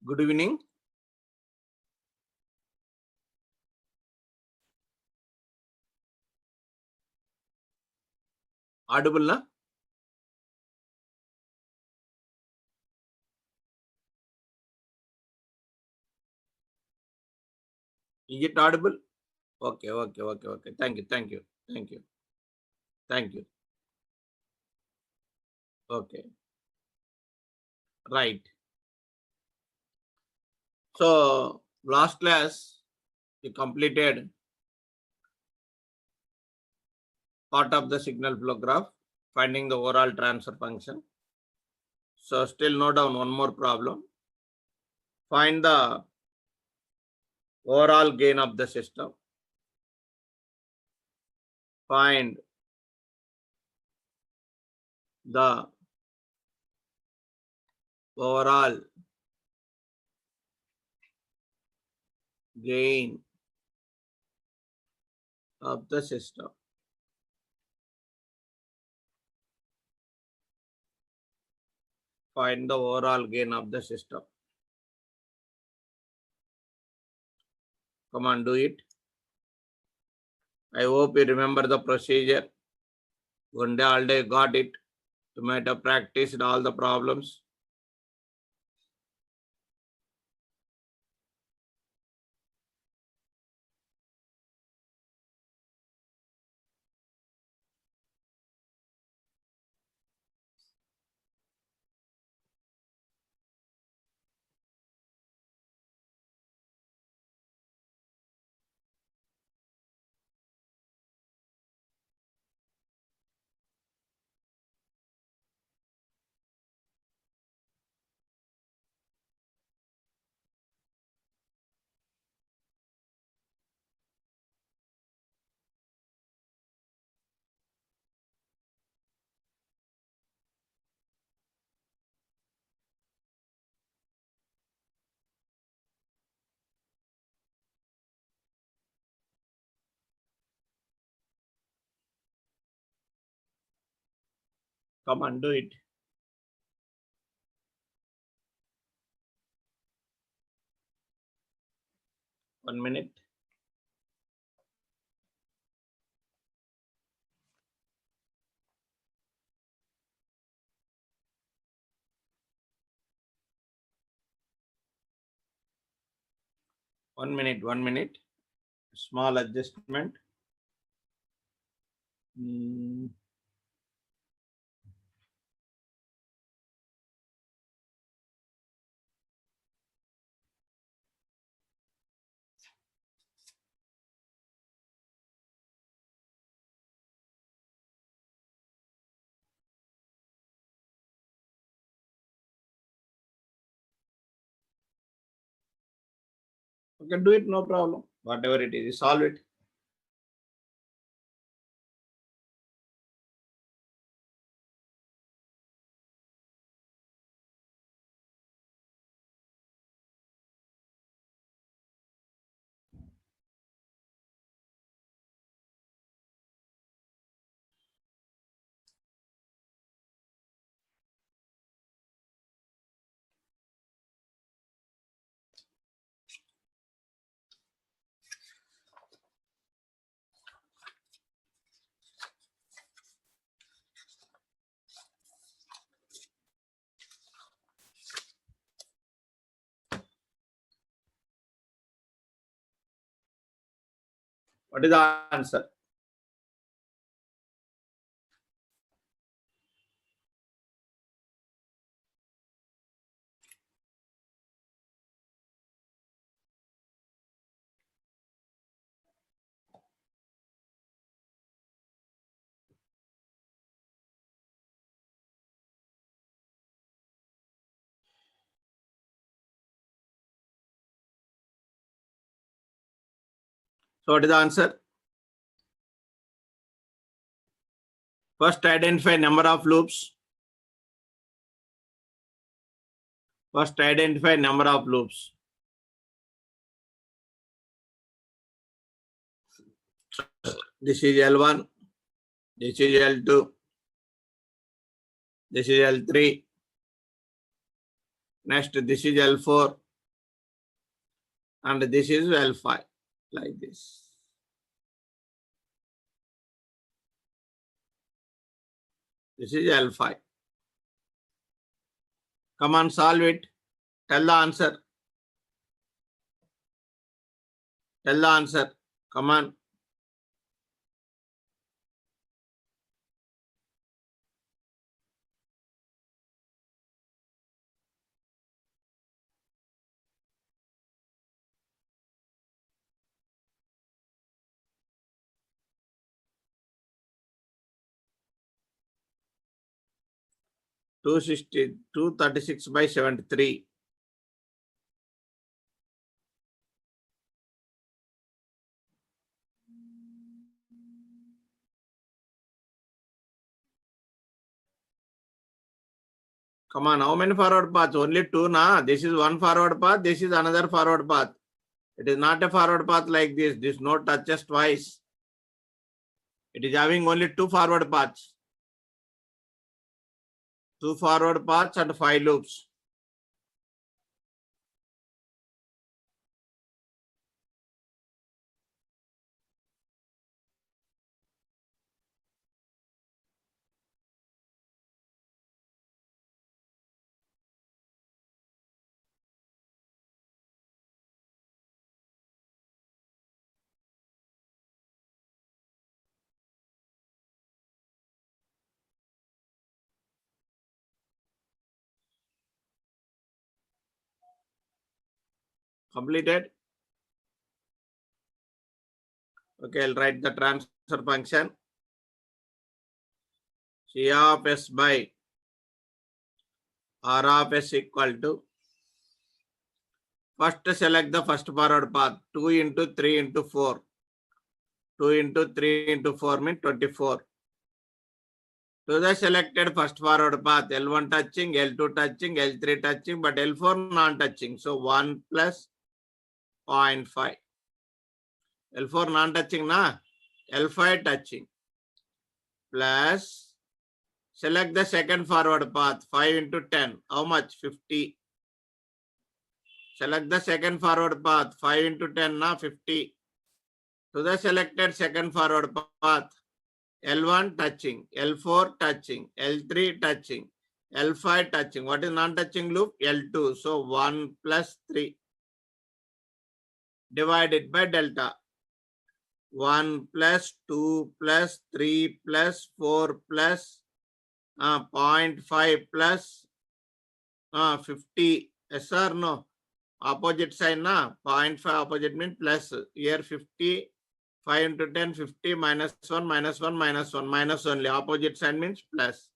Good evening. Audible, na? Is it audible? Okay. Thank you. Okay. Right. So, last class, we completed part of the signal flow graph, finding the overall transfer function. So, still note down one more problem. Find the overall gain of the system. Find the overall gain of the system. Find the overall gain of the system. Come on, do it. I hope you remember the procedure. One day, all day, got it. You might have practiced all the problems. Come on, do it. One minute. One minute. Small adjustment. You can do it, no problem. Whatever it is, solve it. What is the answer? So, what is the answer? First, identify number of loops. This is L1. This is L2. This is L3. Next, this is L4. and this is L5 like this. This is L5. Come on, solve it. Tell the answer. Tell the answer. Come on. Two 36 by 73. Come on, how many forward paths? Only two, na? This is one forward path, this is another forward path. It is not a forward path like this. This node touches twice. It is having only two forward paths. Two forward paths and 5 loops. Completed? Okay, I'll write the transfer function. C of S by R of S equal to, first select the first forward path, 2 into 3 into 4. 2 into 3 into 4 means 24. To the selected first forward path, L1 touching, L2 touching, L3 touching, but L4 non-touching. So 1 plus 0.5. L4 non-touching, na? L5 touching. Plus, select the second forward path, 5 into 10. How much? 50. Select the second forward path, 5 into 10, na? 50. To the selected second forward path, L1 touching, L4 touching, L3 touching, L5 touching. What is non-touching loop? L2. So 1 plus 3 divided by delta. 1 plus 2 plus 3 plus 4 plus 0.5 plus 50. Yes or no? Opposite sign, na? 0.5 opposite means plus. Here 50. 5 into 10, 50 minus 1, minus 1, minus 1, minus only. Opposite sign means plus.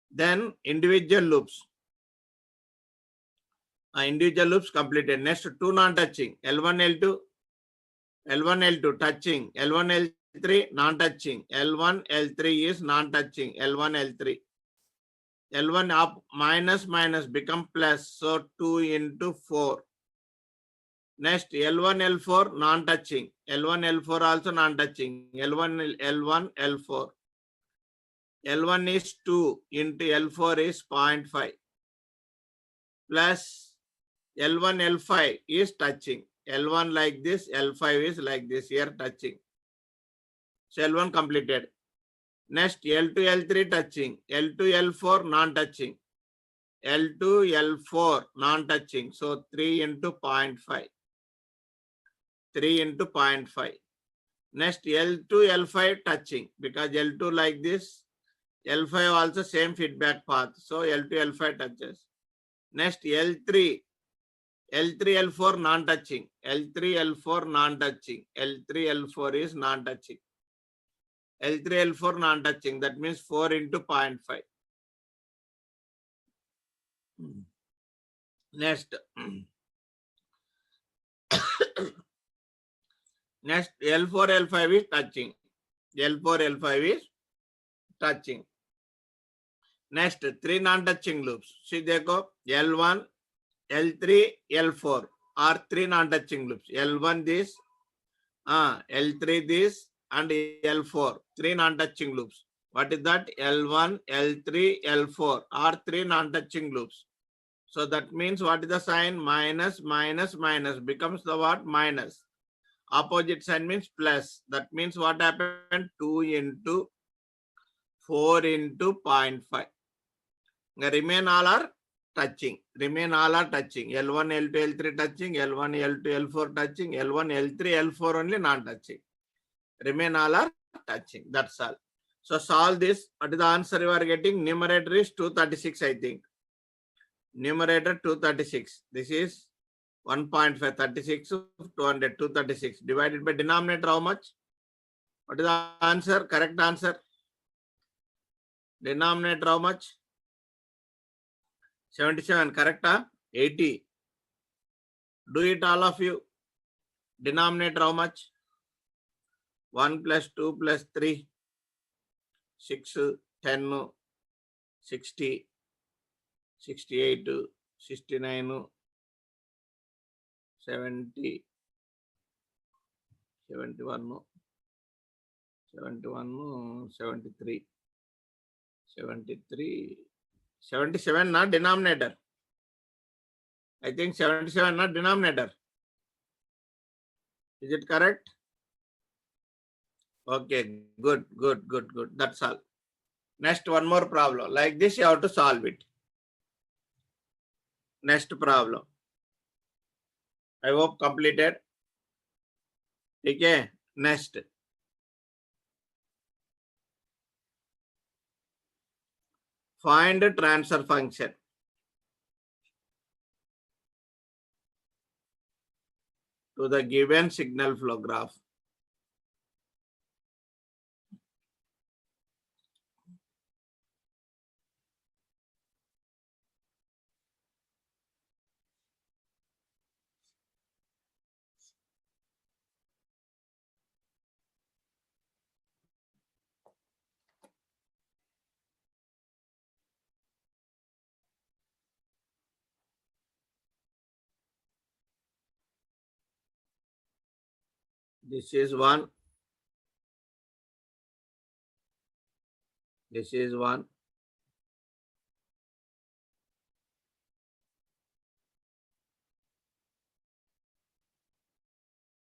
Then individual loops. Individual loops completed. Next, two non-touching. L1, L2. L1, L2 touching. L1, L3 non-touching. L1, L3 is non-touching. L1, L3. L1 up minus minus become plus. So 2 into 4. Next, L1, L4 non-touching. L1, L4 also non-touching. L1, L1, L4. L1 is 2 into L4 is 0.5. Plus L1, L5 is touching. L1 like this, L5 is like this, here touching. So L1 completed. Next, L2, L3 touching. L2, L4 non-touching. L2, L4 non-touching. So 3 into 0.5. 3 into 0.5. Next, L2, L5 touching. Because L2 like this, L5 also same feedback path. So L2, L5 touches. Next, L3, L4 non-touching. L3, L4 non-touching. L3, L4 is non-touching. L3, L4 non-touching. That means 4 into 0.5. Next. Next, L4, L5 is touching. L4, L5 is touching. Next, 3 non-touching loops. See, देखो, L1, L3, L4 are 3 non-touching loops. L1 this, L3 this, and L4. 3 non-touching loops. What is that? L1, L3, L4 are 3 non-touching loops. So that means what is the sign? Minus, minus, minus becomes the what? Minus. Opposite sign means plus. That means what happened? 2 into 4 into 0.5. Remain all are touching. Remain all are touching. L1, L2, L3 touching. L1, L2, L4 touching. L1, L3, L4 only non-touching. Remain all are touching. That's all. So solve this. What is the answer you are getting? Numerator is 236, I think. Numerator 236. This is 1.5, 36, 200, 236. Divided by denominator how much? What is the answer? Correct answer. Denominator how much? 77. Correct? 80. Do it all of you. Denominator how much? 1 plus 2 plus 3. 6, 10, 60, 68, 69, 70, 71, 71, 73, 73, 77 not denominator. I think 77 not denominator. Is it correct? Okay, good, good, good, good. That's all. Next, one more problem. Like this, you have to solve it. Next problem. I hope completed. Okay, next. Find the transfer function. To the given signal flow graph. This is one. This is one.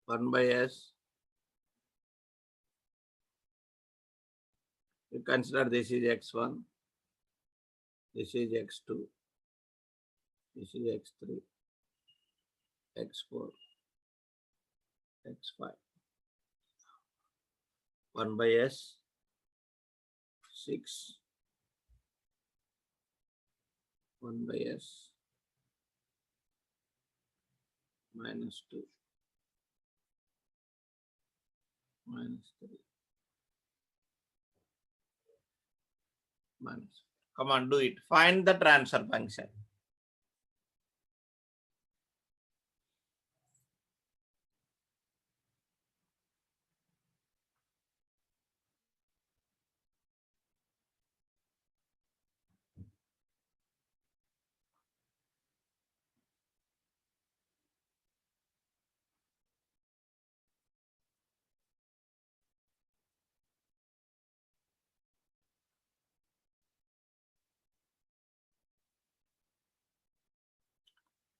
One by S. You consider this is X1. This is X2. This is X3. X4. X5. 1 by S. 6. 1 by S. Minus 2. Minus 3. Minus. Come on, do it. Find the transfer function.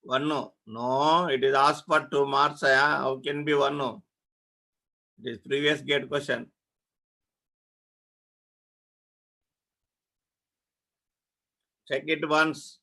One no. No, it is asked for 2 marks. How can be one no? It is previous gate question. Check it once.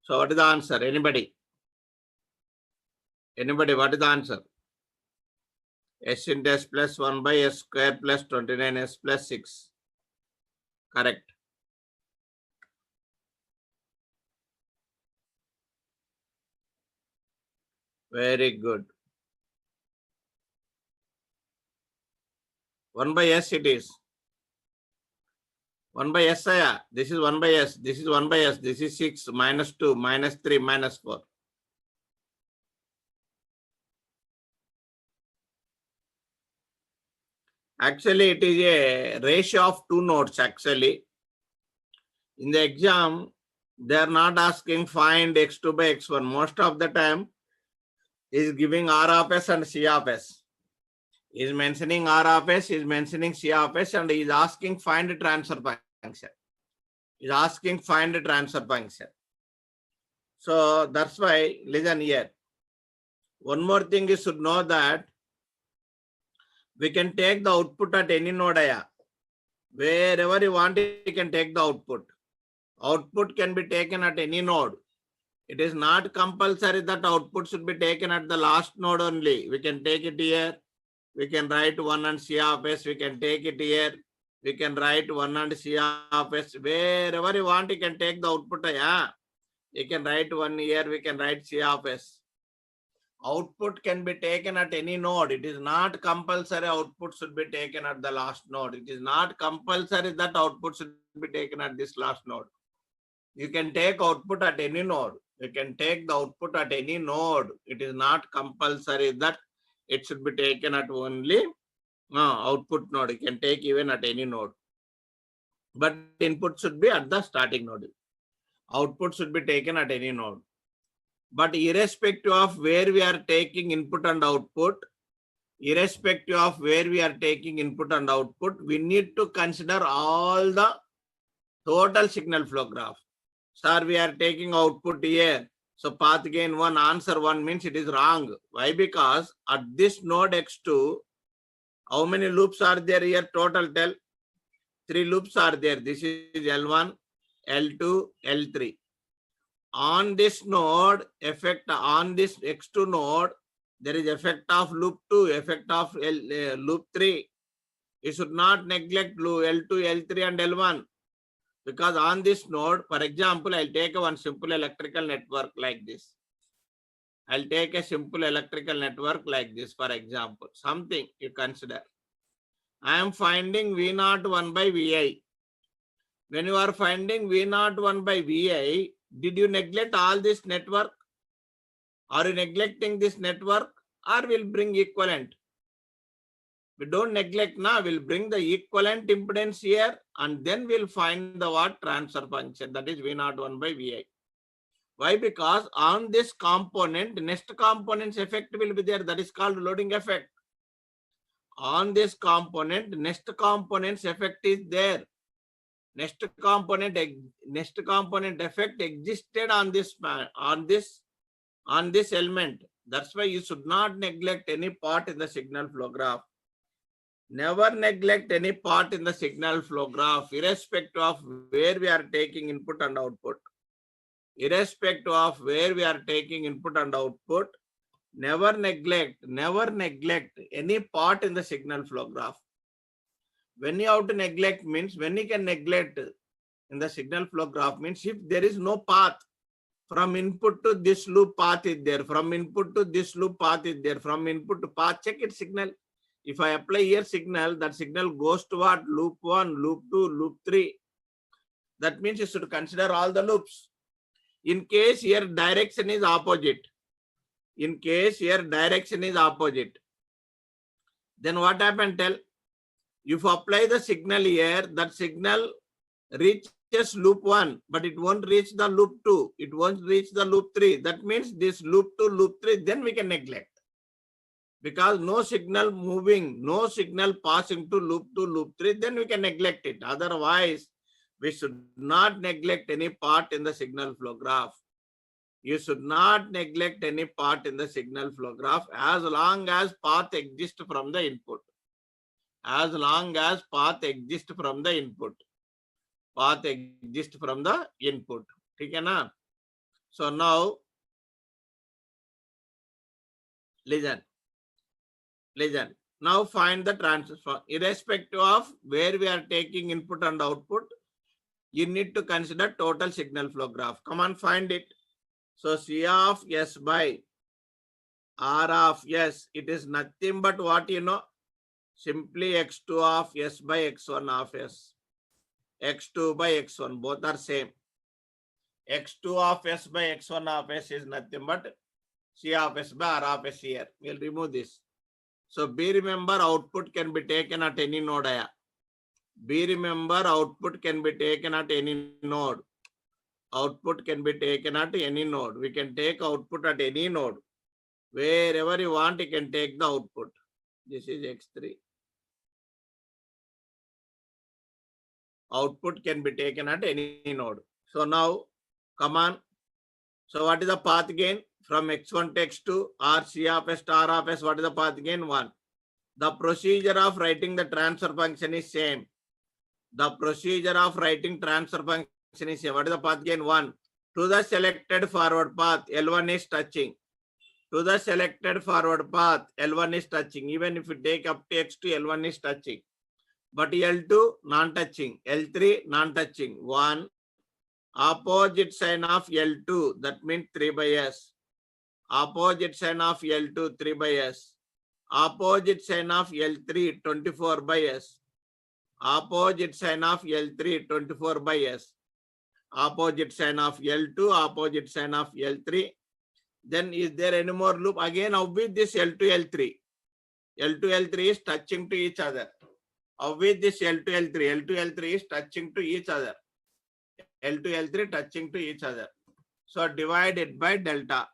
So what is the answer? Anybody? Anybody, what is the answer? S into S plus 1 by S square plus 29S plus 6. Correct. Very good. 1 by S it is. 1 by S, aya. This is 1 by S. This is 1 by S. This is 6 minus 2 minus 3 minus 4. Actually, it is a ratio of two nodes. Actually, in the exam, they are not asking find x2 by x1. Most of the time, is giving R of S and C of S. Is mentioning R of S, is mentioning C of S, and is asking find transfer function. Is asking find transfer function. So that's why, listen here. One more thing you should know that we can take the output at any node. Wherever you want, you can take the output. Output can be taken at any node. It is not compulsory that output should be taken at the last node only. We can take it here. We can write 1 and C of S. We can take it here. We can write 1 and C of S. Wherever you want, you can take the output. You can write 1 here. We can write C of S. Output can be taken at any node. It is not compulsory output should be taken at the last node. It is not compulsory that output should be taken at this last node. You can take output at any node. You can take the output at any node. It is not compulsory that it should be taken at only output node. You can take even at any node. But input should be at the starting node. Output should be taken at any node. But irrespective of where we are taking input and output, irrespective of where we are taking input and output, we need to consider all the total signal flow graph. Sir, we are taking output here. So path gain 1, answer 1 means it is wrong. Why? Because at this node x2, how many loops are there here? Total tell. 3 loops are there. This is L1, L2, L3. On this node, effect on this x2 node, there is effect of loop 2, effect of loop 3. You should not neglect L2, L3 and L1. Because on this node, for example, I'll take one simple electrical network like this. I'll take a simple electrical network like this, for example. Something you consider. I am finding V0 1 by Vi. When you are finding V0 1 by Vi, did you neglect all this network? Are you neglecting this network? Or will bring equivalent? We don't neglect now, we'll bring the equivalent impedance here and then we'll find the what transfer function, that is V0 1 by Vi. Why? Because on this component, next component's effect will be there, that is called loading effect. On this component, next component's effect is there. Next component effect existed on this element. That's why you should not neglect any part in the signal flow graph. Never neglect any part in the signal flow graph, irrespective of where we are taking input and output. Irrespective of where we are taking input and output, never neglect any part in the signal flow graph. When you have to neglect means, when you can neglect in the signal flow graph means if there is no path from input to this loop, path is there, from input to this loop, path is there, from input to path, check it signal. If I apply here signal, that signal goes to what? Loop 1, loop 2, loop 3. That means you should consider all the loops. In case here direction is opposite. In case here direction is opposite. Then what happened? Tell. If you apply the signal here, that signal reaches loop 1, but it won't reach the loop 2. It won't reach the loop 3. That means this loop 2, loop 3, then we can neglect. Because no signal moving, no signal passing to loop 2, loop 3, then we can neglect it. Otherwise, we should not neglect any part in the signal flow graph. You should not neglect any part in the signal flow graph as long as path exists from the input. As long as path exists from the input. Path exists from the input. Okay, na? So now, listen. Now find the transfer. Irrespective of where we are taking input and output, you need to consider total signal flow graph. Come on, find it. So C of S by R of S, it is nothing but what you know? Simply x2 of S by x1 of S. x2 by x1, both are same. x2 of S by x1 of S is nothing but C of S by R of S here. We'll remove this. So be remember output can be taken at any node. Be remember output can be taken at any node. Output can be taken at any node. We can take output at any node. Wherever you want, you can take the output. This is x3. Output can be taken at any node. So now, come on. So what is the path gain? From x1 to x2 or C of S to R of S, what is the path gain? 1. The procedure of writing the transfer function is same. The procedure of writing transfer function is same. What is the path gain? 1. To the selected forward path, L1 is touching. To the selected forward path, L1 is touching. Even if you take up to x2, L1 is touching. But L2 non-touching, L3 non-touching. 1. Opposite sign of L2, that means 3 by S. Opposite sign of L2, 3 by S. Opposite sign of L3, 24 by S. Opposite sign of L3, 24 by S. Opposite sign of L2, opposite sign of L3. Then is there any more loop? Again, how with this L2, L3? L2, L3 is touching to each other. How with this L2, L3? L2, L3 is touching to each other. L2, L3 touching to each other. So divided by delta.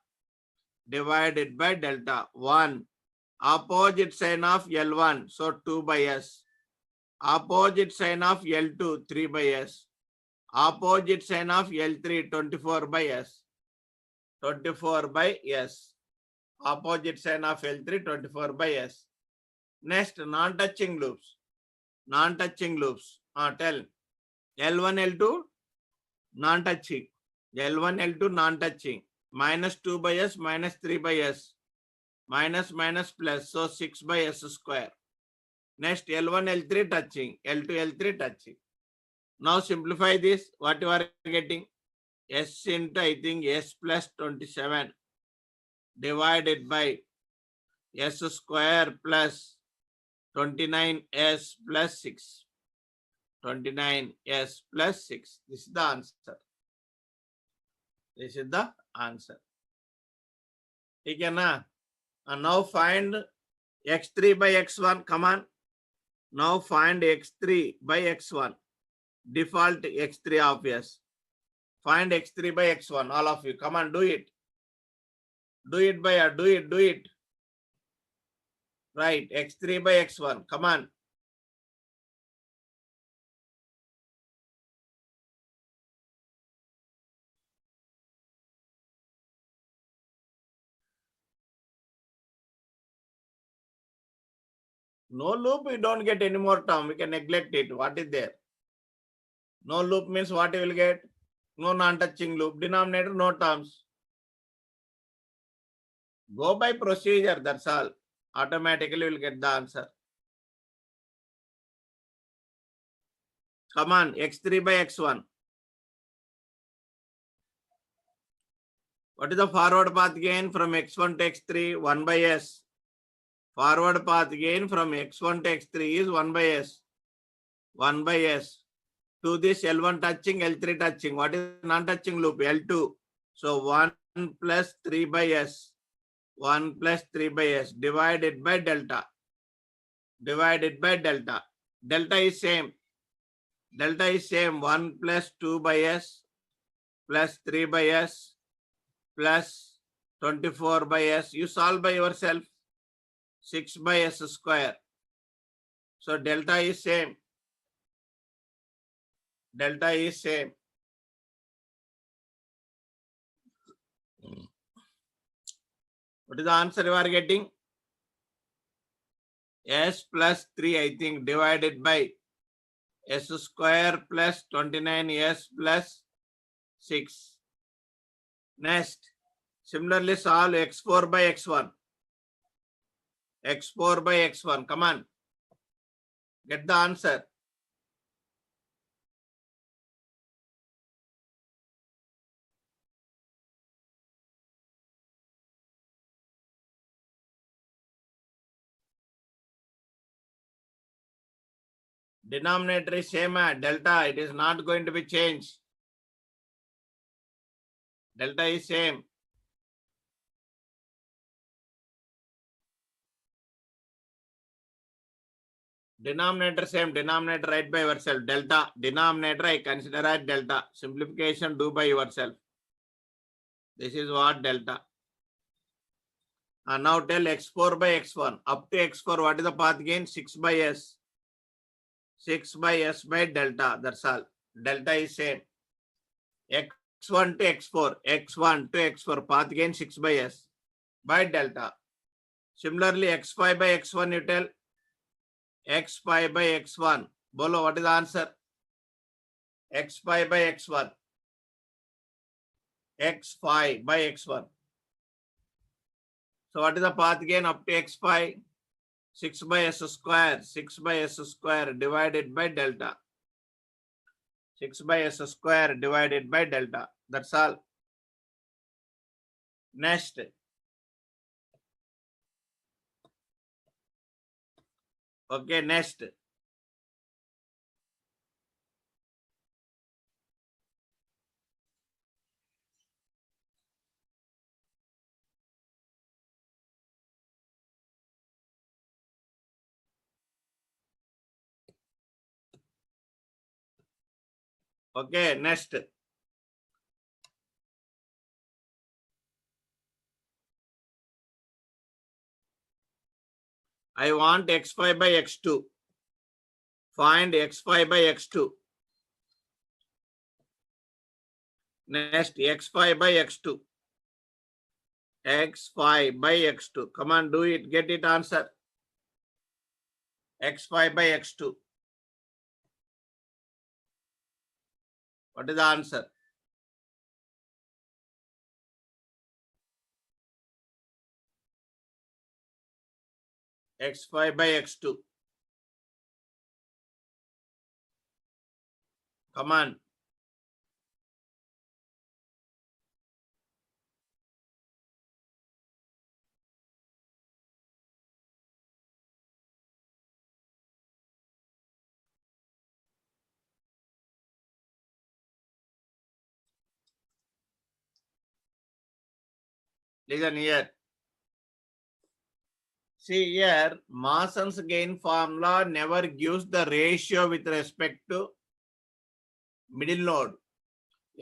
Divided by delta. 1. Opposite sign of L1. So 2 by S. Opposite sign of L2. 3 by S. Opposite sign of L3. 24 by S. 24 by S. Opposite sign of L3. 24 by S. Next, non-touching loops. Non-touching loops. Tell. L1, L2 non-touching. L1, L2 non-touching. Minus 2 by S, minus 3 by S. Minus, minus, plus. So 6 by S square. Next, L1, L3 touching. L2, L3 touching. Now simplify this. What you are getting? S into, I think, S plus 27 divided by S square plus 29S plus 6. 29S plus 6. This is the answer. This is the answer. Okay, na? And now find x3 by x1. Come on. Now find x3 by x1. Default x3 of S. Find x3 by x1. All of you. Come on, do it. Do it by do it. Do it. Right. X3 by x1. Come on. No loop, we don't get any more term. We can neglect it. What is there? No loop means what you will get? No non-touching loop. Denominator, no terms. Go by procedure, that's all. Automatically will get the answer. Come on, x3 by x1. What is the forward path gain from x1 to x3? 1 by S. Forward path gain from x1 to x3 is 1 by S. 1 by S. To this L1 touching, L3 touching. What is non-touching loop? L2. So 1 plus 3 by S. 1 plus 3 by S divided by delta. Divided by delta. Delta is same. Delta is same. 1 plus 2 by S plus 3 by S plus 24 by S. You solve by yourself. 6 by S square. So delta is same. Delta is same. What is the answer you are getting? S plus 3, I think, divided by S square plus 29S plus 6. Next, similarly solve x4 by x1. X4 by x1. Come on. Get the answer. Denominator is same as delta. It is not going to be changed. Delta is same. Denominator same. Denominator write by yourself. Delta. Denominator I consider as delta. Simplification do by yourself. This is what delta. And now tell x4 by x1. Up to x4, what is the path gain? 6 by s. 6 by s by delta. That's all. Delta is same. x1 to x4. x1 to x4. Path gain 6 by s by delta. Similarly, x5 by x1 you tell. x5 by x1. Bolo, what is the answer? x5 by x1. x5 by x1. So what is the path gain up to x5? 6 by s square. 6 by s square divided by delta. 6 by s square divided by delta. That's all. Next. Okay, next. Okay, next. I want x5 by x2. Find x5 by x2. Next, x5 by x2. x5 by x2. Come on, do it. Get it answer. x5 by x2. What is the answer? x5 by x2. Come on. Listen here. See here, Mason's gain formula never gives the ratio with respect to middle node.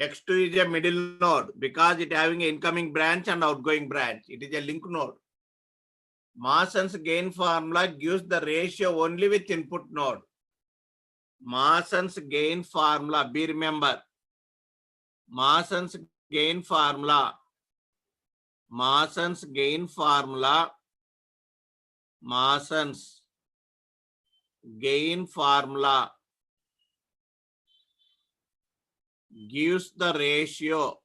X2 is a middle node because it having an incoming branch and outgoing branch. It is a link node. Mason's gain formula gives the ratio only with input node. Mason's gain formula, be remember. Mason's gain formula. Mason's gain formula. Mason's gain formula gives the ratio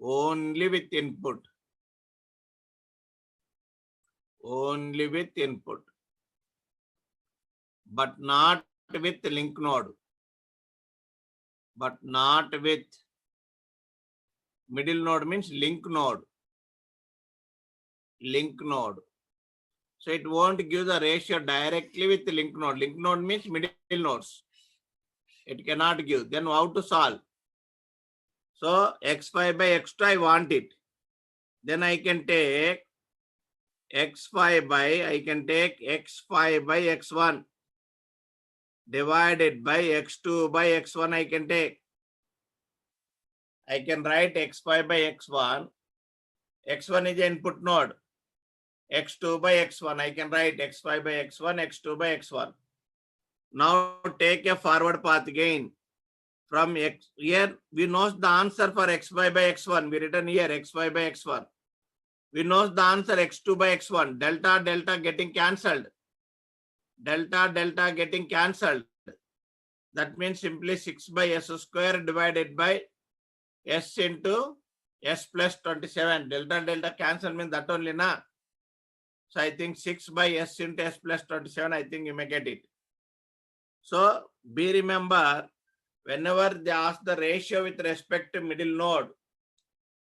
only with input, but not with link node, but not with middle node means link node. So it won't give the ratio directly with the link node. Link node means middle nodes. It cannot give. Then how to solve? So x5 by x2 I want it. Then I can take x5 by x1 divided by x2 by x1 I can take. I can write x5 by x1. x1 is the input node. x2 by x1. I can write x5 by x1, x2 by x1. Now take a forward path gain. From x, here we know the answer for x5 by x1. We written here x5 by x1. We know the answer x2 by x1. Delta, delta getting cancelled. Delta, delta getting cancelled. That means simply 6 by s square divided by s into s plus 27. Delta, delta cancel means that only na. So I think 6 by s into s plus 27, I think you may get it. So be remember, whenever they ask the ratio with respect to middle node,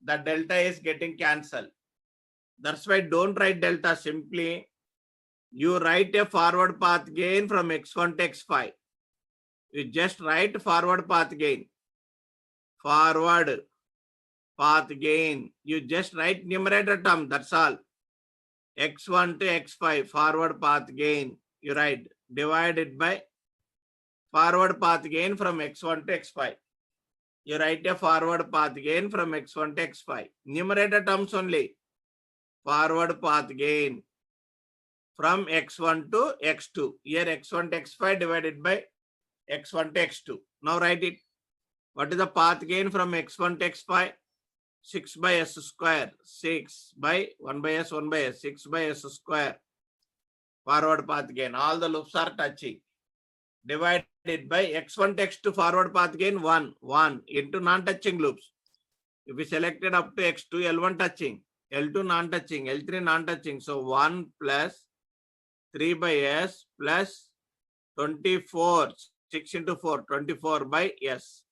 the delta is getting cancelled. That's why don't write delta. Simply you write a forward path gain from x1 to x5. You just write forward path gain. Forward path gain. You just write numerator term. That's all. x1 to x5 forward path gain. You write divided by forward path gain from x1 to x5. You write a forward path gain from x1 to x5. Numerator terms only. Forward path gain from x1 to x2. Here x1 to x5 divided by x1 to x2. Now write it. What is the path gain from x1 to x5? 6 by s square. 6 by 1 by s, 1 by s. 6 by s square. Forward path gain. All the loops are touching. Divided by x1 to x2 forward path gain 1. 1 into non-touching loops. If we selected up to x2, L1 touching, L2 non-touching, L3 non-touching. So 1 plus 3 by s plus 24. 6 into 4, 24 by s.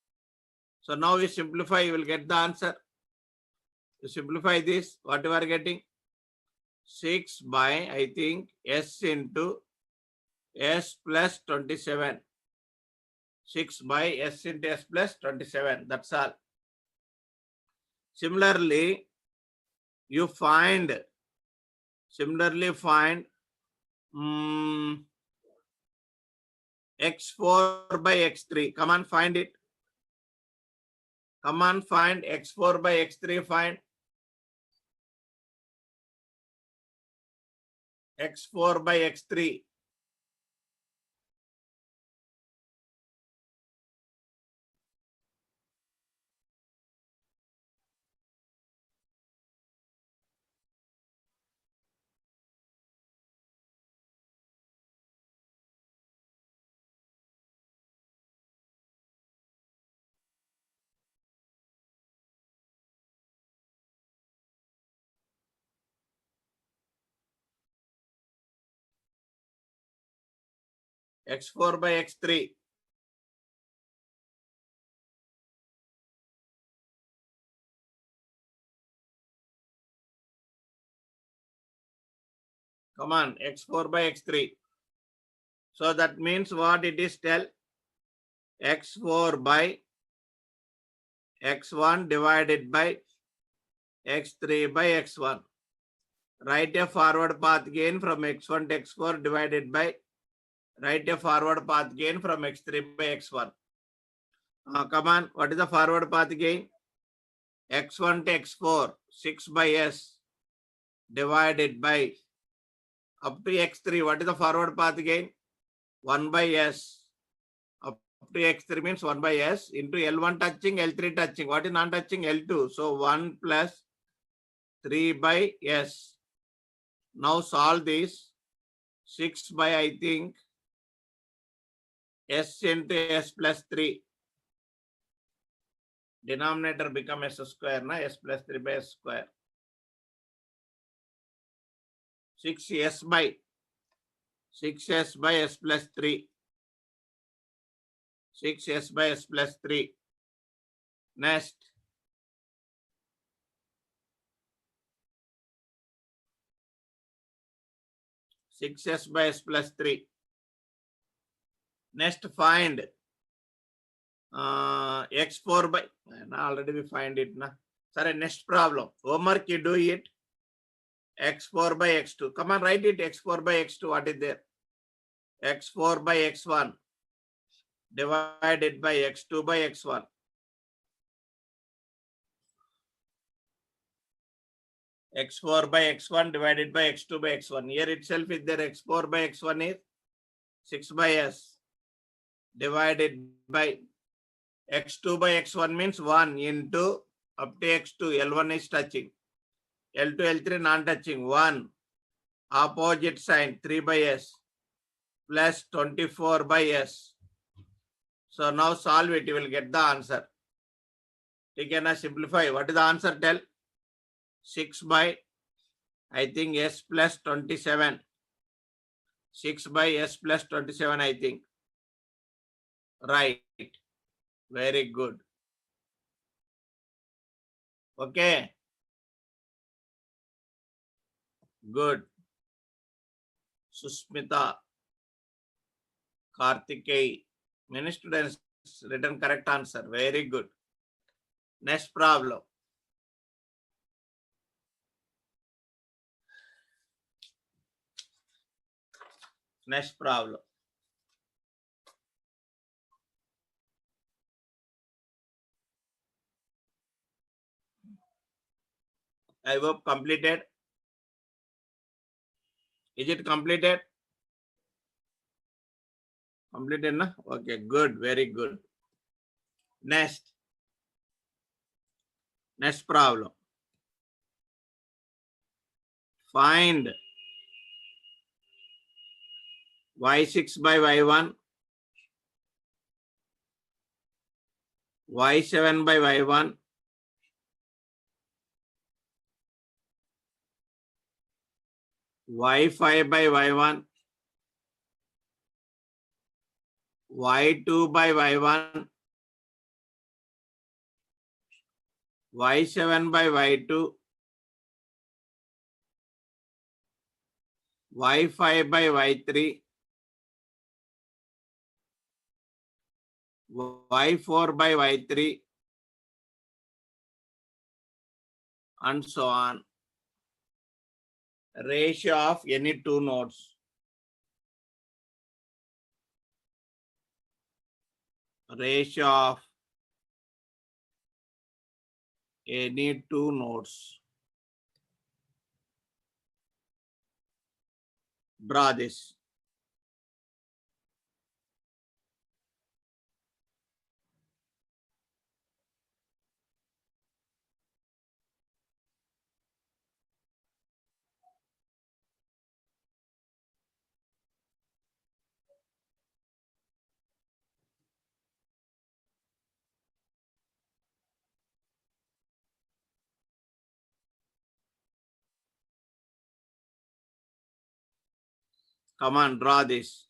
So now we simplify, you will get the answer. You simplify this, what you are getting? 6 by, I think, s into s plus 27. 6 by s into s plus 27. That's all. Similarly, you find, x4 by x3. Come on, find it. Come on, find x4 by x3. Find x4 by x3. x4 by x3. Come on, x4 by x3. So that means what it is, tell? x4 by x1 divided by x3 by x1. Write a forward path gain from x1 to x4 divided by, write a forward path gain from x3 by x1. Come on, what is the forward path gain? x1 to x4, 6 by s divided by up to x3. What is the forward path gain? 1 by s. Up to x3 means 1 by s into L1 touching, L3 touching. What is non-touching? L2. So 1 plus 3 by s. Now solve this. 6 by, I think, s into s plus 3. Denominator become s square, na? S plus 3 by s square. 6s by 6s by s plus 3. 6s by s plus 3. Next. Six s by s plus 3. Next, find x4 by, already we find it. Na? Sorry, next problem. Homework, you do it. x4 by x2. Come on, write it. x4 by x2. What is there? x4 by x1 divided by x2 by x1. x4 by x1 divided by x2 by x1. Here itself is there. x4 by x1 is 6 by s divided by x2 by x1 means 1 into up to x2. L1 is touching. L2, L3 non-touching. 1 opposite sign 3 by s plus 24 by s. So now solve it. You will get the answer. You can simplify. What is the answer? Tell. 6 by, I think, s plus 27. 6 by s plus 27, I think. Right. Very good. Okay. Good. Susmita, Karthikey. Many students written correct answer. Very good. Next problem. Next problem. I hope completed. Is it completed? Completed, na? Okay, good. Very good. Next. Next problem. Find y6 by y1, y7 by y1, y5 by y1, y2 by y1, y7 by y2, y5 by y3, y4 by y3, and so on. Ratio of any two nodes. Ratio of any two nodes. Draw this. Come on, draw this.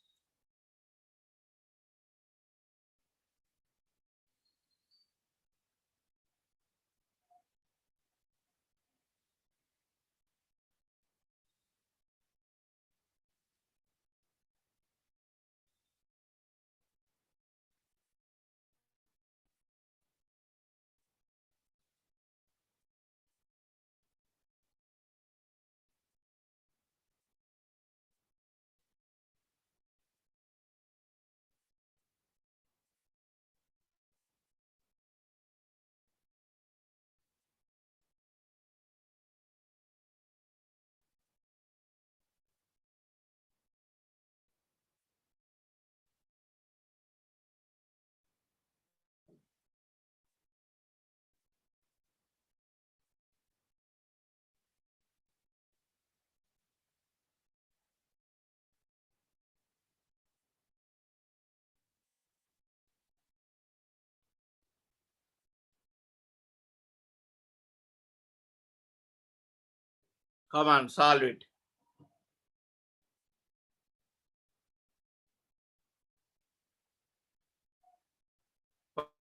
Come on, solve it.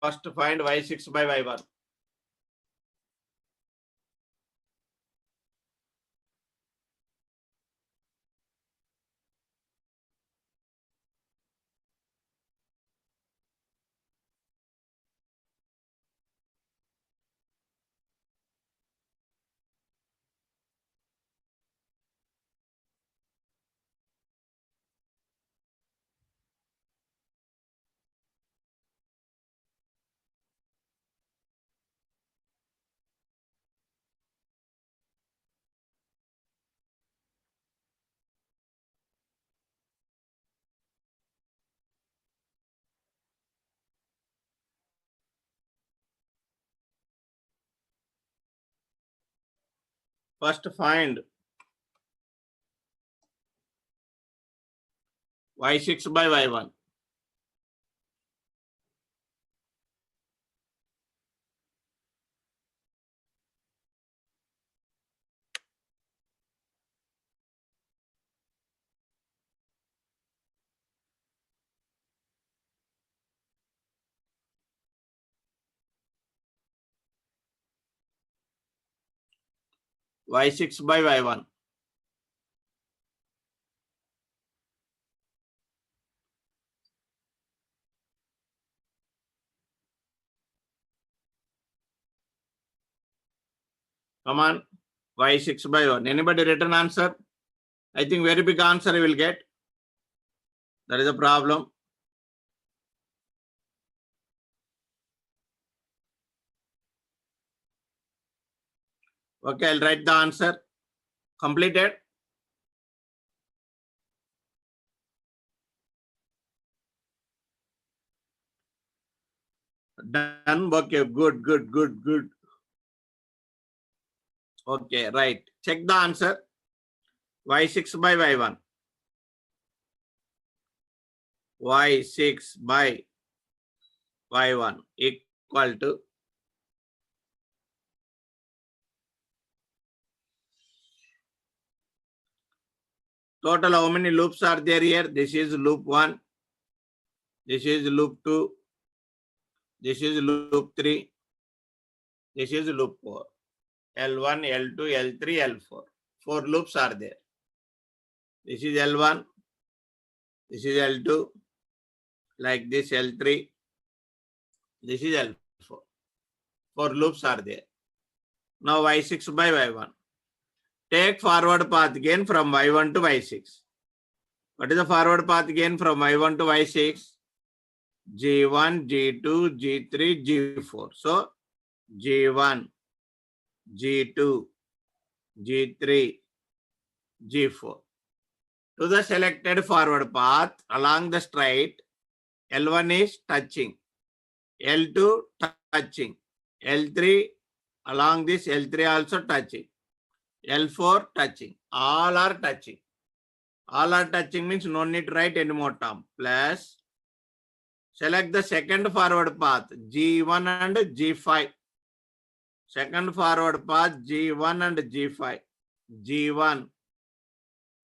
First find y6 by y1. First find y6 by y1. Y6 by y1. Come on. Y6 by 1. Anybody written answer? I think very big answer you will get. That is a problem. Okay, I'll write the answer. Completed. Done. Okay, good. Okay, right. Check the answer. Y6 by Y1. Y6 by Y1 equal to total how many loops are there here? This is loop 1. This is loop 2. This is loop 3. This is loop 4. L1, L2, L3, L4. 4 loops are there. This is L1. This is L2. Like this L3. This is L4. 4 loops are there. Now Y6 by Y1. Take forward path gain from Y1 to Y6. What is the forward path gain from Y1 to Y6? G1, G2, G3, G4. So G1, G2, G3, G4. To the selected forward path along the straight, L1 is touching, L2 touching, L3 along this L3 also touching, L4 touching. All are touching. All are touching means no need to write any more term. Plus select the second forward path G1 and G5. Second forward path G1 and G5. G1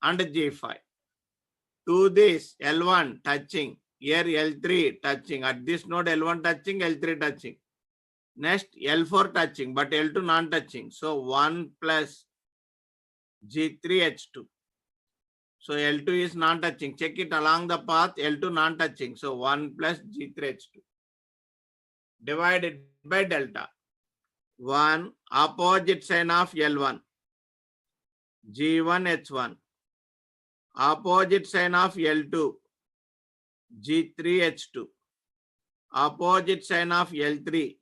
and G5. To this L1 touching. Here L3 touching. At this node L1 touching, L3 touching. Next L4 touching, but L2 non-touching. So 1 plus G3H2. So L2 is non-touching. Check it along the path. L2 non-touching. So 1 plus G3H2. Divided by delta. 1 opposite sign of L1. G1H1. Opposite sign of L2. G3H2. Opposite sign of L3.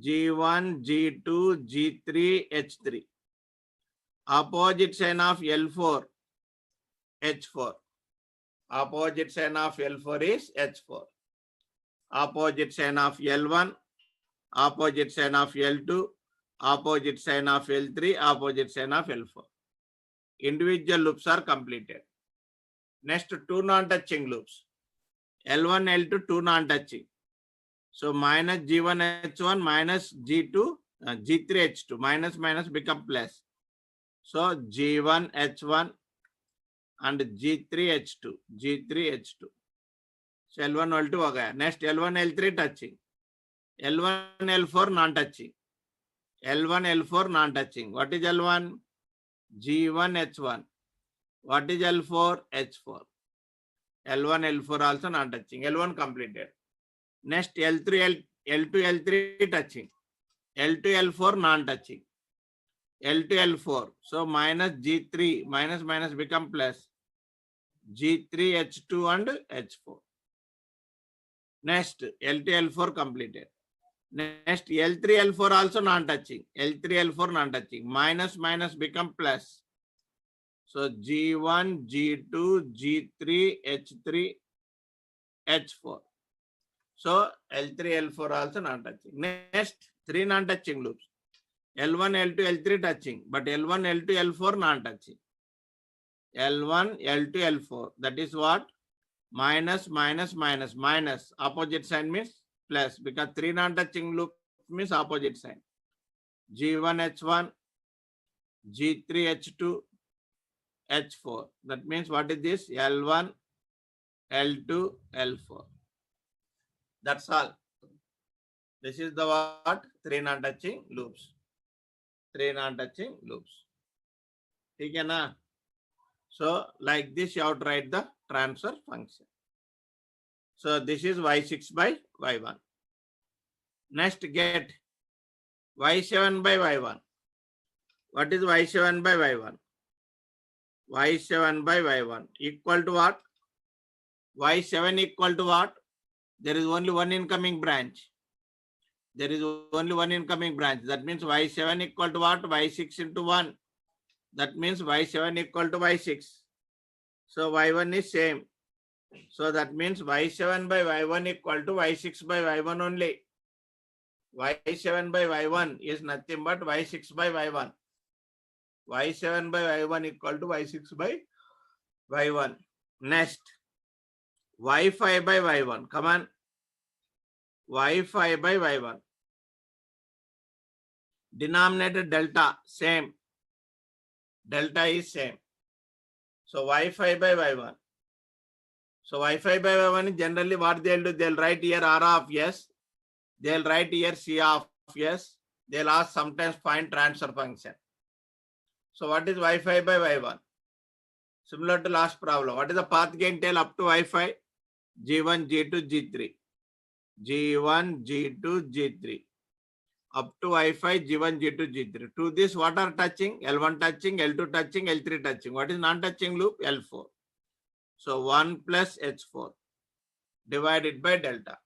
G1, G2, G3H3. Opposite sign of L4. H4. Opposite sign of L4 is H4. Opposite sign of L1. Opposite sign of L2. Opposite sign of L3. Opposite sign of L4. Individual loops are completed. Next, two non-touching loops. L1, L2, two non-touching. So minus G1H1 minus G2, G3H2. Minus become plus. So G1H1 and G3H2. G3H2. So L1, L2 हो गया. Next L1, L3 touching. L1, L4 non-touching. L1, L4 non-touching. What is L1? G1H1. What is L4? H4. L1, L4 also non-touching. L1 completed. Next L3, L2, L3 touching. L2, L4 non-touching. L2, L4. So minus G3, minus become plus. G3H2 and H4. Next L2, L4 completed. Next L3, L4 also non-touching. L3, L4 non-touching. Minus become plus. So G1, G2, G3, H3, H4. So L3, L4 also non-touching. Next, three non-touching loops. L1, L2, L3 touching, but L1, L2, L4 non-touching. L1, L2, L4. That is what? Minus. Opposite sign means plus, because three non-touching loop means opposite sign. G1H1, G3H2, H4. That means what is this? L1, L2, L4. That's all. This is the what? Three non-touching loops. Three non-touching loops. Okay, na? So like this you have to write the transfer function. So this is Y6 by Y1. Next get Y7 by Y1. What is y7 by y1? y7 by y1 equal to what? y7 equal to what? There is only one incoming branch. There is only one incoming branch. That means y7 equal to what? y6 into 1. That means y7 equal to y6. So y1 is same. So that means y7 by y1 equal to y6 by y1 only. y7 by y1 is nothing but y6 by y1. y7 by y1 equal to y6 by y1. Next, y5 by y1. Come on. y5 by y1. Denominator delta, same. Delta is same. So y5 by y1. So y5 by y1 generally what they'll do, they'll write here r of s. They'll write here c of s. They'll ask sometimes find transfer function. So what is y5 by y1? Similar to last problem. What is the path gain tail up to y5? G1, G2, G3. G1, G2, G3. Up to y5, G1, G2, G3. To this, what are touching? L1 touching, L2 touching, L3 touching. What is non-touching loop? L4. So 1 plus H4 divided by delta.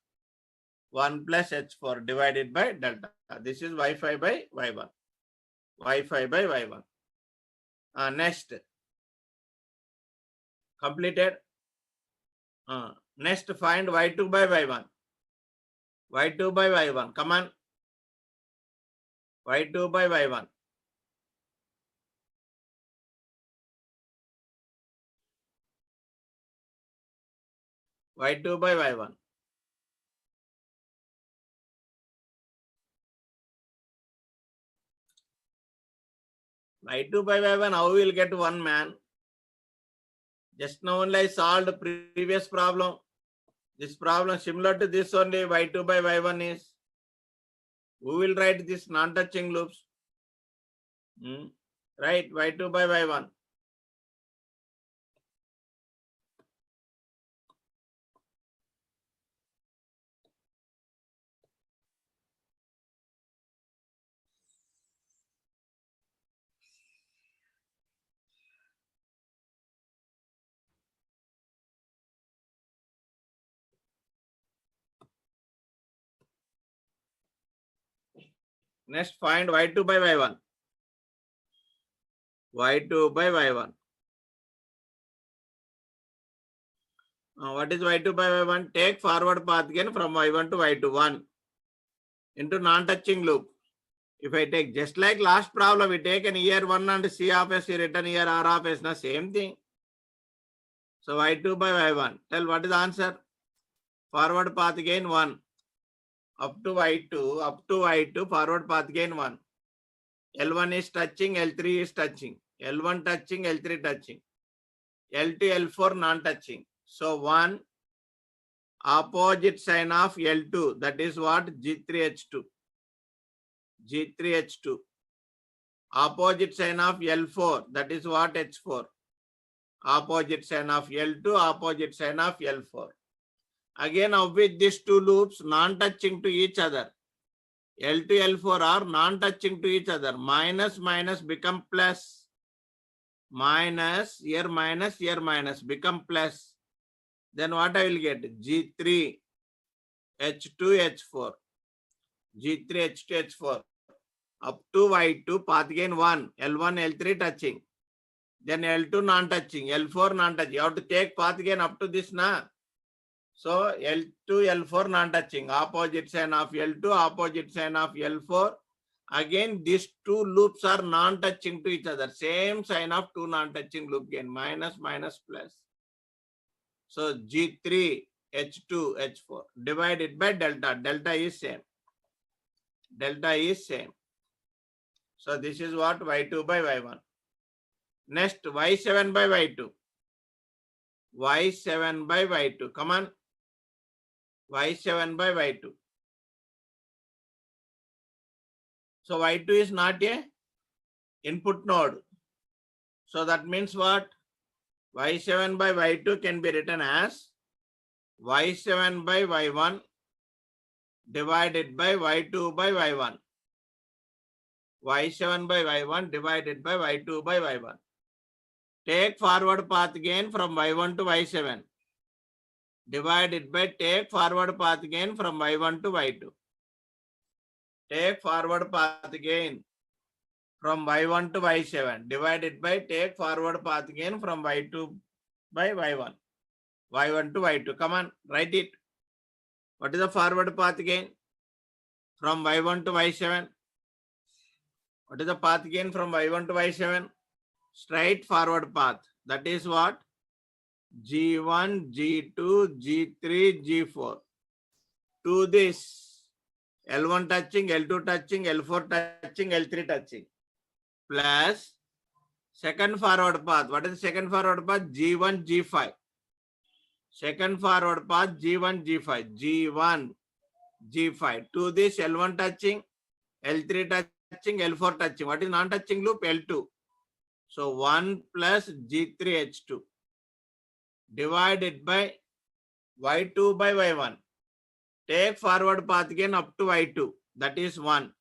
1 plus H4 divided by delta. This is y5 by y1. y5 by y1. Next. Completed. Next, find y2 by y1. y2 by y1. Come on. y2 by y1. y2 by y1. y2 by y1, how we will get one man? Just now only I solved the previous problem. This problem similar to this only, y2 by y1 is. Who will write this non-touching loops? Right, y2 by y1. Next, find y2 by y1. y2 by y1. What is y2 by y1? Take forward path gain from y1 to y2. 1 into non-touching loop. If I take just like last problem, we take an year 1 and C of S, we written here R of S, na same thing. So y2 by y1. Tell what is the answer? Forward path gain 1. Up to y2, forward path gain 1. L1 is touching, L3 is touching. L1 touching, L3 touching. L2, L4 non-touching. So 1 opposite sign of L2, that is what? G3H2. G3H2. Opposite sign of L4, that is what? H4. Opposite sign of L2, opposite sign of L4. Again, of which these two loops non-touching to each other. L2, L4 are non-touching to each other. Minus, minus become plus. Minus, here minus become plus. Then what I will get? G3, H2, H4. G3, H2, H4. Up to y2, path gain 1. L1, L3 touching. Then L2 non-touching. L4 non-touching. You have to take path gain up to this now. So L2, L4 non-touching. Opposite sign of L2, opposite sign of L4. Again, these two loops are non-touching to each other. Same sign of two non-touching loop gain. Minus, minus, plus. So G3, H2, H4 divided by delta. Delta is same. Delta is same. So this is what? y2 by y1. Next, y7 by y2. y7 by y2. Come on. y7 by y2. So y2 is not a input node. So that means what? y7 by y2 can be written as y7 by y1 divided by y2 by y1. y7 by y1 divided by y2 by y1. Take forward path gain from y1 to y7 divided by take forward path gain from y1 to y2. Take forward path gain from y1 to y7 divided by take forward path gain from y2 by y1. y1 to y2. Come on, write it. What is the forward path gain from y1 to y7? What is the path gain from y1 to y7? Straight forward path. That is what? G1, G2, G3, G4. To this, L1 touching, L2 touching, L4 touching, L3 touching. Plus second forward path. What is the second forward path? G1, G5. Second forward path G1, G5. G1, G5. To this L1 touching, L3 touching, L4 touching. What is non-touching loop? L2. So 1 plus G3H2 divided by Y2 by Y1. Take forward path gain up to Y2. That is 1.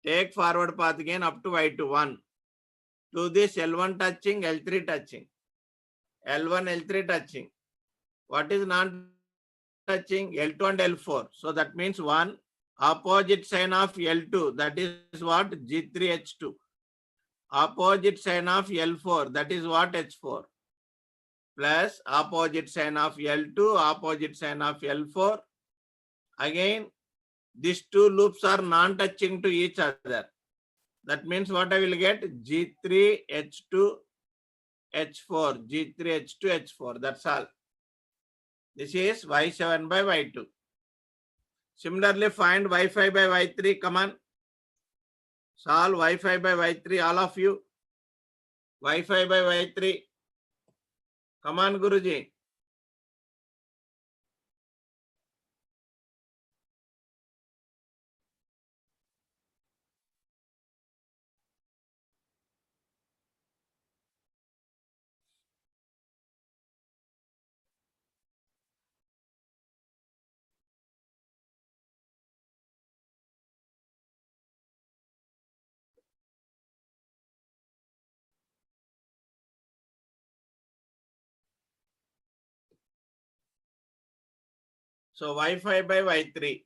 Take forward path gain up to Y2. 1. To this L1 touching, L3 touching. L1, L3 touching. What is non-touching? L2 and L4. So that means 1. Opposite sign of L2. That is what? G3H2. Opposite sign of L4. That is what? H4. Plus opposite sign of L2. Opposite sign of L4. Again, these two loops are non-touching to each other. That means what I will get? G3H2, H4. G3H2, H4. That's all. This is y7 by y2. Similarly, find y5 by y3. Come on. Solve y5 by y3, all of you. y5 by y3. Come on, Guruji. So y5 by y3.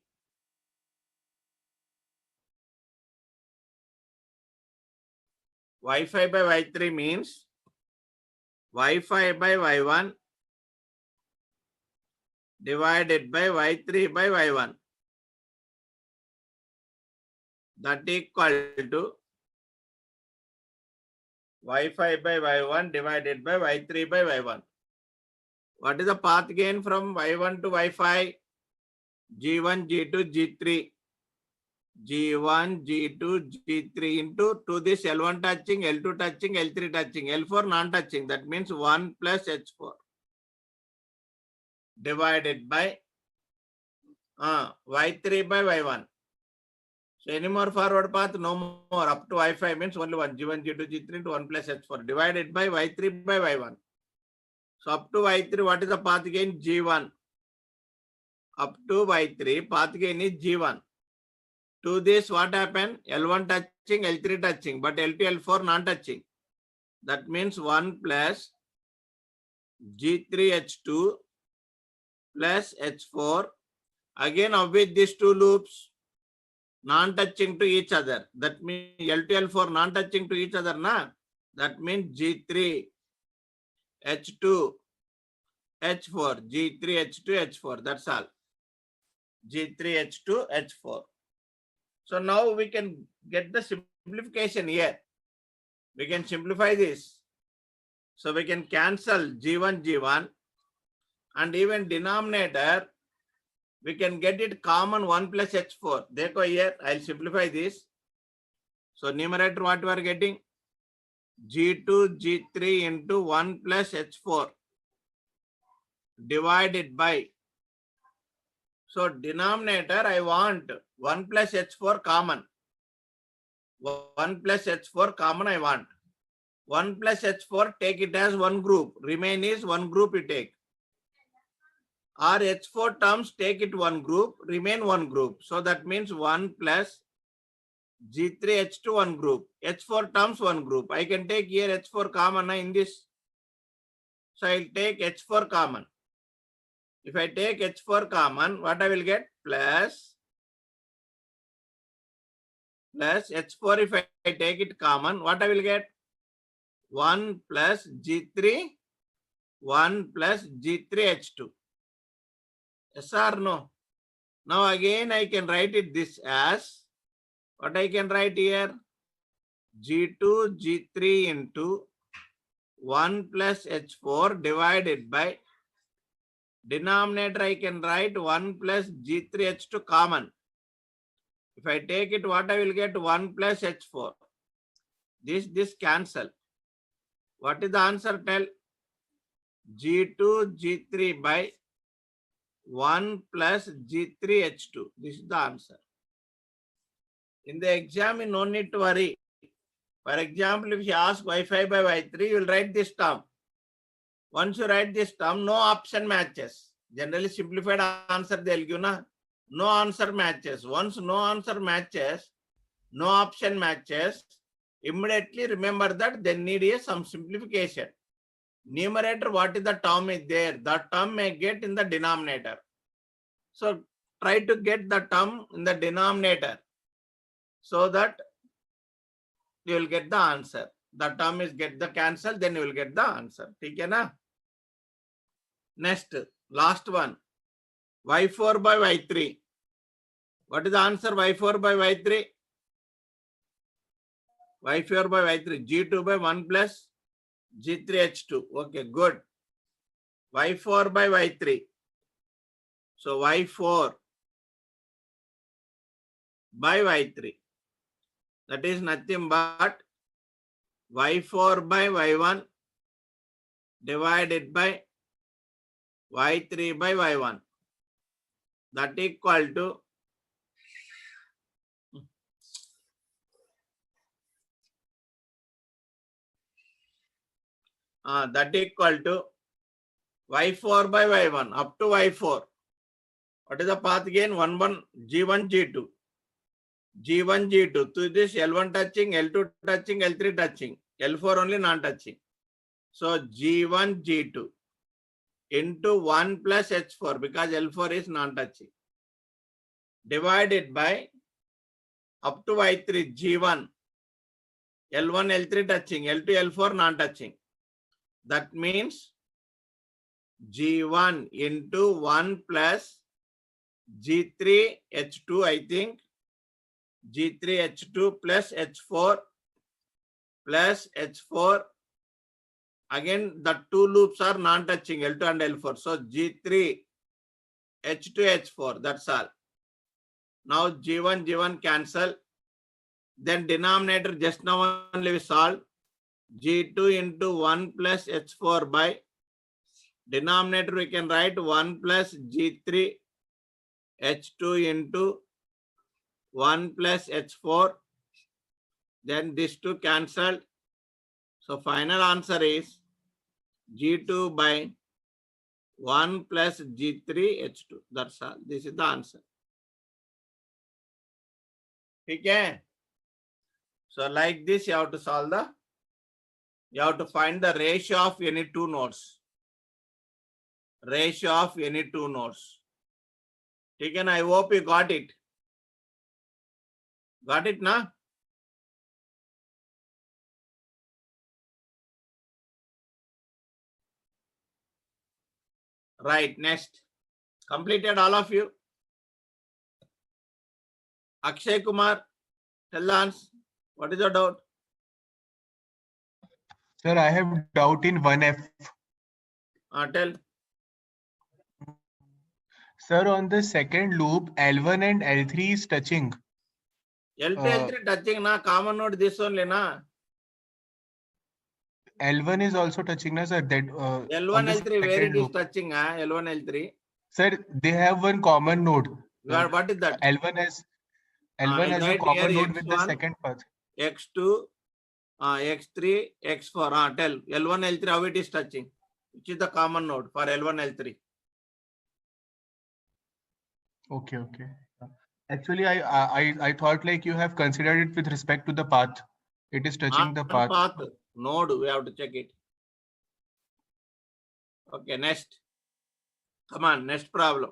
y5 by y3 means y5 by y1 divided by y3 by y1. That equal to y5 by y1 divided by y3 by y1. What is the path gain from y1 to y5? G1, G2, G3. G1, G2, G3 into to this L1 touching, L2 touching, L3 touching, L4 non-touching. That means 1 plus H4 divided by Y3 by Y1. So any more forward path? No more. Up to Y5 means only 1. G1, G2, G3 into 1 plus H4 divided by Y3 by Y1. So up to Y3, what is the path gain? G1. Up to Y3, path gain is G1. To this, what happened? L1 touching, L3 touching, but L2, L4 non-touching. That means 1 plus G3H2 plus H4. Again, with these two loops, non-touching to each other. That means L2, L4 non-touching to each other, na? That means G3, H2, H4. G3, H2, H4. That's all. G3, H2, H4. So now we can get the simplification here. We can simplify this. So we can cancel G1, G1 and even denominator, we can get it common 1 plus H4. Dekho here, I'll simplify this. So numerator what we are getting? G2, G3 into 1 plus H4 divided by. So denominator, I want 1 plus H4 common. 1 plus H4 common I want. 1 plus H4, take it as one group. Remain is one group you take. Or H4 terms, take it one group, remain one group. So that means 1 plus G3 H2 one group, H4 terms one group. I can take here H4 common in this. So I'll take H4 common. If I take H4 common, what I will get? Plus H4, if I take it common, what I will get? 1 plus G3, 1 plus G3 H2. Yes or no? Now again I can write it this as, what I can write here? G2 G3 into 1 plus H4 divided by denominator I can write 1 plus G3 H2 common. If I take it, what I will get? 1 plus H4. This cancel. What is the answer? Tell. G2 G3 by 1 plus G3 H2. This is the answer. In the exam, you no need to worry. For example, if you ask Y5 by Y3, you will write this term. Once you write this term, no option matches. Generally simplified answer they'll give, na? No answer matches. Once no answer matches, no option matches, immediately remember that they need some simplification. Numerator, what is the term is there? That term may get in the denominator. So try to get the term in the denominator so that you will get the answer. The term is get the cancel, then you will get the answer. Okay, na? Next, last one. Y4 by Y3. What is the answer? Y4 by Y3? Y4 by Y3. G2 by 1 plus G3 H2. Okay, good. Y4 by Y3. So Y4 by Y3. That is nothing but Y4 by Y1 divided by Y3 by Y1. That equal to Y4 by Y1 up to Y4. What is the path again? G1, G2. G1, G2. To this L1 touching, L2 touching, L3 touching. L4 only non-touching. So G1, G2 into 1 plus H4 because L4 is non-touching. Divided by up to Y3, G1. L1, L3 touching, L2, L4 non-touching. That means G1 into 1 plus G3 H2, I think. G3 H2 plus H4 plus H4. Again, the two loops are non-touching, L2 and L4. So G3 H2 H4, that's all. Now G1 cancel. Then denominator just now only we solve. G2 into 1 plus H4 by denominator we can write 1 plus G3 H2 into 1 plus H4. Then these two cancelled. So final answer is G2 by 1 plus G3 H2. That's all. This is the answer. Okay. So like this you have to solve you have to find the ratio of any two nodes. Ratio of any two nodes. Okay, I hope you got it. Got it, na? Right, next. Completed all of you? Akshay Kumar, tell us, what is your doubt? Sir, I have doubt in 1F. Tell. Sir, on the second loop, L1 and L3 is touching. L2, L3 touching, na? Common node this only, na? L1 is also touching, na, sir? That L1, L3, where it is touching, L1, L3? Sir, they have one common node. What is that? L1 has a common node with the second path. X2, X3, X4. Tell. L1, L3, how it is touching? Which is the common node for L1, L3? Okay. Actually, I thought like you have considered it with respect to the path. It is touching the On path. path, node, we have to check it. Okay, next. Come on, next problem.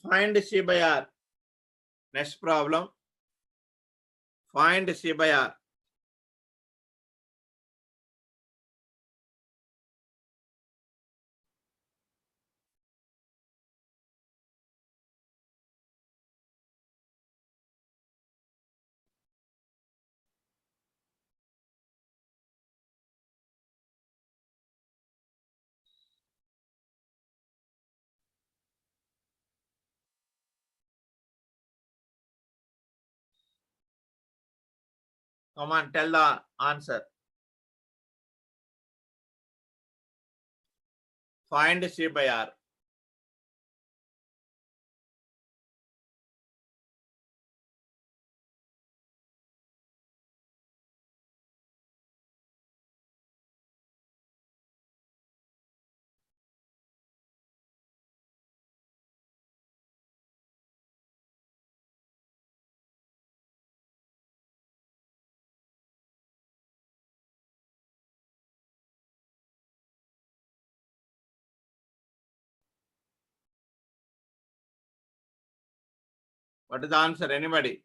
Find C by R. Next problem. Find C by R. Come on, tell the answer. Find C by R. What is the answer? Anybody?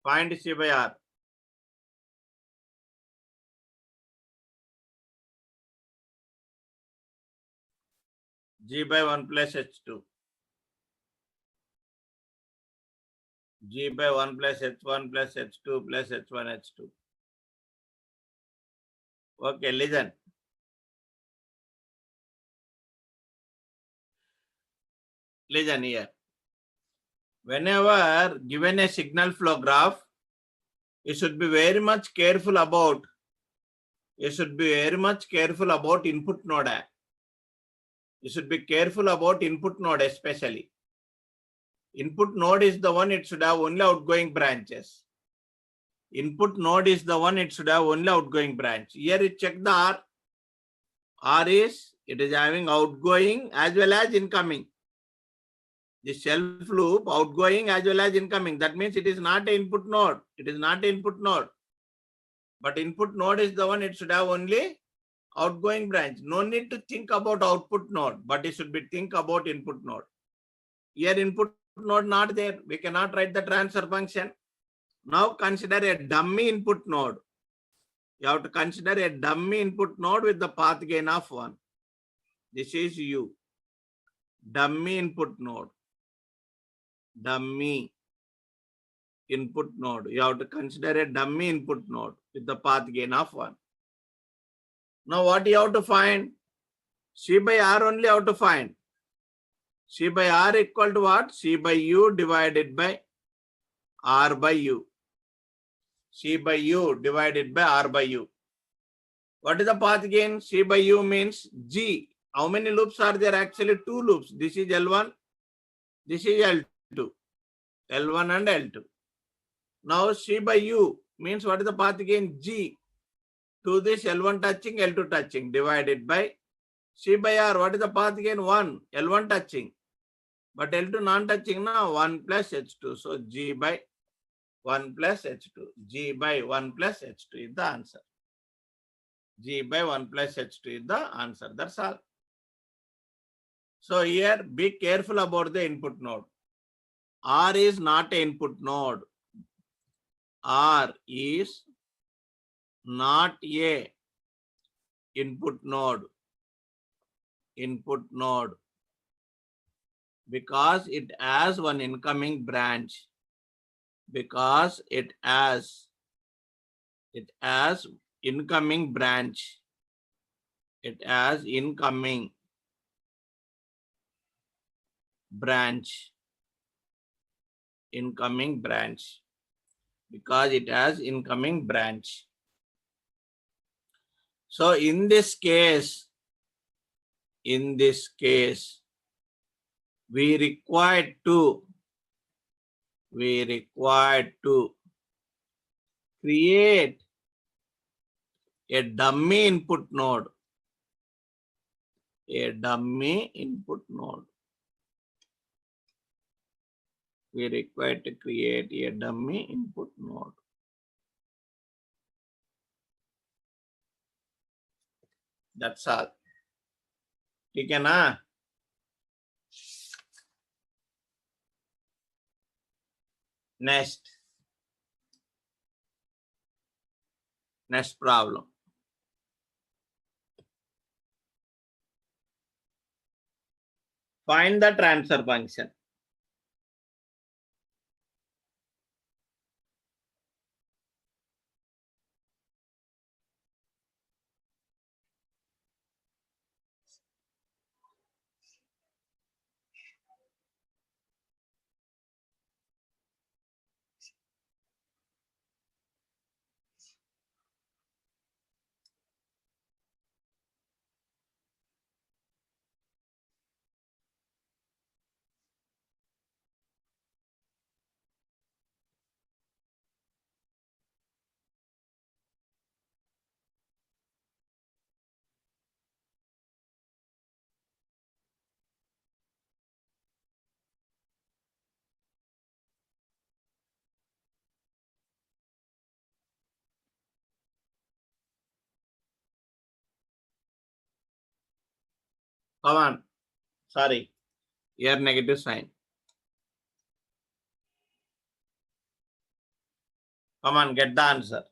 Find C by R. G by 1 plus H2. G by 1 plus H1 plus H2 plus H1 H2. Okay, listen. Listen here. Whenever given a signal flow graph, you should be very much careful about input node. You should be careful about input node especially. Input node is the one, it should have only outgoing branches. Input node is the one, it should have only outgoing branch. Here you check the R. R is, it is having outgoing as well as incoming. The self loop outgoing as well as incoming. That means it is not an input node. It is not an input node. But input node is the one, it should have only outgoing branch. No need to think about output node, but it should be think about input node. Here input node not there. We cannot write the transfer function. Now consider a dummy input node. You have to consider a dummy input node with the path gain of 1. This is U. Dummy input node. Dummy input node. You have to consider a dummy input node with the path gain of 1. Now what you have to find? C by R only you have to find. C by R equal to what? C by U divided by R by U. C by U divided by R by U. What is the path gain? C by U means G. How many loops are there? Actually 2 loops. This is L1. This is L2. L1 and L2. Now C by U means what is the path gain? G. To this L1 touching, L2 touching divided by C by R. What is the path gain? 1. L1 touching. But L2 non-touching now 1 plus H2. So G by 1 plus H2. G by 1 plus H2 is the answer. G by 1 plus H2 is the answer. That's all. So here be careful about the input node. R is not an input node. R is not a input node. Input node. Because it has one incoming branch. Because it has incoming branch. It has incoming branch. Incoming branch. Because it has incoming branch. So in this case, we require to create a dummy input node. a dummy input node. We require to create a dummy input node. That's all. ठीक है ना? Next problem. Find the transfer function. Come on. Sorry. Here negative sign. Come on, get the answer.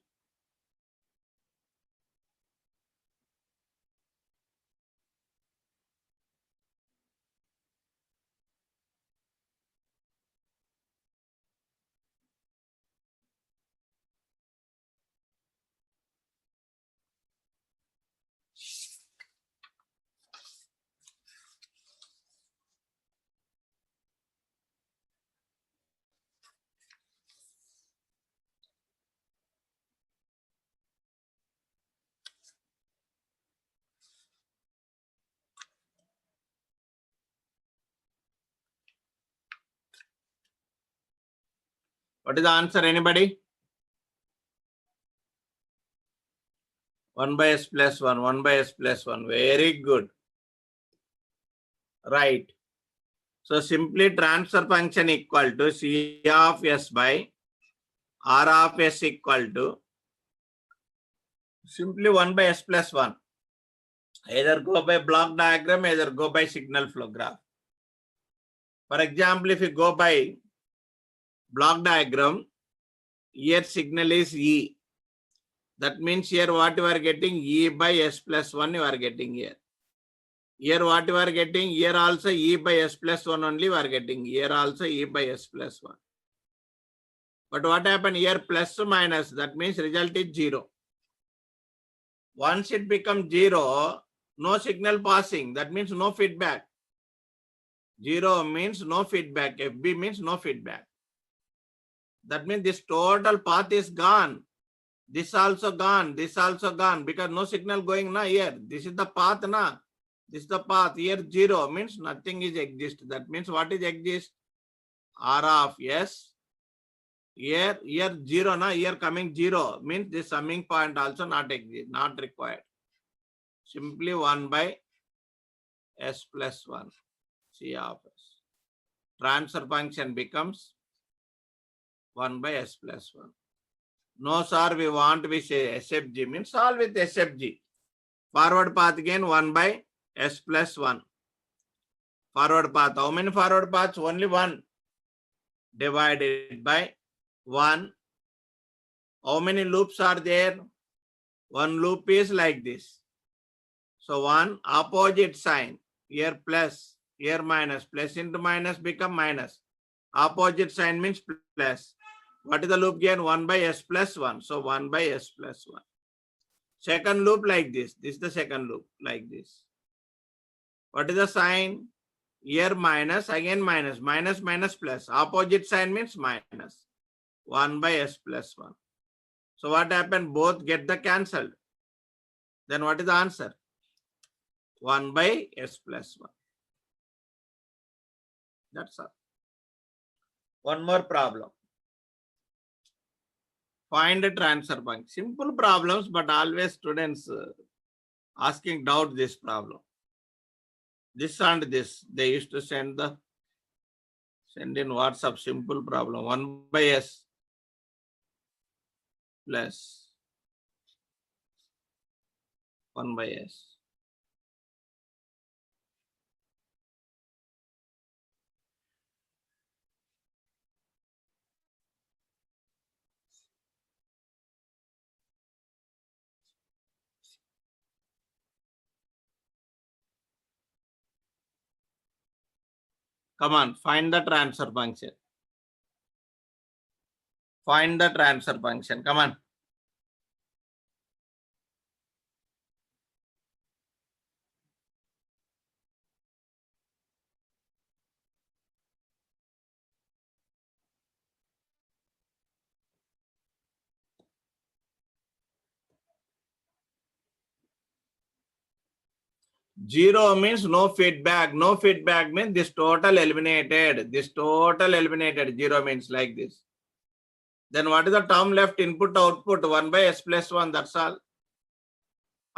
What is the answer, anybody? 1 by s plus 1, 1 by s plus 1. Very good. Right. So simply transfer function equal to C of s by R of s equal to simply 1 by s plus 1. Either go by block diagram, either go by signal flow graph. For example, if you go by block diagram, here signal is E. That means here what you are getting, E by s plus 1 you are getting here. Here what you are getting, here also E by s plus 1 only you are getting. Here also E by s plus 1. But what happened here, plus minus, that means result is 0. Once it becomes 0, no signal passing, that means no feedback. 0 means no feedback, FB means no feedback. That means this total path is gone. This also gone, this also gone, because no signal going na here. This is the path na. This is the path. Here 0 means nothing is exist. That means what is exist? R of s. Here 0 na, here coming 0 means this summing point also not exist, not required. Simply 1 by s plus 1. C of s. Transfer function becomes 1 by s plus 1. No, sir, we want we say SFG means solve with SFG. Forward path again 1 by s plus 1. Forward path. How many forward paths? Only 1. Divided by 1. How many loops are there? One loop is like this. So 1 opposite sign. Here plus, here minus. Plus into minus become minus. Opposite sign means plus. What is the loop gain? 1 by s plus 1. So 1 by s plus 1. Second loop like this. This is the second loop like this. What is the sign? Here minus, again minus. Minus minus plus. Opposite sign means minus. 1 by s plus 1. So what happened? Both get the cancelled. Then what is the answer? 1 by s plus 1. That's all. One more problem. Find a transfer function. Simple problems, but always students asking doubt this problem. This and this. They used to send in WhatsApp simple problem. 1 by s plus 1 by s. Come on, find the transfer function. Find the transfer function. Come on. Zero means no feedback. No feedback means this total eliminated. This total eliminated. Zero means like this. Then what is the term left? Input output 1 by s plus 1. That's all.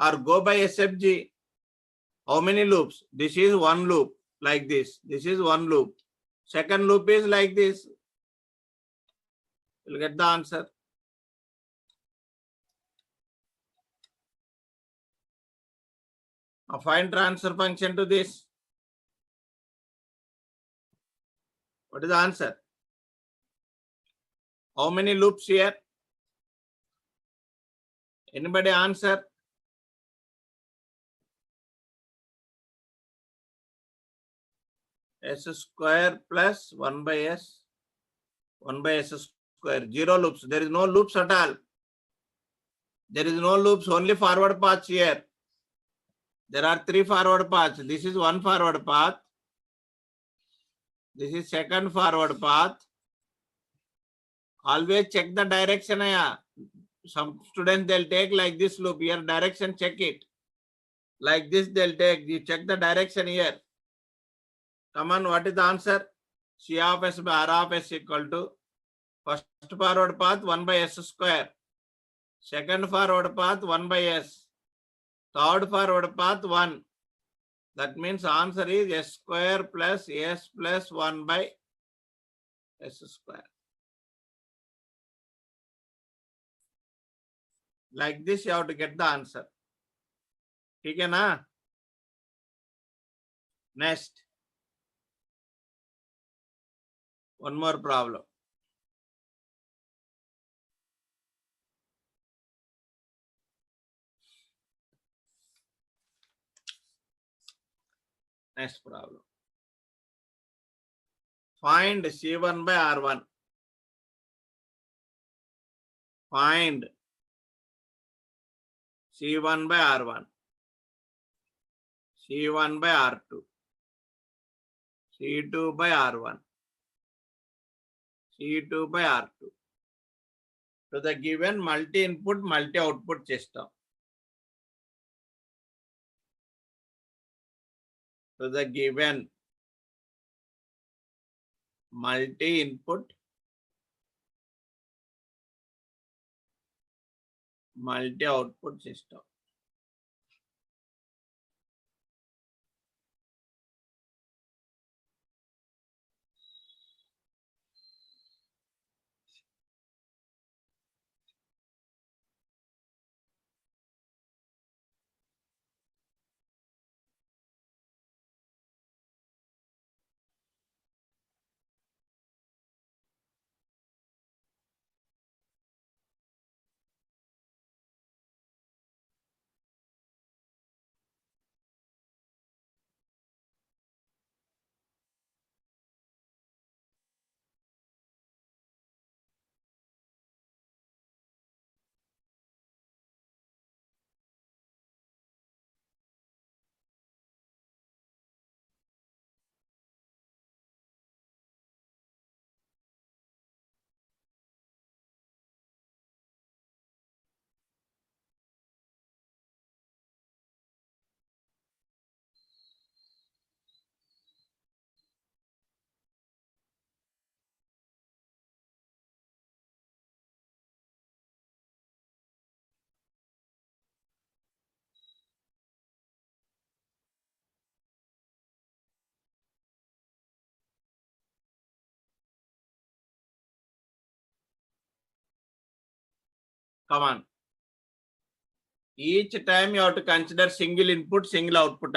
Or go by SFG. How many loops? This is one loop like this. This is one loop. Second loop is like this. You'll get the answer. Now find transfer function to this. What is the answer? How many loops here? Anybody answer? S square plus 1 by s. 1 by s square. Zero loops. There is no loops at all. There is no loops, only forward paths here. There are three forward paths. This is one forward path. This is second forward path. Always check the direction. Some students, they'll take like this loop here. Direction, check it. Like this, they'll take. You check the direction here. Come on, what is the answer? C of s by R of s equal to first forward path 1 by s square. Second forward path 1 by s. Third forward path 1. That means answer is s square plus s plus 1 by s square. Like this you have to get the answer. Okay, na? Next. One more problem. Next problem. Find C1 by R1. Find C1 by R1. C1 by R2. C2 by R1. C2 by R2. To the given multi-input, multi-output system. To the given multi-input, multi-output system. Come on. Each time you have to consider single input, single output.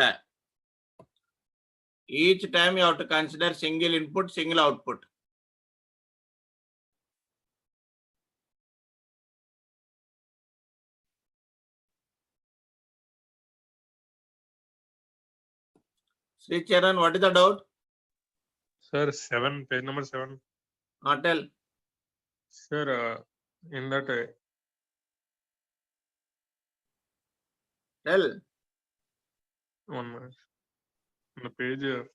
Each time you have to consider single input, single output. Sri Charan, what is the doubt? Sir, 7, page number 7. Tell. Sir, in that Tell. one minute. On the page here,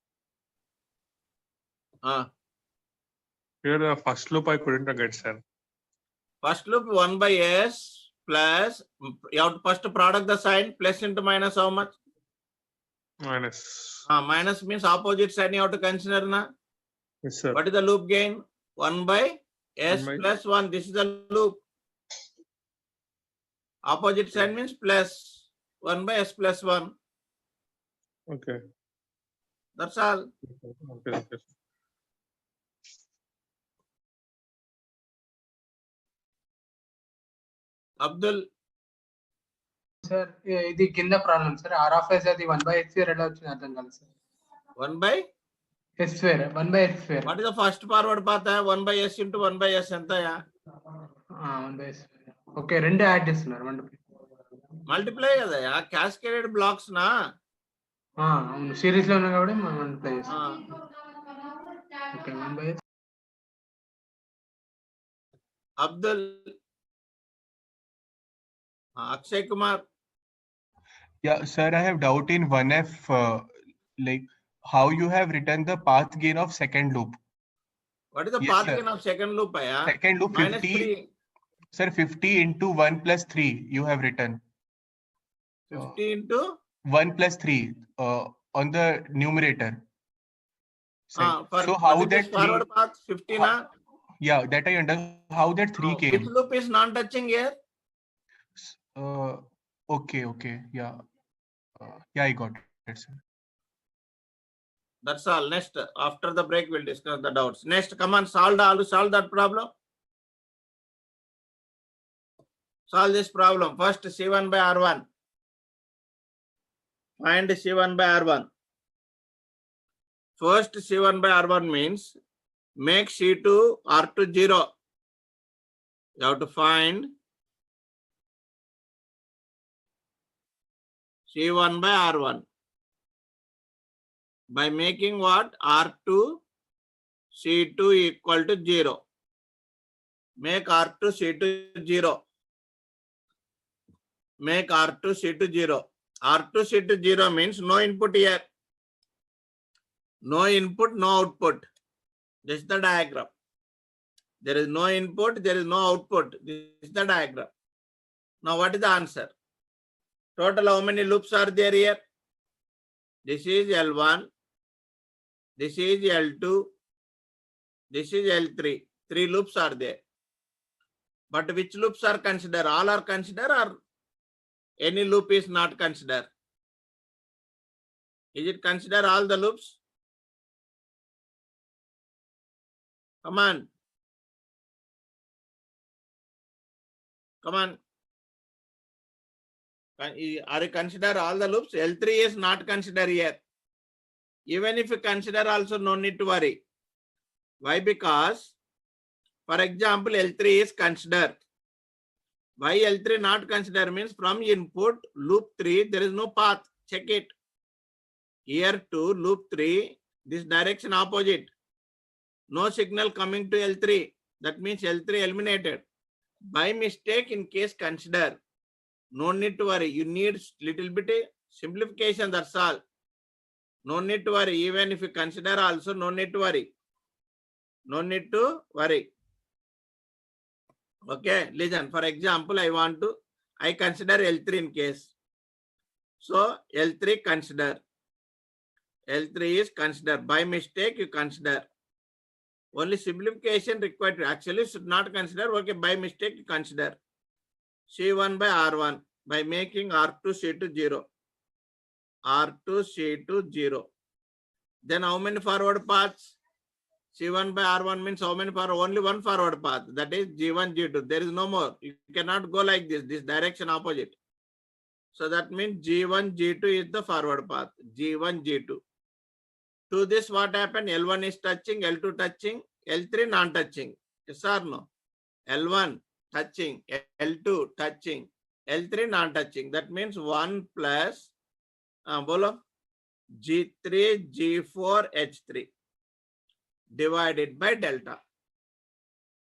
the first loop I couldn't get, sir. First loop 1 by s plus, you have to first product the sign, plus into minus how much? Minus. Minus means opposite sign you have to consider na. Yes, sir. What is the loop gain? 1 by s 1 by- plus 1. This is the loop. Opposite sign means plus 1 by s plus 1. Okay. That's all. Okay. Okay. Abdul, sir ఇది కింద problem sir R of S అది 1/x² ఎలా వచ్చింది అర్థం కాదు sir 1 by? s², 1/x². What is the first forward path? 1 by s into 1 by s ఎంత? 1/s. Okay, రెండు add చేస్తున్నారు. మల్టిప్లై కదా, క్యాస్కేడెడ్ బ్లాక్స్ నా. అవును, సిరీస్ లో ఉన్నా కాబట్టి మనం మల్టిప్లై చేస్తాం. Okay, 1/s. Abdul, Akshay Kumar. Yeah, sir, I have doubt in 1F, like how you have written the path gain of second loop. What is the Yes, path sir. gain of second loop? Second loop Minus 50, 3. sir, 50 into 1 plus 3 you have written. 50 into? 1 plus 3 on the numerator. For So how what is that this forward 3, path? 50 na? yeah, that I understand how that 3 Which came. loop is non-touching here? Okay, yeah. Yeah, I got it, sir. That's all. Next, after the break, we'll discuss the doubts. Next, come on, solve that problem. Solve this problem. First, C1 by R1. Find C1 by R1. First, C1 by R1 means make C2 R2 0. You have to find C1 by R1 by making what? R2 C2 equal to 0. Make R2 C2 0. Make R2 C2 0. R2 C2 0 means no input here. No input, no output. This is the diagram. There is no input, there is no output. This is the diagram. Now what is the answer? Total how many loops are there here? This is L1. This is L2. This is L3. 3 loops are there. But which loops are considered? All are considered or any loop is not considered? Is it consider all the loops? Come on. Come on. Are you consider all the loops? L3 is not considered here. Even if you consider also, no need to worry. Why? Because, for example, L3 is considered. Why L3 not considered means from input loop 3 there is no path. Check it. Here to loop 3, this direction opposite. No signal coming to L3. That means L3 eliminated. By mistake, in case consider. No need to worry. You need little bit simplification. That's all. No need to worry. Even if you consider also, no need to worry. No need to worry. Okay, listen. For example, I consider L3 in case. So L3 consider. L3 is consider. By mistake, you consider. Only simplification required. Actually, should not consider. Okay, by mistake, you consider. C1 by R1 by making R2 C2 0. R2 C2 0. Then how many forward paths? C1 by R1 means how many forward? Only one forward path. That is G1, G2. There is no more. You cannot go like this. This direction opposite. So that means G1, G2 is the forward path. G1, G2. To this, what happened? L1 is touching, L2 touching, L3 non-touching. Yes or no? L1 touching, L2 touching, L3 non-touching. That means 1 plus bolo, G3, G4, H3 divided by delta.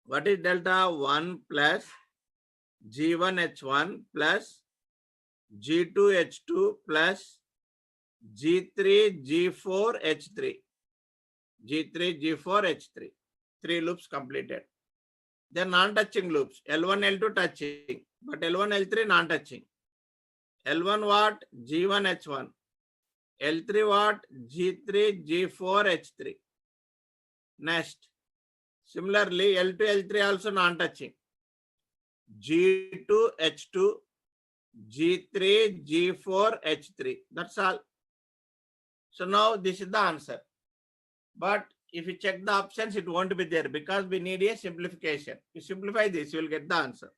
What is delta? 1 plus G1, H1 plus G2, H2 plus G3, G4, H3. G3, G4, H3. 3 loops completed. Then non-touching loops. L1, L2 touching. But L1, L3 non-touching. L1 what? G1, H1. L3 what? G3, G4, H3. Next. Similarly, L2, L3 also non-touching. G2, H2, G3, G4, H3. That's all. So now this is the answer. But if you check the options, it won't be there because we need a simplification. You simplify this, you will get the answer.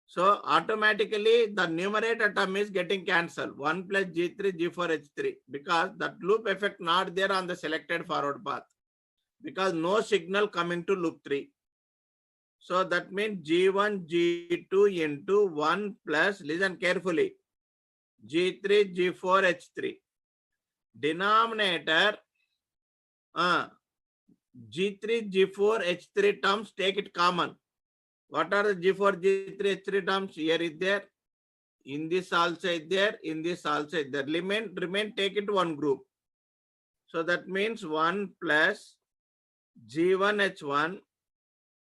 So automatically the numerator term is getting cancelled. 1 plus G3, G4, H3 because that loop effect not there on the selected forward path because no signal coming to loop 3. So that means G1, G2 into 1 plus, listen carefully, G3, G4, H3. Denominator G3, G4, H3 terms, take it common. What are the G4, G3, H3 terms? Here is there. In this also is there. In this also is there. Remain, take it one group. So that means 1 plus G1, H1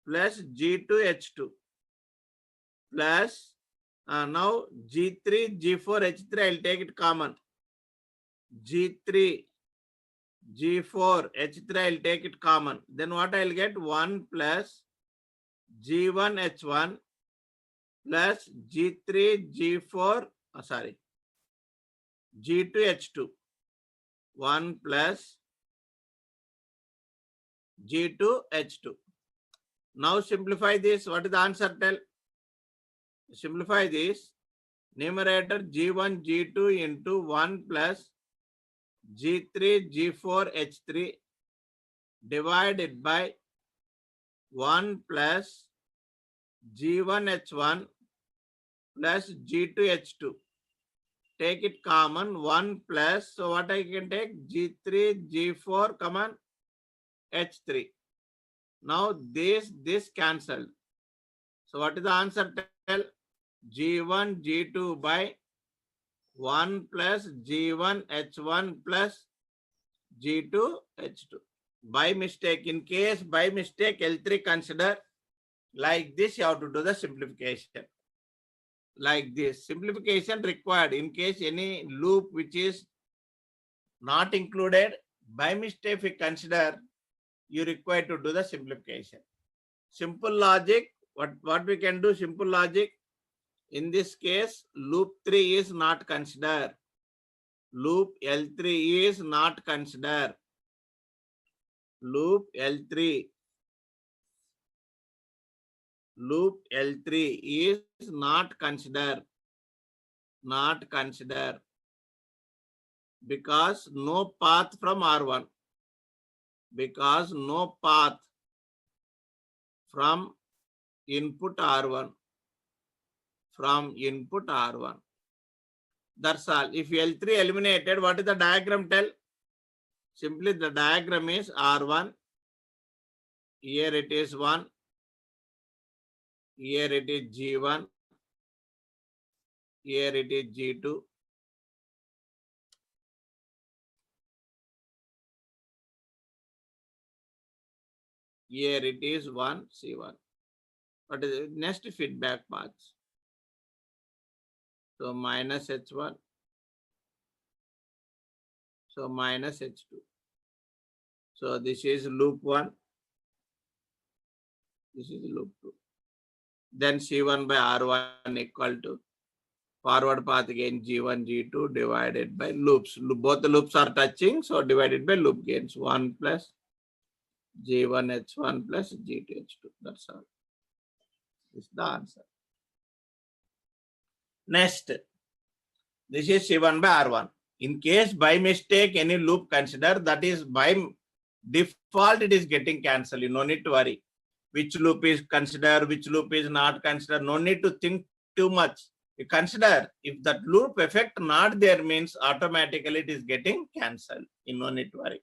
plus G2, H2 plus now G3, G4, H3, I'll take it common. G3, G4, H3, I'll take it common. Then what I'll get? 1 plus G1, H1 plus G3, G4, G2, H2. 1 plus G2, H2. Now simplify this. What is the answer? Tell. Simplify this. Numerator G1, G2 into 1 plus G3, G4, H3 divided by 1 plus G1, H1 plus G2, H2. Take it common. 1 plus, so what I can take? G3, G4, common, H3. Now this cancelled. So what is the answer? Tell. G1, G2 by 1 plus G1, H1 plus G2, H2. By mistake, in case by mistake L3 consider like this, you have to do the simplification. Like this. Simplification required in case any loop which is not included, by mistake if you consider, you require to do the simplification. Simple logic, what we can do, simple logic. In this case, loop 3 is not considered. Loop L3 is not considered. Loop L3. Loop L3 is not considered. Not considered. Because no path from R1. Because no path from input R1. From input R1. That's all. If L3 eliminated, what is the diagram tell? Simply the diagram is R1. Here it is 1. Here it is G1. Here it is G2. Here it is 1, C1. What is it? Next feedback paths. So minus H1. So minus H2. So this is loop 1. This is loop 2. Then C1 by R1 equal to forward path again G1, G2 divided by loops. Both the loops are touching, so divided by loop gains. 1 plus G1 H1 plus G2 H2. That's all. This is the answer. Next, this is C1 by R1. In case by mistake any loop consider, that is by default it is getting cancelled. You no need to worry. Which loop is considered, which loop is not considered. No need to think too much. You consider if that loop effect not there means automatically it is getting cancelled. You no need to worry.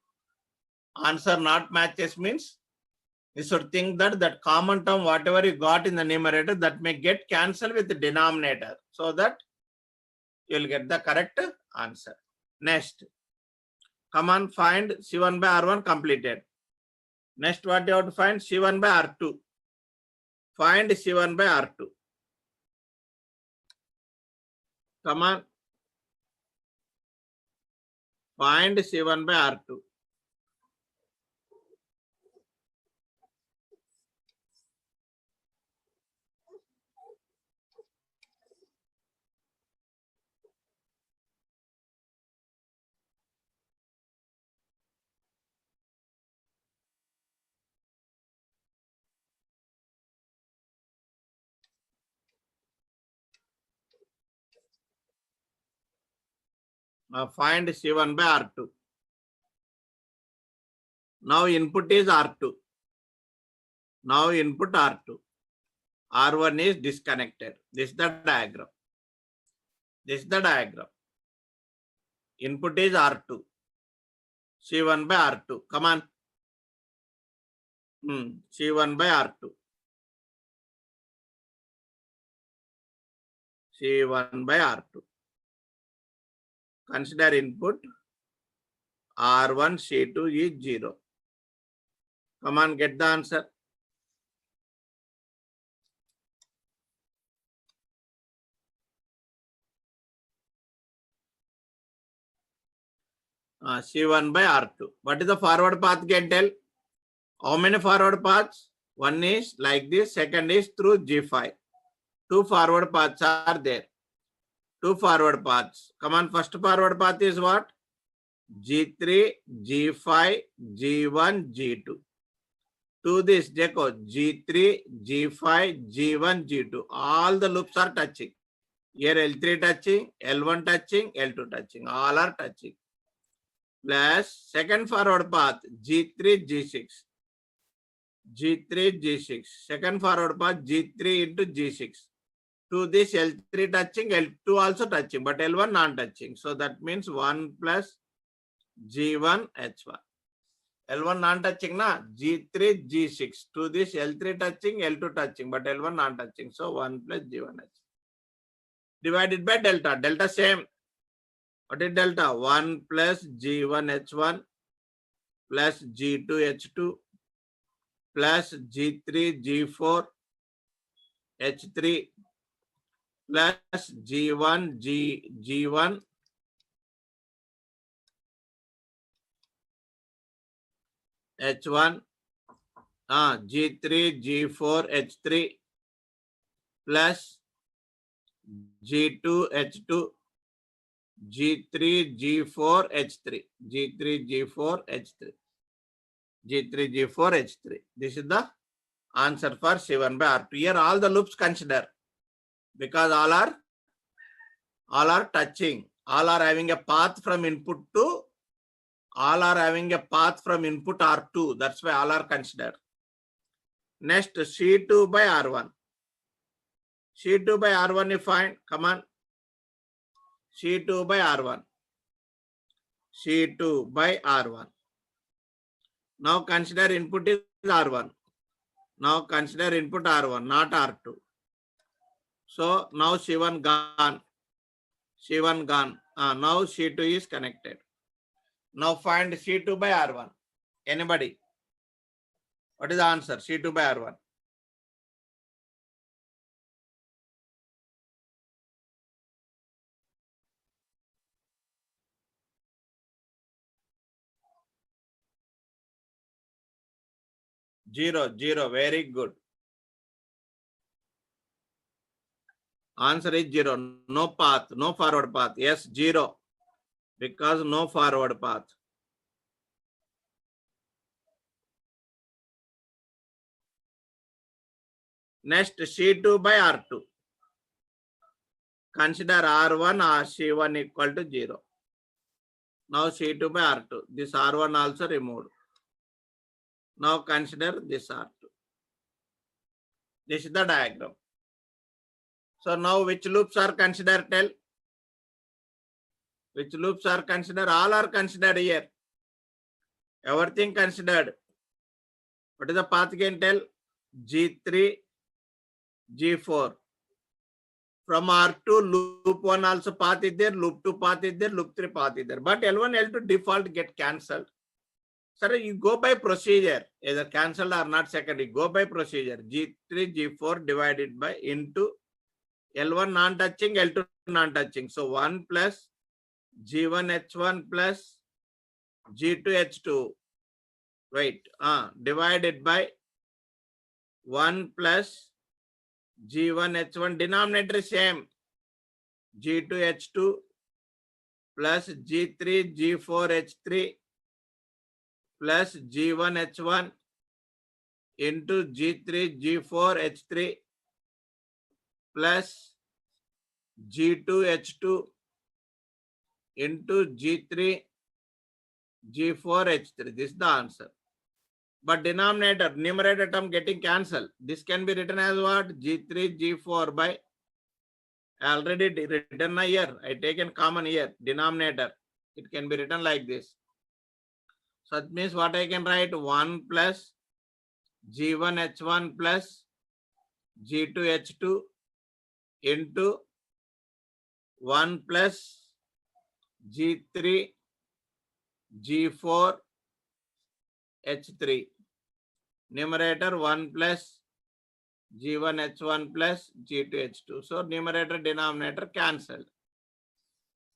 Answer not matches means you should think that that common term whatever you got in the numerator that may get cancelled with the denominator so that you will get the correct answer. Next, come on, find C1 by R1 completed. Next, what you have to find? C1 by R2. Find C1 by R2. Come on. Find C1 by R2. Find C1 by R2. Now input is R2. Now input R2. R1 is disconnected. This is the diagram. This is the diagram. Input is R2. C1 by R2. Come on. C1 by R2. C1 by R2. Consider input R1 C2 is 0. Come on, get the answer. C1 by R2. What is the forward path can tell? How many forward paths? One is like this, second is through G5. Two forward paths are there. Two forward paths. Come on, first forward path is what? G3, G5, G1, G2. To this, G3, G5, G1, G2. All the loops are touching. Here L3 touching, L1 touching, L2 touching. All are touching. Plus second forward path, G3, G6. G3, G6. Second forward path, G3 into G6. To this L3 touching, L2 also touching, but L1 non-touching. So that means 1 plus G1 H1. L1 non-touching na, G3, G6. To this L3 touching, L2 touching, but L1 non-touching. So 1 plus G1 H1. Divided by delta. Delta same. What is delta? 1 plus G1 H1 plus G2 H2 plus G3 G4 H3 plus G1 G1 H1 G3 G4 H3 plus G2 H2 G3 G4 H3 G3 G4 H3 G3 G4 H3. This is the answer for C1 by R2. Here all the loops consider because all are touching. All are having a path from input to all are having a path from input R2. That's why all are considered. Next, C2 by R1. C2 by R1 you find. Come on. C2 by R1. C2 by R1. Now consider input is R1. Now consider input R1, not R2. So now C1 gone. C1 gone. Now C2 is connected. Now find C2 by R1. Anybody? What is the answer? C2 by R1. Zero. Very good. Answer is 0. No path, no forward path. Yes, 0. Because no forward path. Next, C2 by R2. Consider R1 or C1 equal to 0. Now C2 by R2. This R1 also removed. Now consider this R2. This is the diagram. So now which loops are considered? Tell. Which loops are considered? All are considered here. Everything considered. What is the path gain? Tell. G3, G4. From R2, loop 1 also path is there, loop 2 path is there, loop 3 path is there. But L1, L2 default get cancelled. Sir, you go by procedure, either cancelled or not second, you go by procedure. G3, G4 divided by into L1 non-touching, L2 non-touching. So 1 plus G1 H1 plus G2 H2. Wait, divided by 1 plus G1 H1, denominator is same. G2 H2 plus G3 G4 H3 plus G1 H1 into G3 G4 H3 plus G2 H2 into G3 G4 H3. This is the answer. But denominator, numerator term getting cancelled. This can be written as what? G3 G4 by, I already written here. I taken common here, denominator. It can be written like this. So that means what I can write? 1 plus G1 H1 plus G2 H2 into 1 plus G3 G4 H3. Numerator 1 plus G1 H1 plus G2 H2. So numerator denominator cancelled.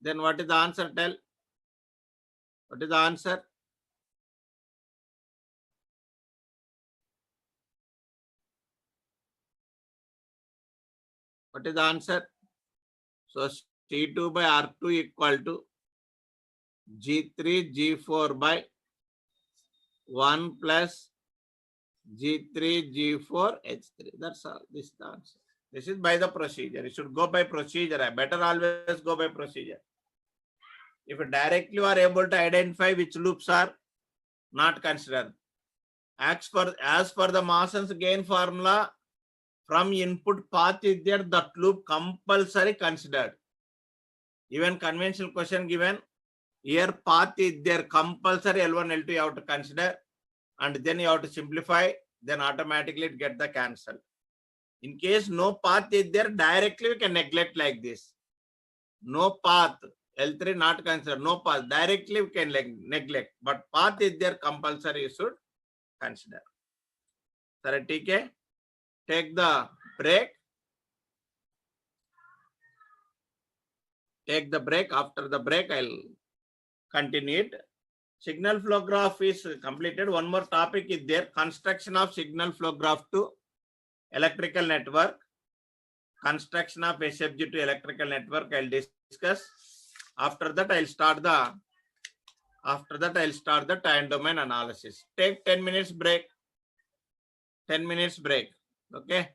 Then what is the answer? Tell. What is the answer? What is the answer? So C2 by R2 equal to G3 G4 by 1 plus G3 G4 H3. That's all. This is the answer. This is by the procedure. You should go by procedure. I better always go by procedure. If you directly are able to identify which loops are not considered. As per the Mason's gain formula, from input path is there, that loop compulsory considered. Even conventional question given, here path is there, compulsory L1, L2 you have to consider, and then you have to simplify, then automatically it get the cancel. In case no path is there, directly we can neglect like this. No path, L3 not considered, no path, directly we can neglect, but path is there, compulsory you should consider. Sir, TK, take the break. Take the break. After the break, I'll continue it. Signal flow graph is completed. One more topic is there. Construction of signal flow graph to electrical network. Construction of SFG to electrical network I'll discuss. After that, I'll start the time domain analysis. Take 10 minutes break. 10 minutes break. Okay.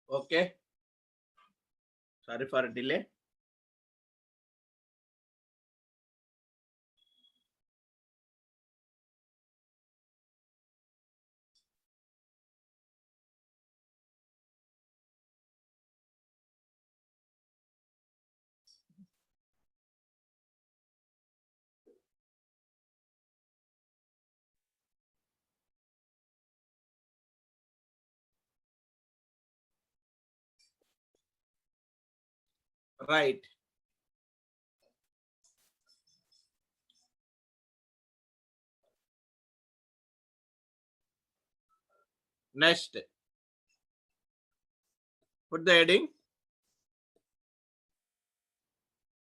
Okay. Sorry for delay. Right. Next. Put the heading.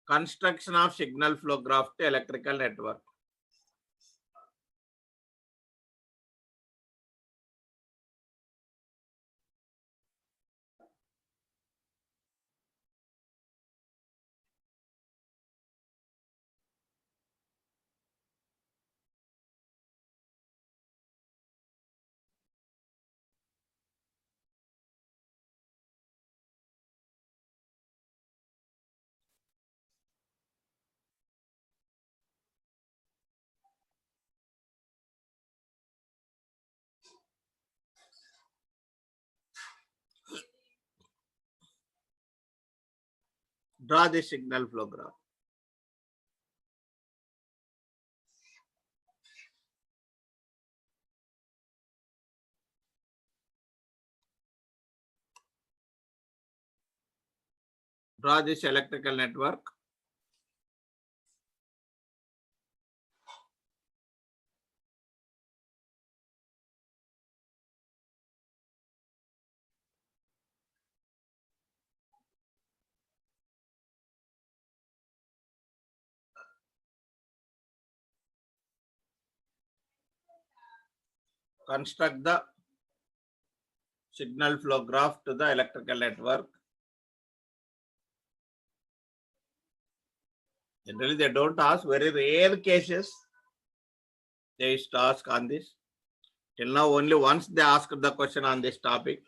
Construction of signal flow graph to electrical network. Draw the signal flow graph. Draw this electrical network. Construct the signal flow graph to the electrical network. Generally, they don't ask. Very rare cases they used to ask on this. Till now, only once they asked the question on this topic.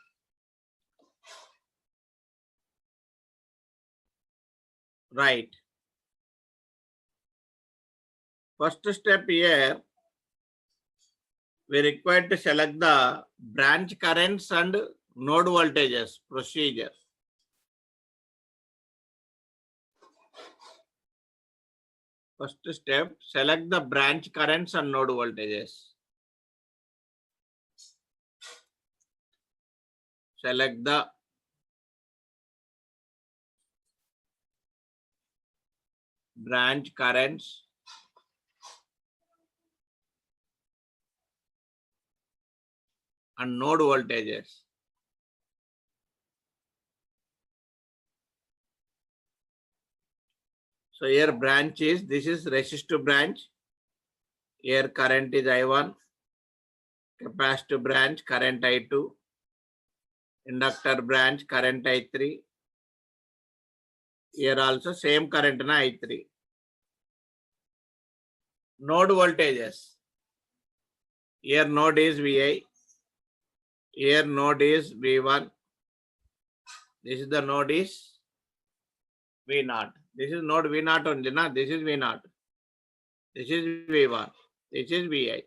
Right. First step here, we required to select the branch currents and node voltages procedure. First step, select the branch currents and node voltages. Select the branch currents and node voltages. So here branch is, this is resistive branch. Here current is I1, capacitive branch current I2, inductor branch current I3. Here also same current na I3. Node voltages. Here node is Vi. Here node is V1. This is the node is V0. This is node V0 only, na? This is V0. This is V1. This is Vi.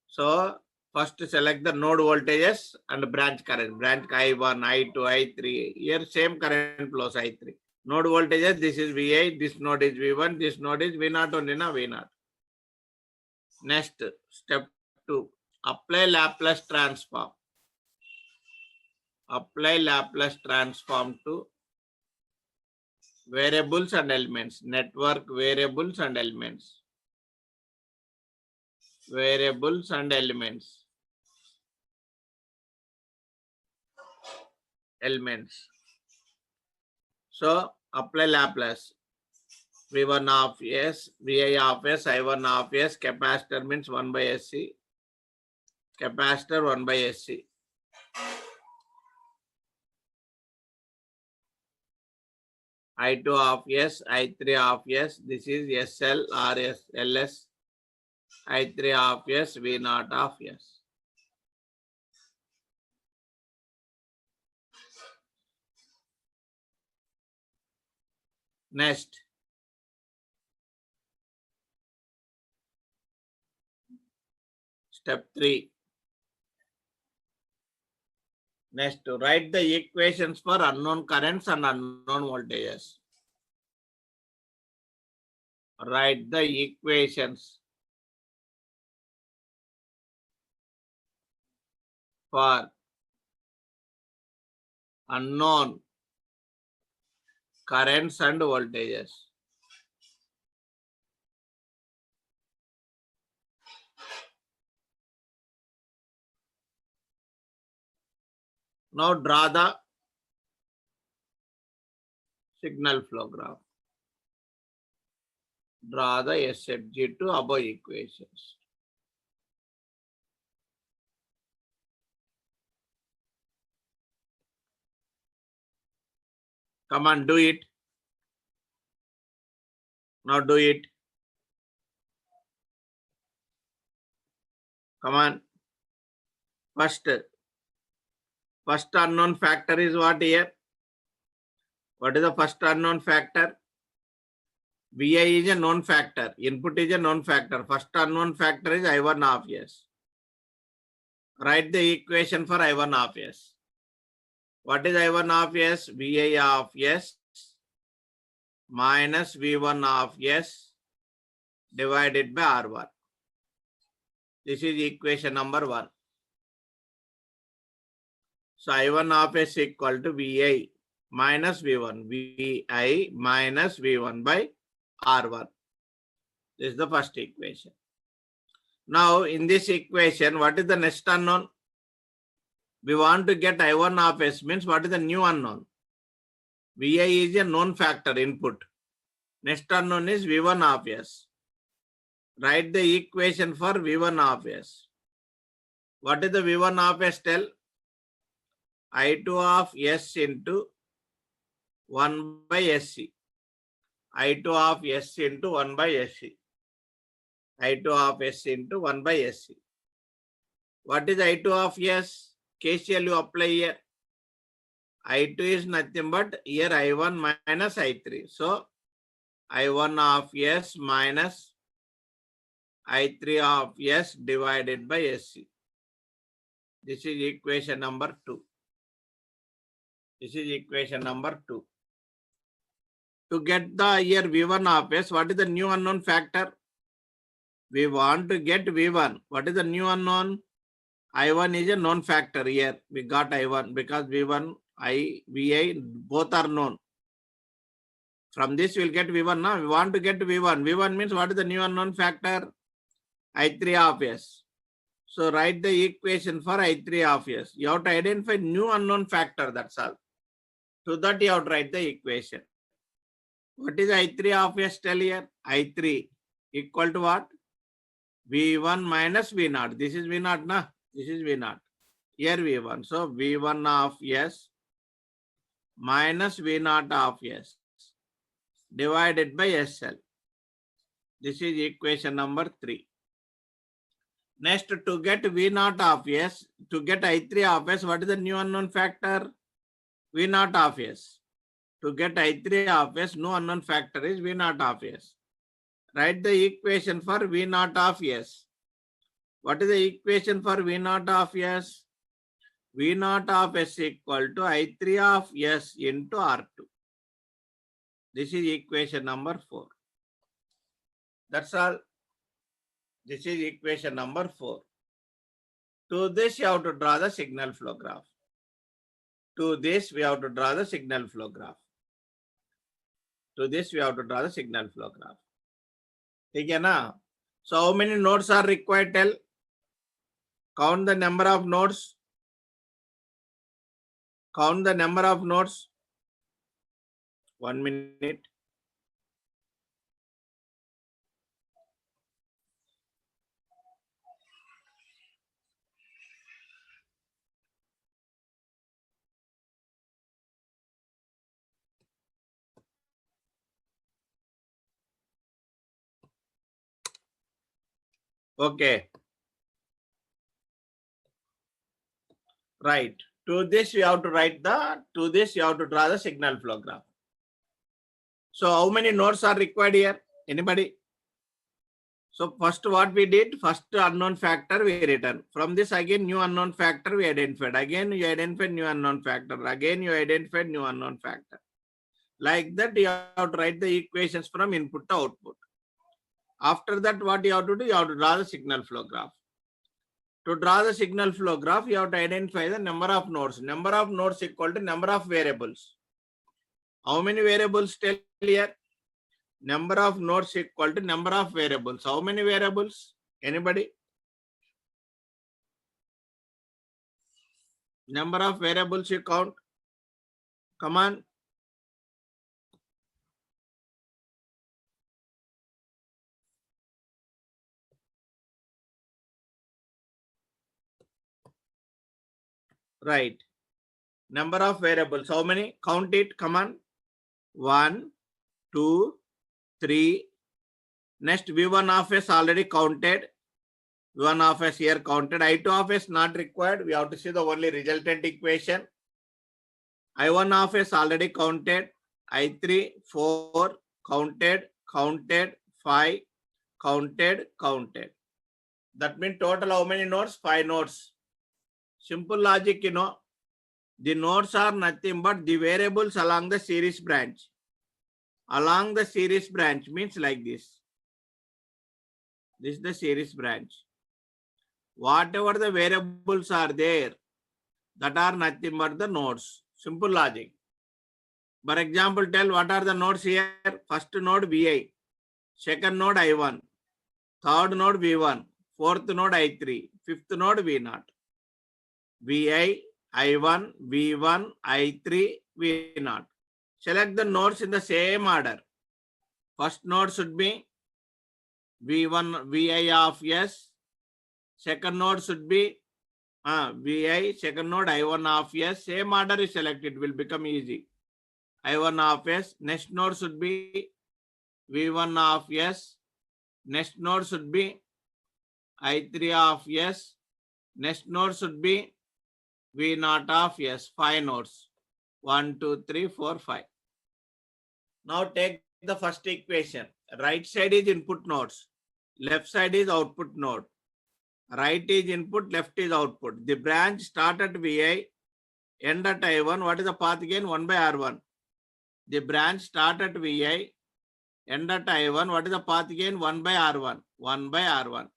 So first select the node voltages and branch current. Branch I1, I2, I3. Here same current flows I3. Node voltages, this is Vi, this node is V1, this node is V0 only, na? V0. Next, step 2. Apply Laplace transform. Apply Laplace transform to variables and elements. Network variables and elements. Variables and elements. Elements. So apply Laplace. V1 of S, Vi of S, I1 of S, capacitor means 1 by SC. Capacitor 1 by SC. I2 of S, I3 of S, this is SL or LS. I3 of S, V0 of S. Next. Step 3. Next, to write the equations for unknown currents and unknown voltages. Write the equations for unknown currents and voltages. Now draw the signal flow graph. Draw the SFG to above equations. Come on, do it. Now do it. Come on. First unknown factor is what here? What is the first unknown factor? Vi is a known factor. Input is a known factor. First unknown factor is I1 of S. Write the equation for I1 of S. What is I1 of S? Vi of S minus V1 of S divided by R1. This is equation number 1. So I1 of S equal to Vi minus V1. Vi minus V1 by R1. This is the first equation. Now in this equation, what is the next unknown? We want to get I1 of S, means what is the new unknown? Vi is a known factor input. Next unknown is V1 of S. Write the equation for V1 of S. What is the V1 of S? Tell. I2 of S into 1 by SC. I2 of S into 1 by SC. I2 of S into 1 by SC. What is I2 of S? KCL you apply here. I2 is nothing but here I1 minus I3. So I1 of S minus I3 of S divided by SC. This is equation number 2. This is equation number 2. To get the here V1 of S, what is the new unknown factor? We want to get V1. What is the new unknown? I1 is a known factor here. We got I1 because V1, Vi, both are known. From this we will get V1 now. We want to get V1. V1 means what is the new unknown factor? I3 of S. So write the equation for I3 of S. You have to identify new unknown factor, that's all. To that you have to write the equation. What is I3 of S? Tell here. I3 equal to what? V1 minus V0. This is V0, na? This is V0. Here V1. So V1 of S minus V0 of S divided by SL. This is equation number 3. Next, to get V0 of S, to get I3 of S, what is the new unknown factor? V0 of S. To get I3 of S, no unknown factor is V0 of S. Write the equation for V0 of S. What is the equation for V0 of S? V0 of S equal to I3 of S into R2. This is equation number 4. That's all. This is equation number 4. To this, you have to draw the signal flow graph. To this, we have to draw the signal flow graph. To this, we have to draw the signal flow graph. Okay, na? So, how many nodes are required? Tell. Count the number of nodes. Count the number of nodes. 1 minute. Okay. Right. To this you have to write the, to this you have to draw the signal flow graph. So how many nodes are required here? Anybody? So first what we did, first unknown factor we return. From this again new unknown factor we identified. Again you identified new unknown factor. Again you identified new unknown factor. Like that you have to write the equations from input to output. After that what you have to do? You have to draw the signal flow graph. To draw the signal flow graph, you have to identify the number of nodes. Number of nodes equal to number of variables. How many variables tell here? Number of nodes equal to number of variables. How many variables? Anybody? Number of variables you count. Come on. Right. Number of variables. How many? Count it. Come on. 1, 2, 3. Next V1 of S already counted. V1 of S here counted. I2 of S not required. We have to see the only resultant equation. I1 of S already counted. I3, 4, counted, 5, counted. That means total how many nodes? 5 nodes. Simple logic, you know. The nodes are nothing but the variables along the series branch. Along the series branch means like this. This is the series branch. Whatever the variables are there, that are nothing but the nodes. Simple logic. For example, tell what are the nodes here. First node Vi, second node I1, third node V1, fourth node I3, fifth node V0. Vi, I1, V1, I3, V0. Select the nodes in the same order. First node should be V1, Vi of S. Second node should be Vi. Second node I1 of S. Same order is selected. Will become easy. I1 of S. Next node should be V1 of S. Next node should be I3 of S. Next node should be V0 of S. 5 nodes. 1, 2, 3, 4, 5. Now take the first equation. Right side is input nodes. Left side is output node. Right is input, left is output. The branch start at Vi, end at I1. What is the path gain? 1 by R1. The branch start at Vi, end at I1. What is the path gain? 1 by R1. 1 by R1.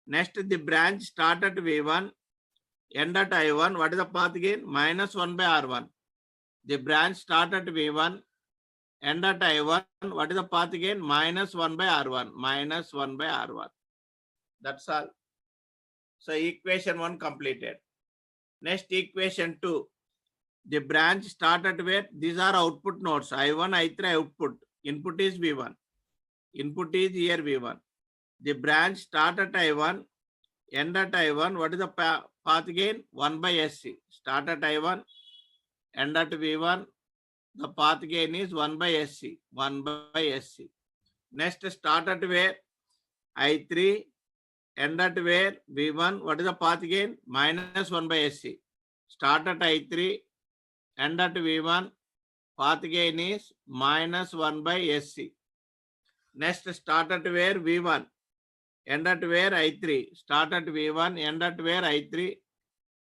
Next, the branch start at V1, end at I1. What is the path gain? Minus 1 by R1. The branch start at V1, end at I1. What is the path gain? Minus 1 by R1. Minus 1 by R1. That's all. So equation 1 completed. Next equation 2. The branch start at where? These are output nodes. I1, I3 output. Input is V1. Input is here V1. The branch start at I1, end at I1. What is the path gain? 1 by SC. Start at I1, end at V1. The path gain is 1 by SC. 1 by SC. Next start at where? I3, end at where? V1. What is the path gain? Minus 1 by SC. Start at I3, end at V1. Path gain is minus 1 by SC. Next start at where? V1. End at where? I3. Start at V1. End at where? I3.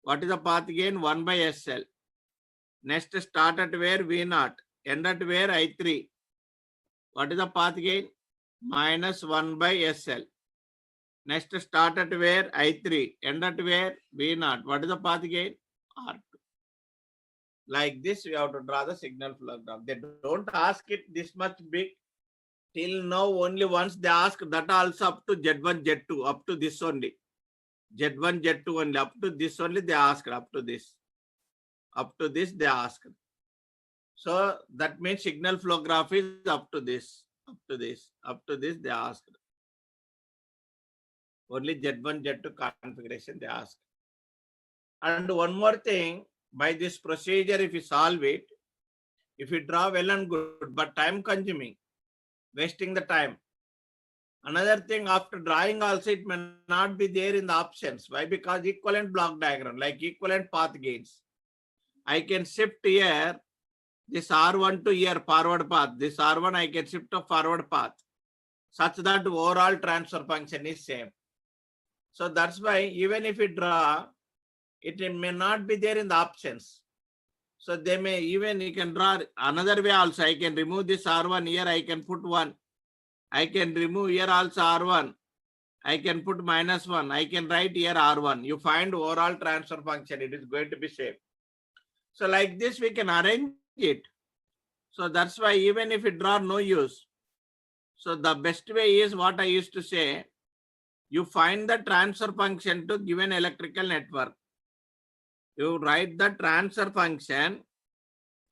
What is the path gain? 1 by SL. Next start at where? V0. End at where? I3. What is the path gain? Minus 1 by SL. Next start at where? I3. End at where? V0. What is the path gain? R2. Like this, we have to draw the signal flow graph. They don't ask it this much big. Till now, only once they ask that also up to Z1, Z2, up to this only. Z1, Z2 only, up to this only they asked, up to this. Up to this they asked. So that means signal flow graph is up to this, up to this, up to this they asked. Only Z1, Z2 configuration they asked. And one more thing, by this procedure, if you solve it, if you draw well and good, but time consuming, wasting the time. Another thing, after drawing also, it may not be there in the options. Why? Because equivalent block diagram, like equivalent path gains. I can shift here this R1 to here forward path. This R1 I can shift to forward path such that overall transfer function is same. So that's why even if we draw, it may not be there in the options. So they may even, you can draw another way also. I can remove this R1 here, I can put 1. I can remove here also R1. I can put -1. I can write here R1. You find overall transfer function, it is going to be same. So like this we can arrange it. So that's why even if we draw, no use. So the best way is what I used to say, you find the transfer function to given electrical network. You write the transfer function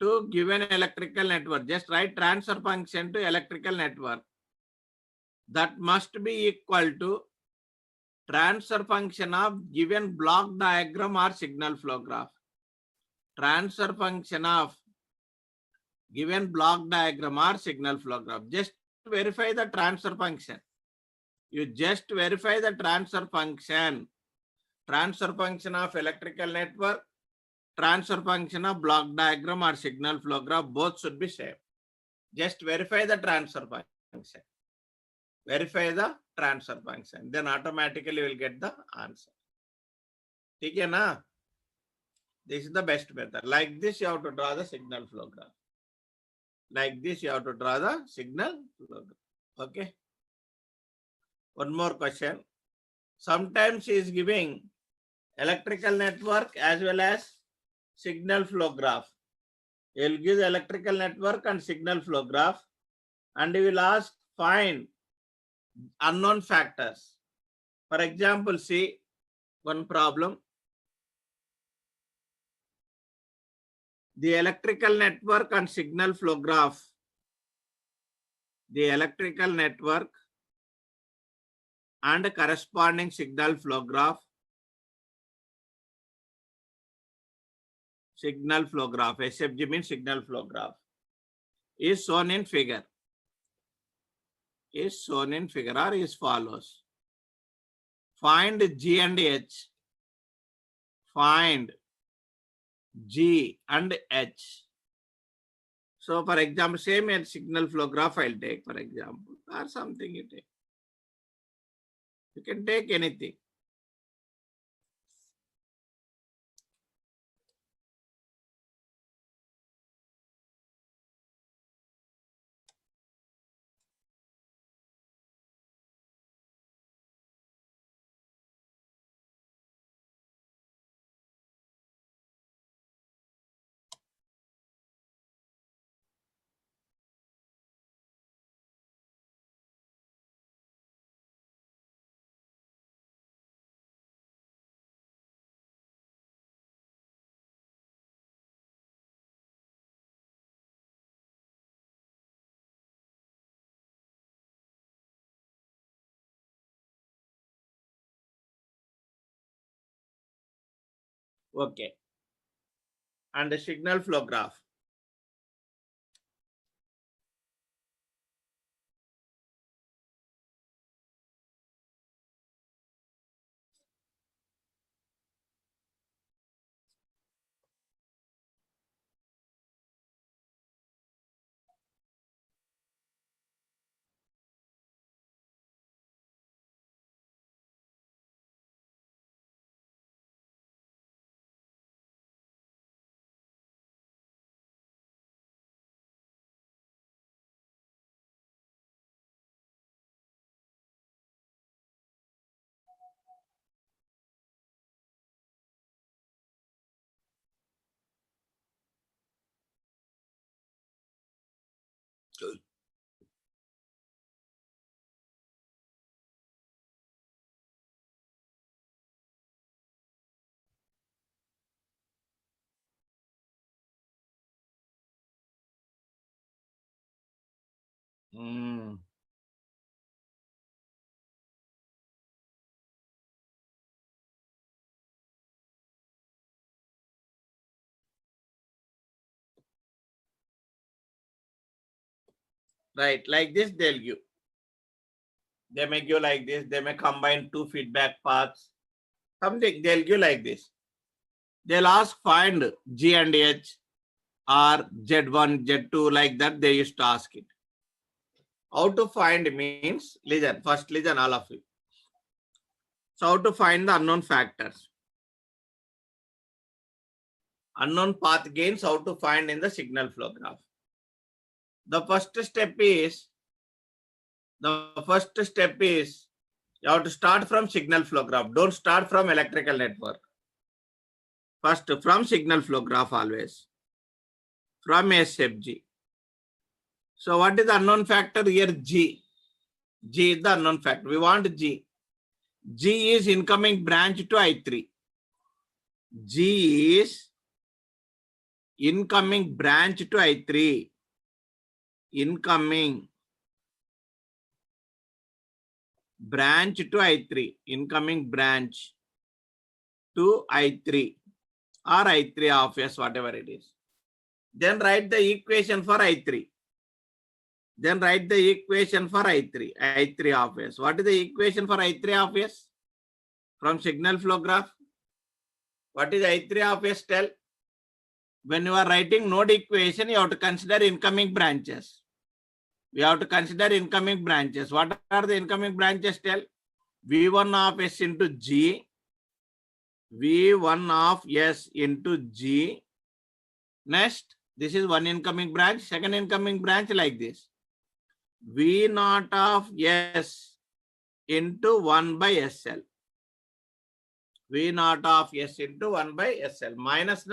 to given electrical network. Just write transfer function to electrical network. That must be equal to transfer function of given block diagram or signal flow graph. Transfer function of given block diagram or signal flow graph. Just verify the transfer function. You just verify the transfer function. Transfer function of electrical network, transfer function of block diagram or signal flow graph, both should be same. Just verify the transfer function. Verify the transfer function. Then automatically you will get the answer. Okay, na? This is the best method. Like this, you have to draw the signal flow graph. Like this, you have to draw the signal flow graph. Okay. One more question. Sometimes he is giving electrical network as well as signal flow graph. He will give the electrical network and signal flow graph, and he will ask find unknown factors. For example, see one problem. The electrical network and signal flow graph. The electrical network and corresponding signal flow graph. Signal flow graph. SFG means signal flow graph. Is shown in figure. Is shown in figure or is follows. Find G and H. Find G and H. So for example, same as signal flow graph I'll take, for example, or something you take. You can take anything. Okay. And the signal flow graph. Right, like this they'll give. They may give like this. They may combine two feedback paths. Something they'll give like this. They'll ask find G and H or Z1, Z2, like that they used to ask it. How to find means, listen, first listen all of you. So how to find the unknown factors? Unknown path gains, how to find in the signal flow graph. The first step is, you have to start from signal flow graph. Don't start from electrical network. First from signal flow graph always. From SFG. So what is the unknown factor here? G. G is the unknown factor. We want G. G is incoming branch to I3. G is incoming branch to I3. Incoming branch to I3. Incoming branch to I3 or I3 of S, whatever it is. Then write the equation for I3. Then write the equation for I3. I3 of S. What is the equation for I3 of S? From signal flow graph. What is I3 of S? Tell. When you are writing node equation, you have to consider incoming branches. We have to consider incoming branches. What are the incoming branches? Tell. V1 of S into G. V1 of S into G. Next, this is one incoming branch. Second incoming branch like this. V0 of S into 1 by SL. V0 of S into 1 by SL. Minus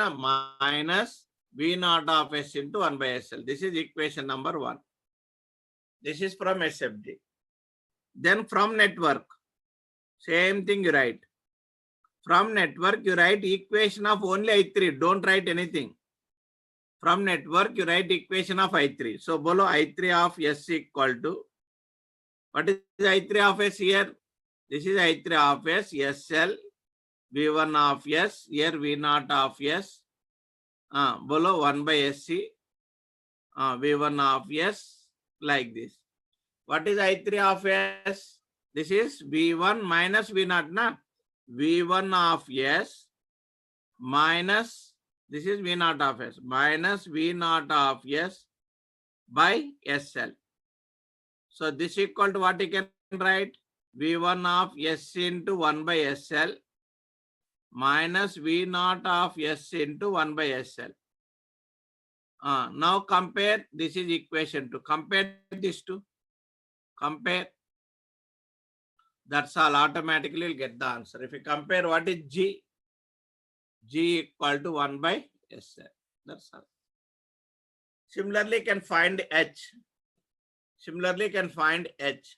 V0 of S into 1 by SL. This is equation number 1. This is from SFG. Then from network. Same thing you write. From network, you write equation of only I3. Don't write anything. From network, you write equation of I3. So, below I3 of S equal to, what is I3 of S here? This is I3 of S, SL, V1 of S, here V0 of S, below 1 by SC, V1 of S, like this. What is I3 of S? This is V1 minus V0, na? V1 of S minus, this is V0 of S, minus V0 of S by SL. So this equal to what you can write? V1 of S into 1 by SL minus V0 of S into 1 by SL. Now compare, this is equation 2. Compare these two. Compare. That's all. Automatically you'll get the answer. If you compare, what is G? G equal to 1 by SL. That's all. Similarly, can find H. Similarly, can find H.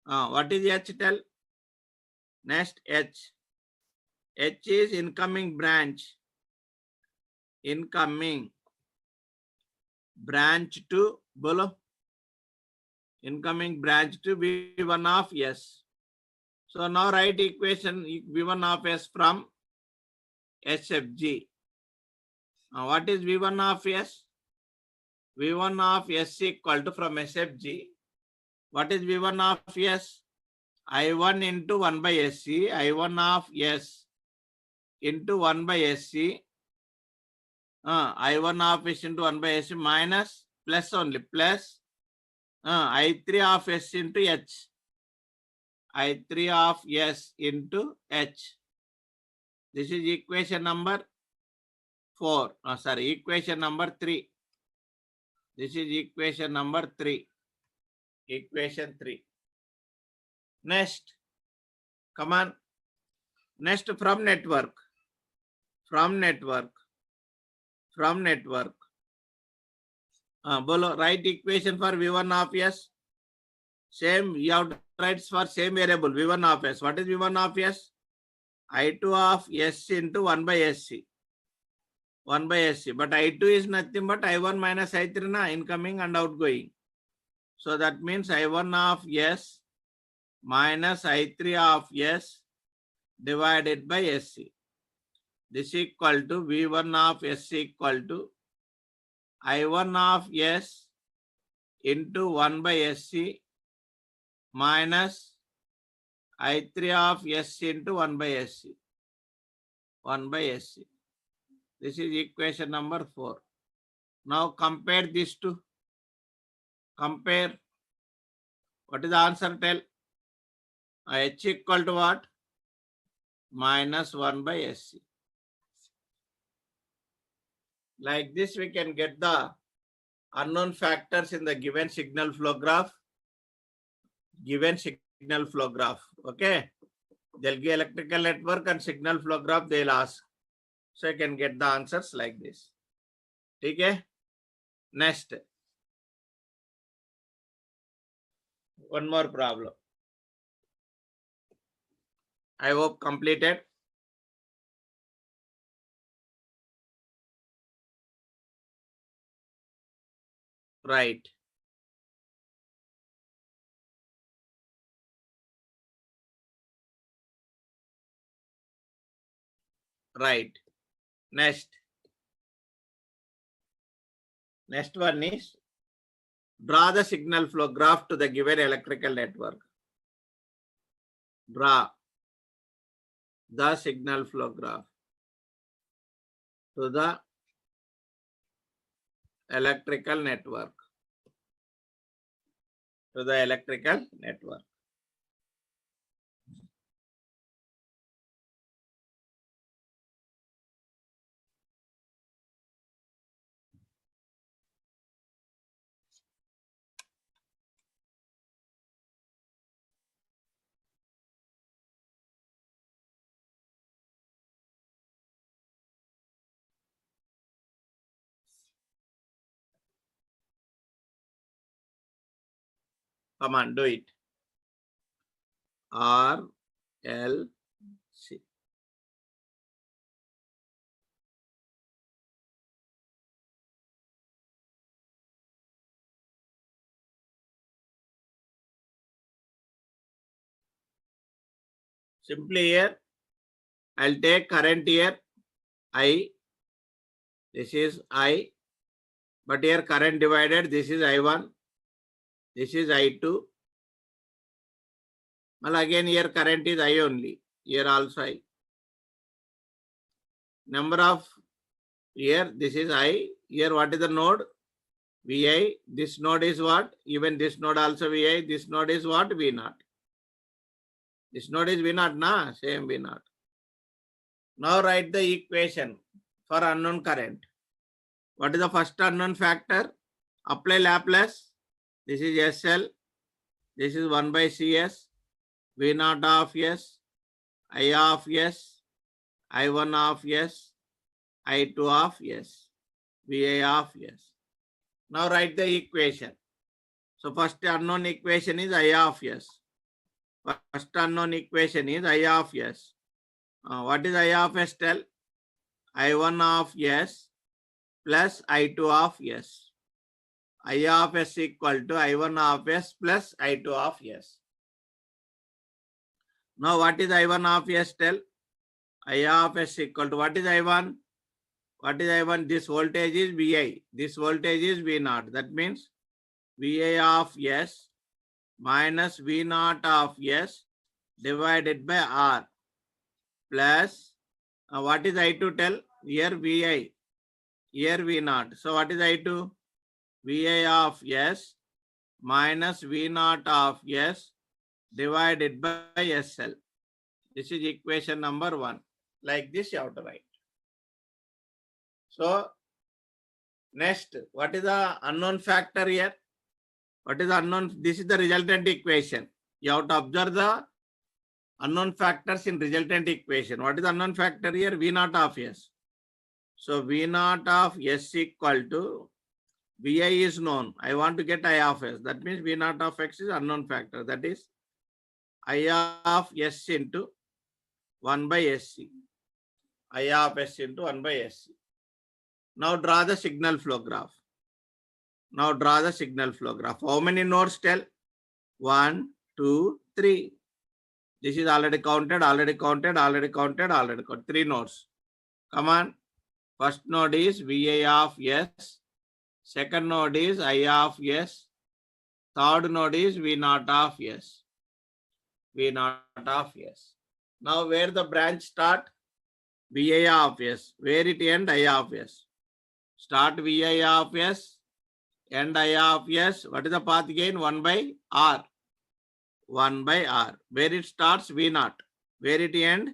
What is H? Tell. Next, H. H is incoming branch. Incoming branch to below. Incoming branch to V1 of S. So now write equation V1 of S from SFG. What is V1 of S? V1 of S equal to, from SFG. What is V1 of S? I1 into 1 by SC. I1 of S into 1 by SC. I1 of S into 1 by SC minus, plus only, plus I3 of S into H. I3 of S into H. This is equation number 4. Equation number 3. This is equation number 3. Equation 3. Next, come on. Next, from network. From network. From network. Below, write equation for V1 of S. Same, you have to write for same variable, V1 of S. What is V1 of S? I2 of S into 1 by SC. 1 by SC. But I2 is nothing but I1 minus I3, na, incoming and outgoing. So that means I1 of S minus I3 of S divided by SC. This equal to V1 of S equal to I1 of S into 1 by SC minus I3 of S into 1 by SC. 1 by SC. This is equation number 4. Now compare these two. Compare. What is the answer? Tell. H equal to what? Minus 1 by SC. Like this, we can get the unknown factors in the given signal flow graph. Given signal flow graph. Okay. They'll give electrical network and signal flow graph. They'll ask. So you can get the answers like this. Okay. Next. One more problem. I hope completed. Right. Right. Next. Next one is draw the signal flow graph to the given electrical network. Draw the signal flow graph to the electrical network. To the electrical network. Come on, do it. R, L, C. Simply here, I'll take current here, I. This is I. But here current divided, this is I1. This is I2. Well, again here current is I only. Here also I. Number of here, this is I. Here what is the node? Vi. This node is what? Even this node also Vi. This node is what? V0. This node is V0, na? Same V0. Now write the equation for unknown current. What is the first unknown factor? Apply Laplace. This is SL. This is 1 by CS. V0 of S. I of S. I1 of S. I2 of S. VI of S. Now write the equation. So first unknown equation is I of S. First unknown equation is I of S. What is I of S? Tell. I1 of S plus I2 of S. I of S equal to I1 of S plus I2 of S. Now what is I1 of S? Tell. I of S equal to what is I1? What is I1? This voltage is Vi. This voltage is V0. That means Vi of S minus V0 of S divided by R plus what is I2? Tell. Here Vi. Here V0. So what is I2? Vi of S minus V0 of S divided by SL. This is equation number 1. Like this you have to write. So next, what is the unknown factor here? What is the unknown? This is the resultant equation. You have to observe the unknown factors in resultant equation. What is the unknown factor here? V0 of S. So V0 of S equal to Vi is known. I want to get I of S. That means V0 of X is unknown factor. That is I of S into 1 by SC. I of S into 1 by SC. Now draw the signal flow graph. Now draw the signal flow graph. How many nodes? Tell. 1, 2, 3. This is already counted, already counted, already counted, already counted. 3 nodes. Come on. First node is Vi of S. Second node is I of S. Third node is V0 of S. V0 of S. Now where the branch start? Vi of S. Where it end? I of S. Start Vi of S, end I of S. What is the path gain? 1 by R. 1 by R. Where it starts? V0. Where it end?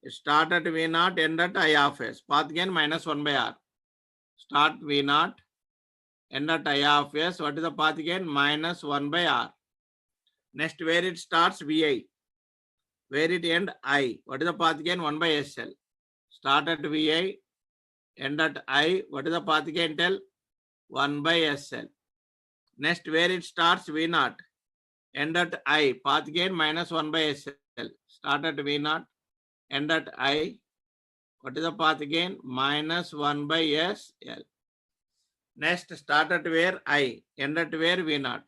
It start at V0, end at I of S. Path gain minus 1 by R. Start V0, end at I of S. What is the path gain? Minus 1 by R. Next, where it starts? Vi. Where it end? I. What is the path gain? 1 by SL. Start at Vi, end at I. What is the path gain? Tell 1 by SL. Next, where it starts? V0. End at I. Path gain minus 1 by SL. Start at V0. End at I. What is the path gain? Minus 1 by SL. Next, start at where? I. End at where? V0.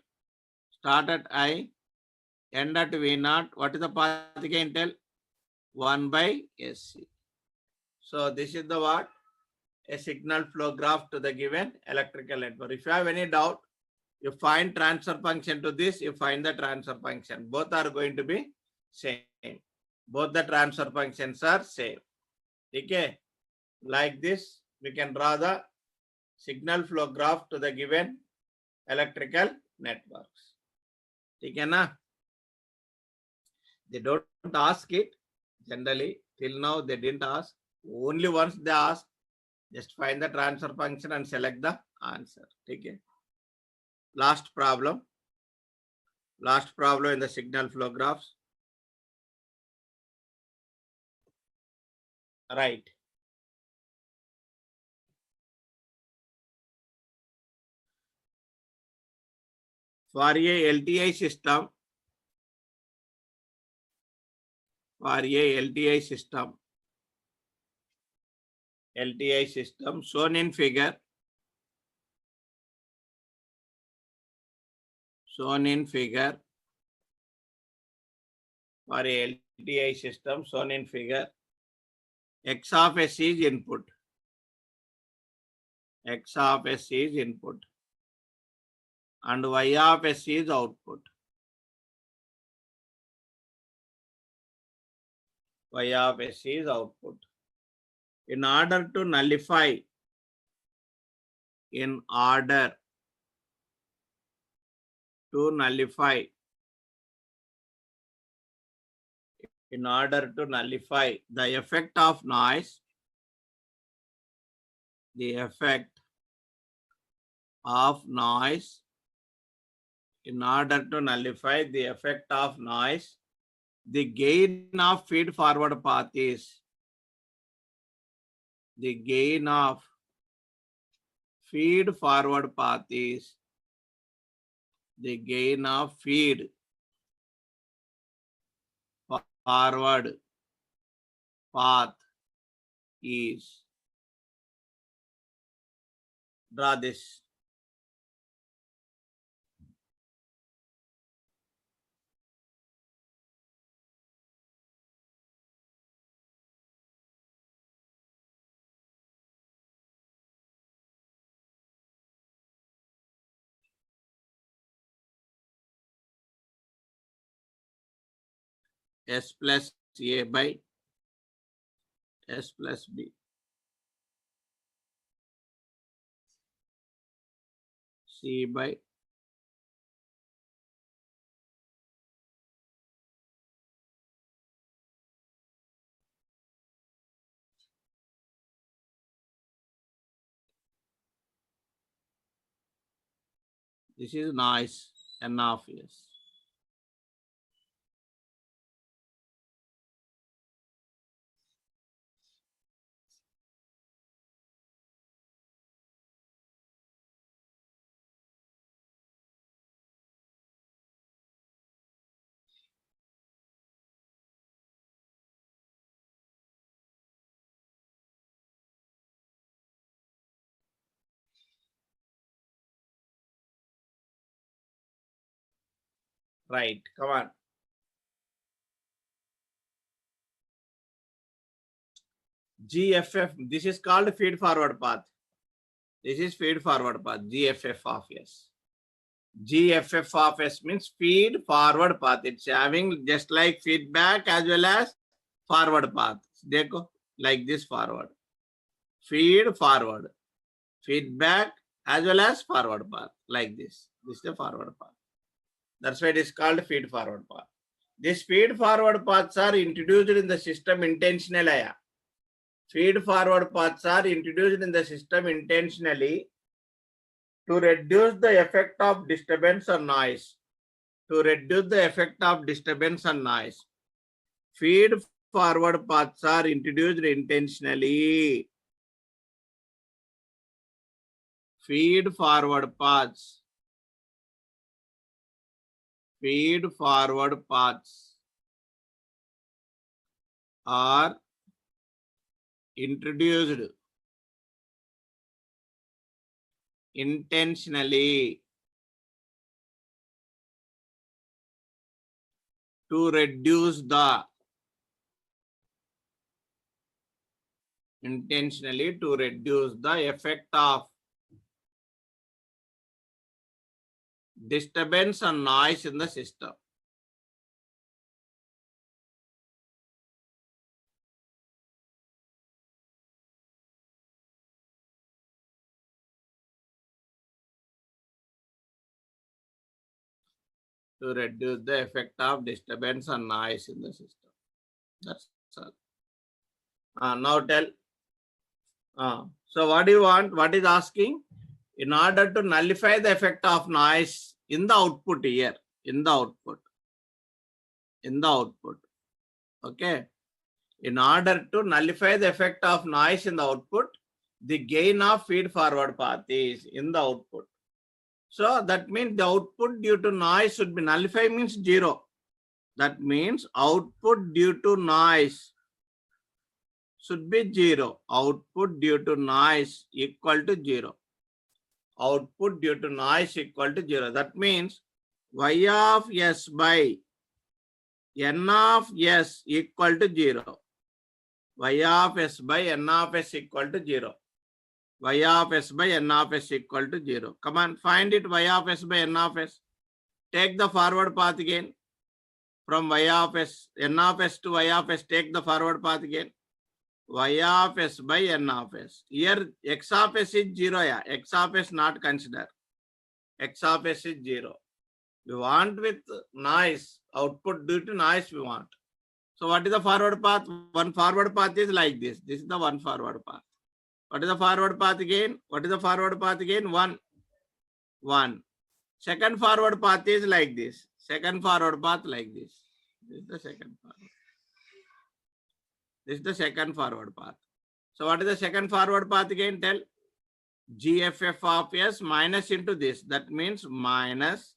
Start at I. End at V0. What is the path gain? Tell 1 by SC. So this is the what? A signal flow graph to the given electrical network. If you have any doubt, you find transfer function to this, you find the transfer function. Both are going to be same. Both the transfer functions are same. Okay. Like this, we can draw the signal flow graph to the given electrical networks. Okay, na? They don't ask it generally. Till now, they didn't ask. Only once they ask, just find the transfer function and select the answer. Okay. Last problem. Last problem in the signal flow graphs. Right. For a LTI system, LTI system shown in figure, for a LTI system shown in figure, X of S is input. X of S is input. And Y of S is output. Y of S is output. In order to nullify, the effect of noise, in order to nullify the effect of noise, the gain of feed forward path is the gain of feed forward path is the gain of feed forward path is. Draw this. S plus A by S plus B. C by this is noise, N of S. Right, come on. GFF, this is called feed forward path. This is feed forward path, GFF of S. GFF of S means feed forward path. It's having just like feedback as well as forward path. Dekho, like this forward. Feed forward. feedback as well as forward path, like this. This is the forward path. That's why it is called feed forward path. These feed forward paths are introduced in the system intentionally. Feed forward paths are introduced in the system intentionally to reduce the effect of disturbance or noise. To reduce the effect of disturbance and noise. Feed forward paths are introduced intentionally. Feed forward paths. Feed forward paths are introduced intentionally to reduce the effect of disturbance and noise in the system. To reduce the effect of disturbance and noise in the system. That's all. Now tell. So what do you want? What is asking? In order to nullify the effect of noise in the output here, in the output. Okay. In order to nullify the effect of noise in the output, the gain of feed forward path is in the output. So that means the output due to noise should be nullified, means 0. That means output due to noise should be 0. Output due to noise equal to 0. Output due to noise equal to 0. That means y of s by n of s equal to 0. Y of s by n of s equal to 0. Y of s by n of s equal to 0. Come on, find it. Y of s by n of s. Take the forward path again. From y of s, n of s to y of s, take the forward path again. Y of s by n of s. Here x of s is 0. Yeah. X of s not consider. X of s is 0. We want with noise, output due to noise we want. So what is the forward path? One forward path is like this. This is the one forward path. What is the forward path again? What is the forward path again? 1. 1. Second forward path is like this. Second forward path like this. This is the second forward. This is the second forward path. So what is the second forward path again? Tell. GFF of S minus into this. That means minus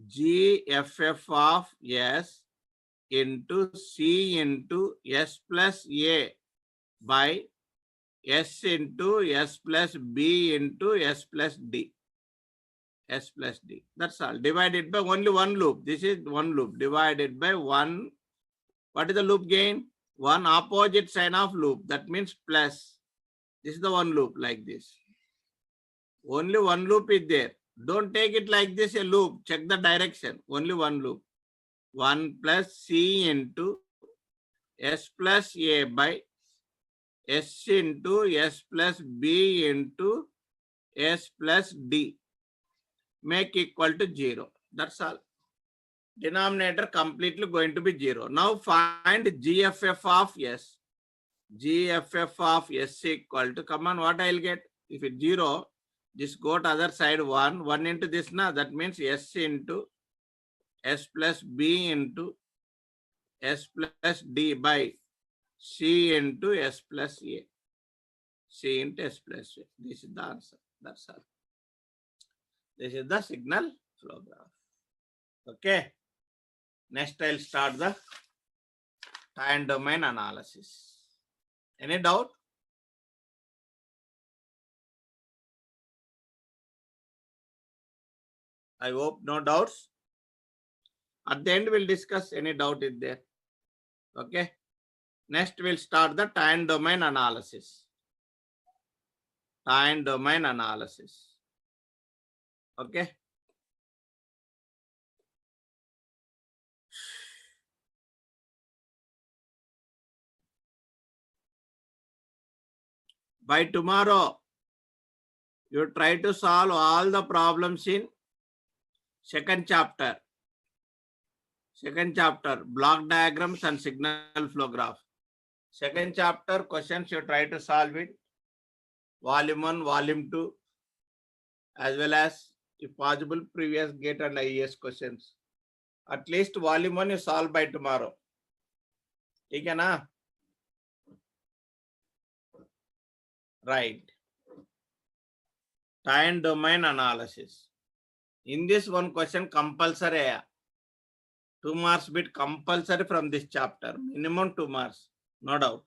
GFF of S into C into S plus A by S into S plus B into S plus D. S plus D. That's all. Divided by only one loop. This is one loop. Divided by one. What is the loop gain? One opposite sign of loop. That means plus. This is the one loop like this. Only one loop is there. Don't take it like this, a loop. Check the direction. Only one loop. 1 plus C into S plus A by S into S plus B into S plus D. Make equal to 0. That's all. Denominator completely going to be 0. Now find GFF of S. GFF of S equal to, come on, what I'll get? If it's 0, just go to other side 1. 1 into this now. That means S into S plus B into S plus D by C into S plus A. C into S plus A. This is the answer. That's all. This is the signal flow graph. Okay. Next, I'll start the time domain analysis. Any doubt? I hope no doubts. At the end, we'll discuss any doubt is there. Okay. Next, we'll start the time domain analysis. Time domain analysis. Okay. By tomorrow, you try to solve all the problems in second chapter. Second chapter, block diagrams and signal flow graph. Second chapter, questions you try to solve it. Volume 1, volume 2, as well as, if possible, previous GATE and IES questions. At least volume 1 you solve by tomorrow. Okay, na? Right. Time domain analysis. In this one question, compulsory. 2 marks bit compulsory from this chapter. Minimum 2 marks, no doubt.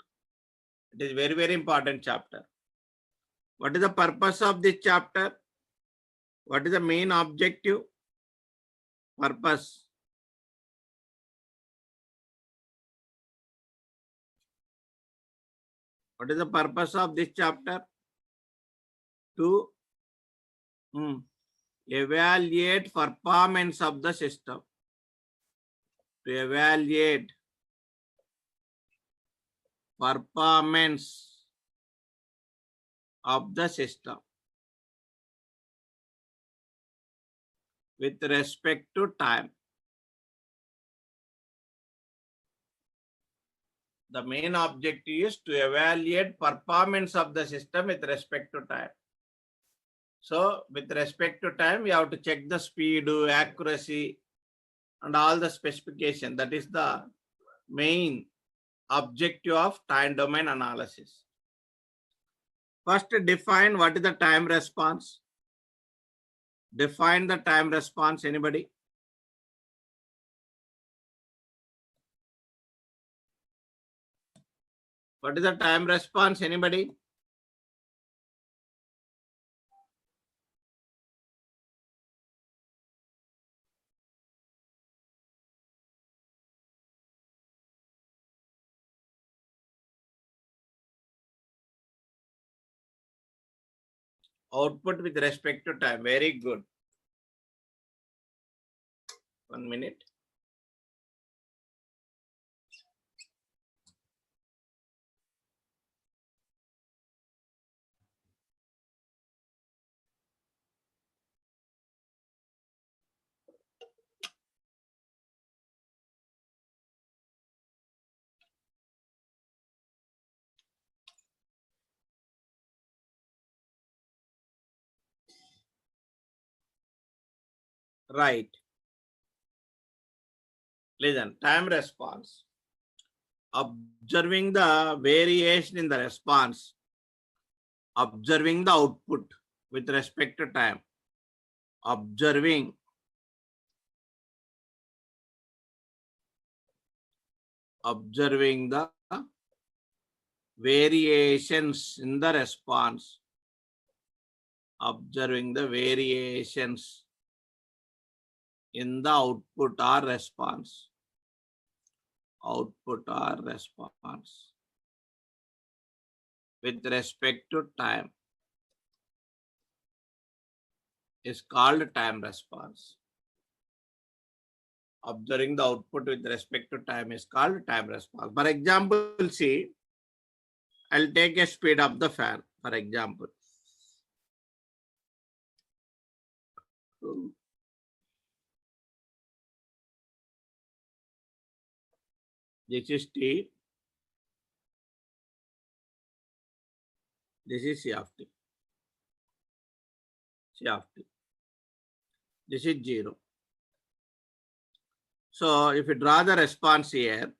It is very, very important chapter. What is the purpose of this chapter? What is the main objective? Purpose. What is the purpose of this chapter? To evaluate performance of the system. To evaluate performance of the system with respect to time. The main objective is to evaluate performance of the system with respect to time. So with respect to time, we have to check the speed, accuracy, and all the specification. That is the main objective of time domain analysis. First, define what is the time response. Define the time response. Anybody? What is the time response? Anybody? Output with respect to time. Very good. 1 minute. Right. Listen, time response. Observing the variation in the response. Observing the output with respect to time. Observing the variations in the response. Observing the variations in the output or response. Output or response with respect to time is called time response. Observing the output with respect to time is called time response. For example, see, I'll take a speed of the fan, for example. This is T. This is C of T. C of T. This is 0. So if you draw the response here,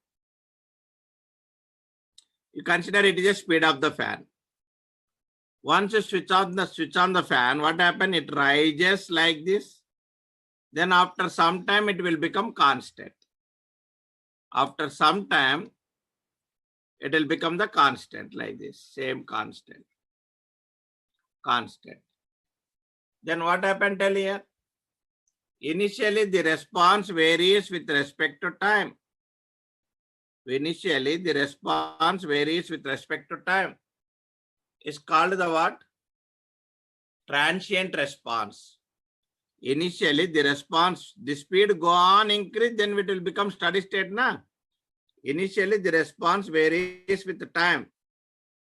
you consider it is a speed of the fan. Once you switch on the fan, what happens? It rises like this. Then after some time, it will become constant. After some time, it will become the constant like this, same constant. Constant. Then what happened till here? Initially, the response varies with respect to time. Initially, the response varies with respect to time. It's called the what? Transient response. Initially, the response, the speed go on increase, then it will become steady state, na? Initially, the response varies with the time.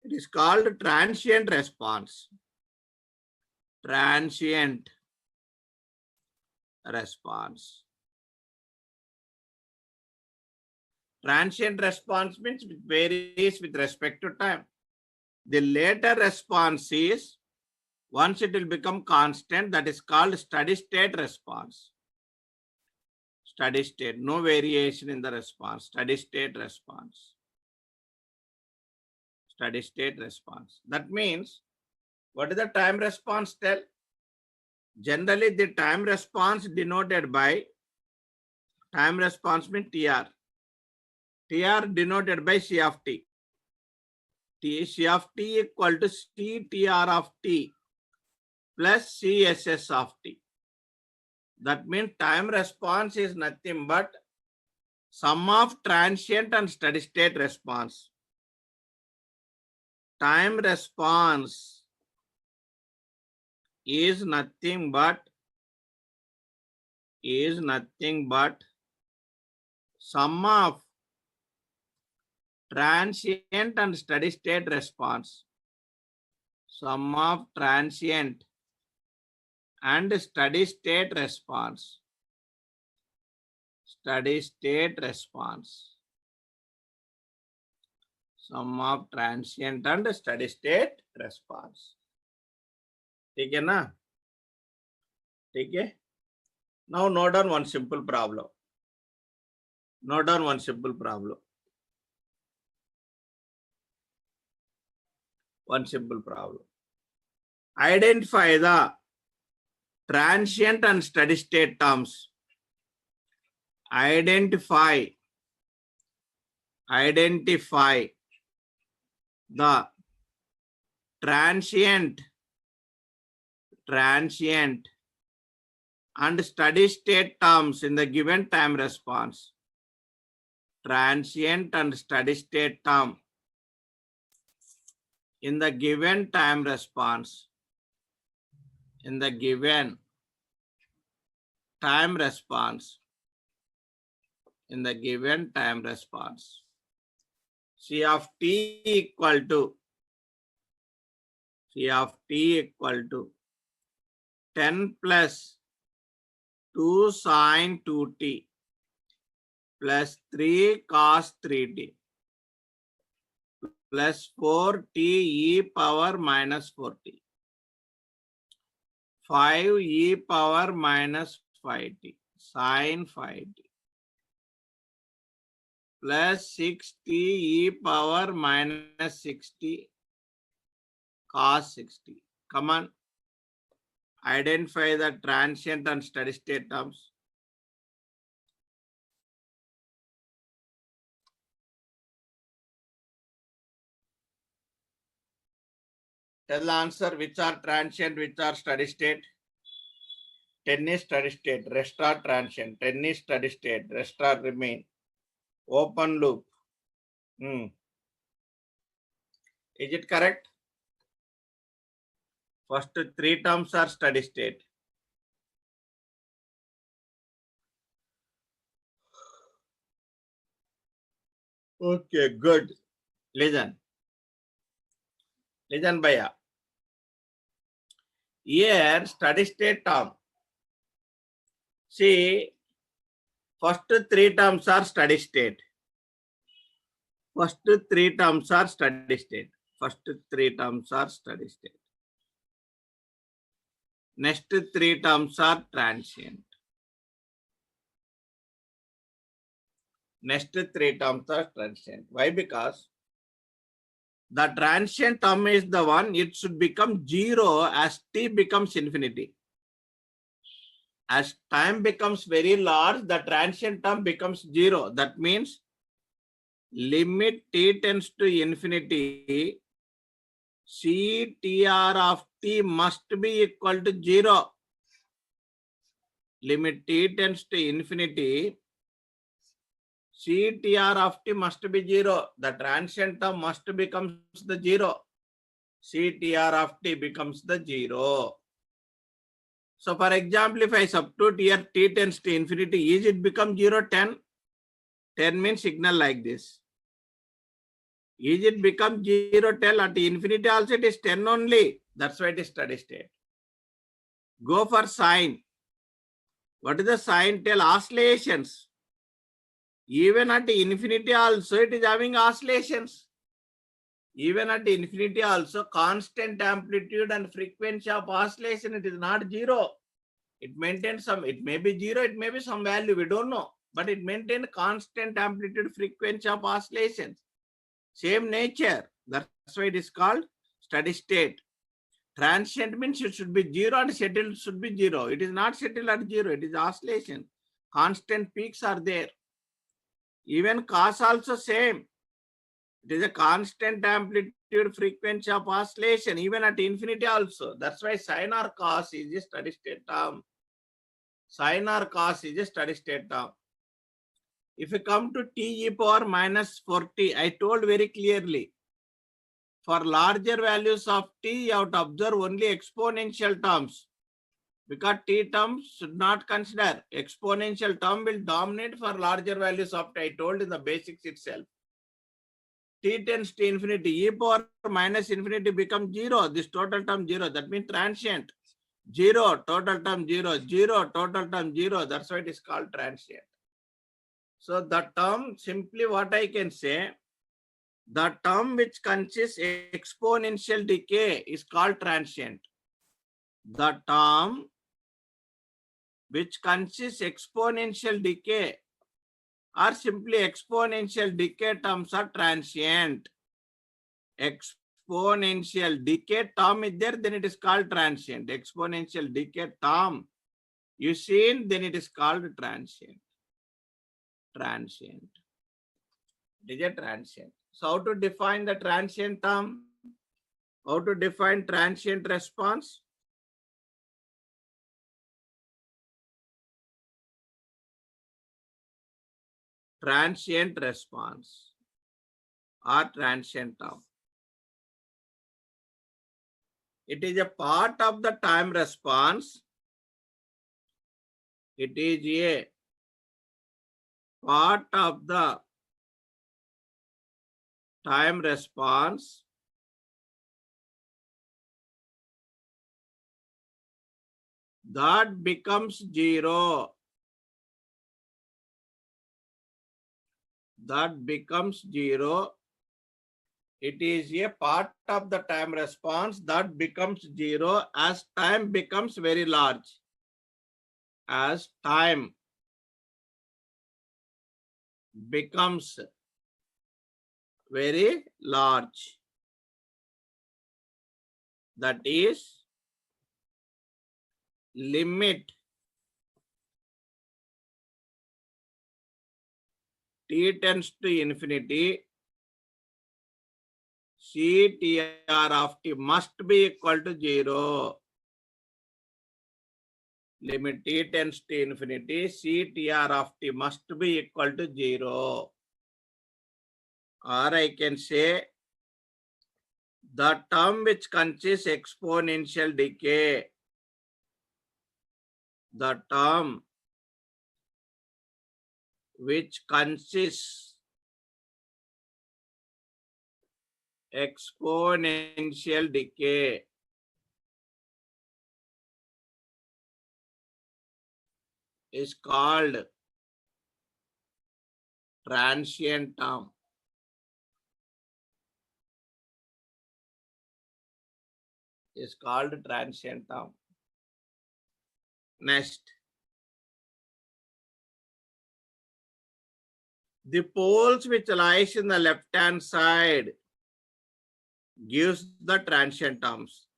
It is called transient response. Transient response. Transient response means it varies with respect to time. The later response is, once it will become constant, that is called steady state response. Steady state, no variation in the response, steady state response. Steady state response. That means, what is the time response tell? Generally, the time response denoted by, time response means TR. TR denoted by C of T. C of T equal to CTR of T plus CSS of T. That means time response is nothing but sum of transient and steady state response. Time response is nothing but sum of transient and steady state response. Sum of transient and steady state response. Steady state response. Sum of transient and steady state response. ठीक है ना? ठीक है? Now note down one simple problem. Note down one simple problem. One simple problem. Identify the transient and steady state terms. Identify the transient and steady state terms in the given time response. Transient and steady state term in the given time response. In the given time response. In the given time response. C of T equal to 10 plus 2 sine 2t plus 3 cos 3t plus 4t e power minus 4t. 5 e power minus 5t sine 5t plus 6t e power minus 6t cos 6t. Come on. Identify the transient and steady state terms. Tell the answer which are transient, which are steady state. 10 is steady state, rest are transient. 10 is steady state, rest are remain. Open loop. Is it correct? First 3 terms are steady state. Okay, good. Listen. Listen, Bhaiya. Here, steady state term. See, first 3 terms are steady state. First 3 terms are steady state. First 3 terms are steady state. Next 3 terms are transient. Next 3 terms are transient. Why? Because the transient term is the one, it should become 0 as t becomes infinity. As time becomes very large, the transient term becomes 0. That means limit t tends to infinity, CTR of t must be equal to 0. Limit t tends to infinity, CTR of t must be 0. The transient term must becomes the 0. CTR of t becomes the 0. So for example, if I substitute here t tends to infinity, is it become 0, 10? 10 means signal like this. Is it become 0? Tell. At infinity also it is 10 only. That's why it is steady state. Go for sine. What is the sine? Tell. Oscillations. Even at infinity also it is having oscillations. Even at infinity also constant amplitude and frequency of oscillation, it is not 0. It maintains some, it may be 0, it may be some value, we don't know. But it maintains constant amplitude frequency of oscillations. Same nature. That's why it is called steady state. Transient means it should be 0 and settled should be 0. It is not settled at 0, it is oscillation. Constant peaks are there. Even cos also same. It is a constant amplitude frequency of oscillation, even at infinity also. That's why sine or cos is a steady state term. Sine or cos is a steady state term. If you come to t e power minus 40, I told very clearly, for larger values of t, you have to observe only exponential terms. Because t terms should not consider. Exponential term will dominate for larger values of t. I told in the basics itself. T tends to infinity, e power minus infinity becomes 0. This total term 0. That means transient. 0, total term 0. 0, total term 0. That's why it is called transient. So the term, simply what I can say, the term which consists exponential decay is called transient. The term which consists exponential decay or simply exponential decay terms are transient. Exponential decay term is there, then it is called transient. Exponential decay term you seen, then it is called transient. Transient. It is a transient. So how to define the transient term? How to define transient response? Transient response or transient term. It is a part of the time response. It is a part of the time response that becomes 0. That becomes 0. It is a part of the time response that becomes 0 as time becomes very large. As time becomes very large. That is limit t tends to infinity. CTR of t must be equal to 0. Limit t tends to infinity, CTR of t must be equal to 0. Or I can say the term which consists exponential decay. The term which consists exponential decay is called transient term. Is called transient term. Next, the poles which lies in the left hand side gives the transient terms.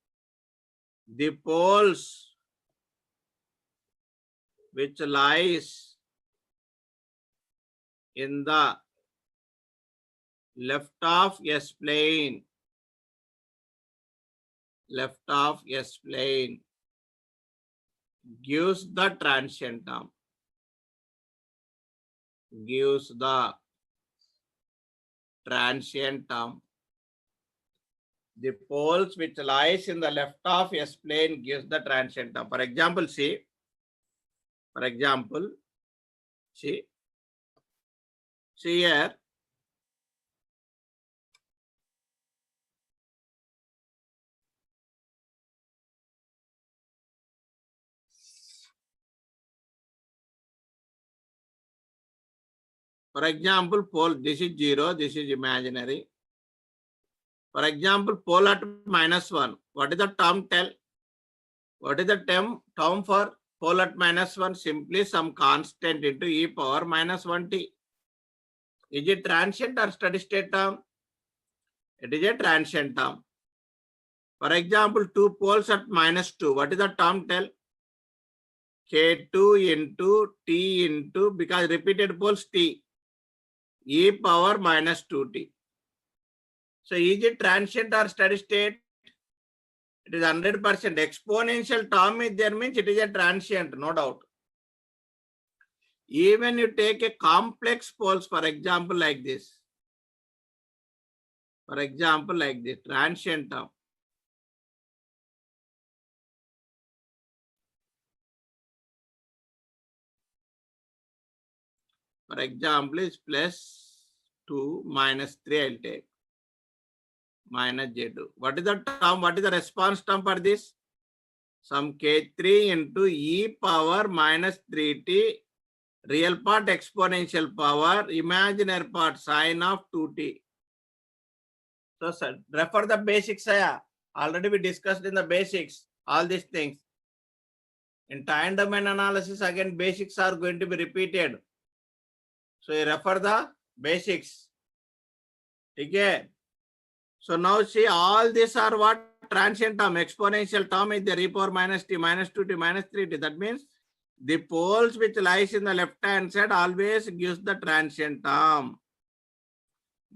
The poles which lies in the left of S plane, left of S plane gives the transient term. Gives the transient term. The poles which lies in the left of S plane gives the transient term. For example, see. For example, see here. For example, pole, this is 0, this is imaginary. For example, pole at -1. What is the term tell? What is the term for pole at -1? Simply some constant into e power -1t. Is it transient or steady state term? It is a transient term. For example, two poles at -2. What is the term tell? K2 into T into, because repeated poles T, e power -2t. So is it transient or steady state? It is 100%. Exponential term is there means it is a transient, no doubt. Even you take a complex poles, for example, like this. For example, like this, transient term. For example, is +2 -3, I'll take. Minus J2. What is the term? What is the response term for this? Some K3 into e power -3t, real part exponential power, imaginary part sine of 2t. So, sir, refer the basics. Already we discussed in the basics all these things. In time domain analysis, again basics are going to be repeated. So you refer the basics. Okay. So now see, all these are what? Transient term, exponential term is the e power -t, -2t, -3t. That means the poles which lies in the left hand side always gives the transient term.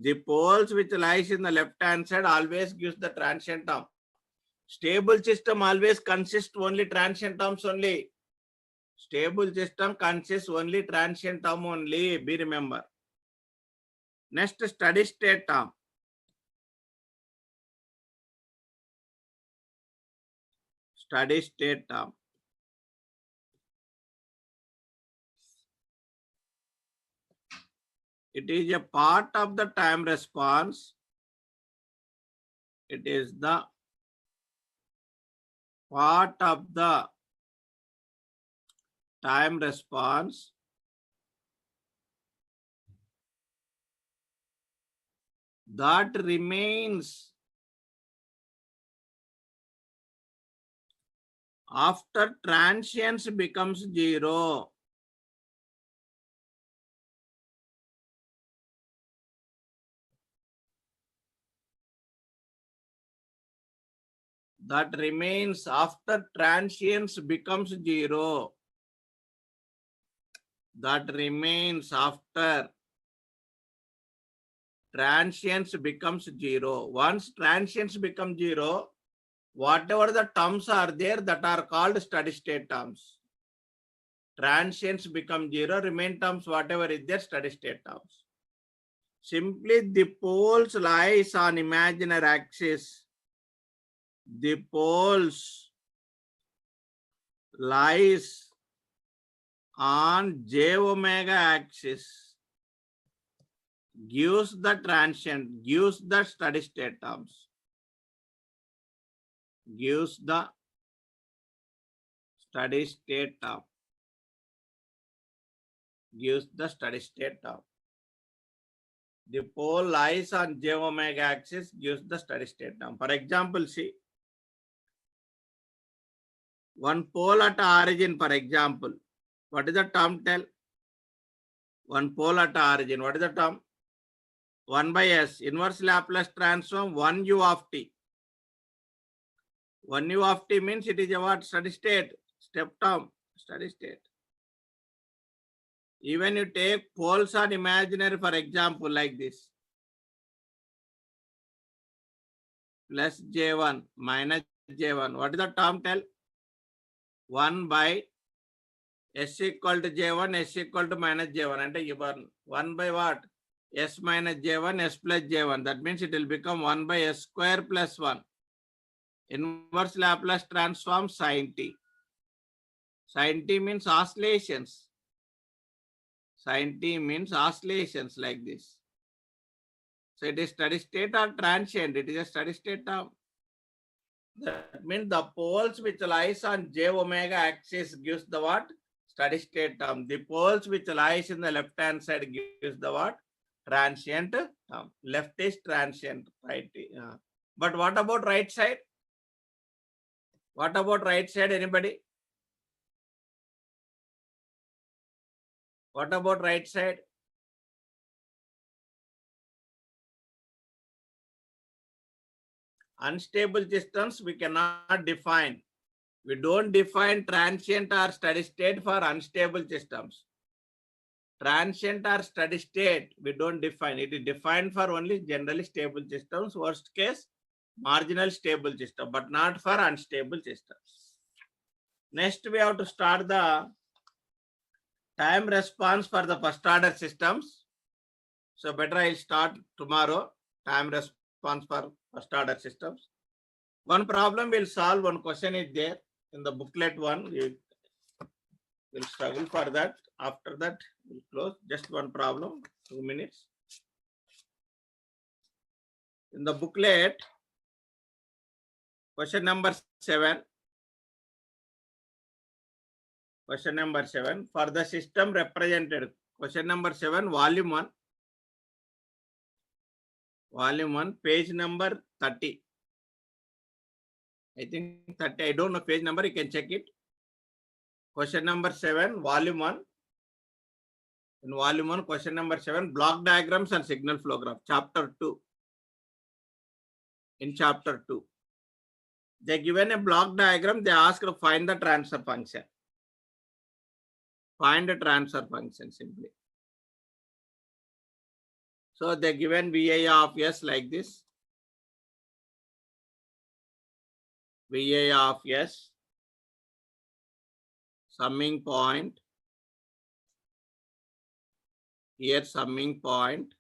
The poles which lies in the left hand side always gives the transient term. Stable system always consists only transient terms only. Stable system consists only transient term only. Be remember. Next, steady state term. Steady state term. It is a part of the time response. It is the part of the time response that remains after transients becomes 0. That remains after transients becomes 0. That remains after transients becomes 0. Once transients become 0, whatever the terms are there that are called steady state terms. Transients become 0, remain terms whatever is there, steady state terms. Simply the poles lies on imaginary axis. The poles lies on j omega axis gives the transient, gives the steady state terms. Gives the steady state term. Gives the steady state term. The pole lies on j omega axis gives the steady state term. For example, see, one pole at origin, for example, what is the term tell? One pole at origin, what is the term? 1 by s, inverse Laplace transform 1 u of t. 1 u of t means it is a what? Steady state, step term, steady state. Even you take poles are imaginary, for example, like this. Plus j1 minus j1. What is the term tell? 1 by s equal to j1, s equal to minus j1. And you burn 1 by what? S minus j1, s plus j1. That means it will become 1 by s square plus 1. Inverse Laplace transform sin t. Sin t means oscillations. Sin t means oscillations like this. So it is steady state or transient. It is a steady state term. That means the poles which lies on j omega axis gives the what? steady state term. The poles which lies in the left hand side gives the what? Transient term. Left is transient, right? But what about right side? What about right side? Anybody? What about right side? Unstable systems we cannot define. We don't define transient or steady state for unstable systems. Transient or steady state, we don't define. It is defined for only generally stable systems, worst case, marginal stable system, but not for unstable systems. Next, we have to start the time response for the first order systems. So better I'll start tomorrow, time response for first order systems. One problem we'll solve, one question is there in the booklet one. We'll struggle for that. After that, we'll close. Just one problem, 2 minutes. In the booklet, question number 7. Question number 7. For the system represented. Question number 7, volume 1. Volume 1, page number 30. I think 30, I don't know page number, you can check it. Question number 7, volume 1. In volume 1, question number 7, block diagrams and signal flow graph, chapter 2. In chapter 2. They given a block diagram, they ask to find the transfer function. Find the transfer function simply. So they given VI of S like this. VI of S, summing point, here summing point,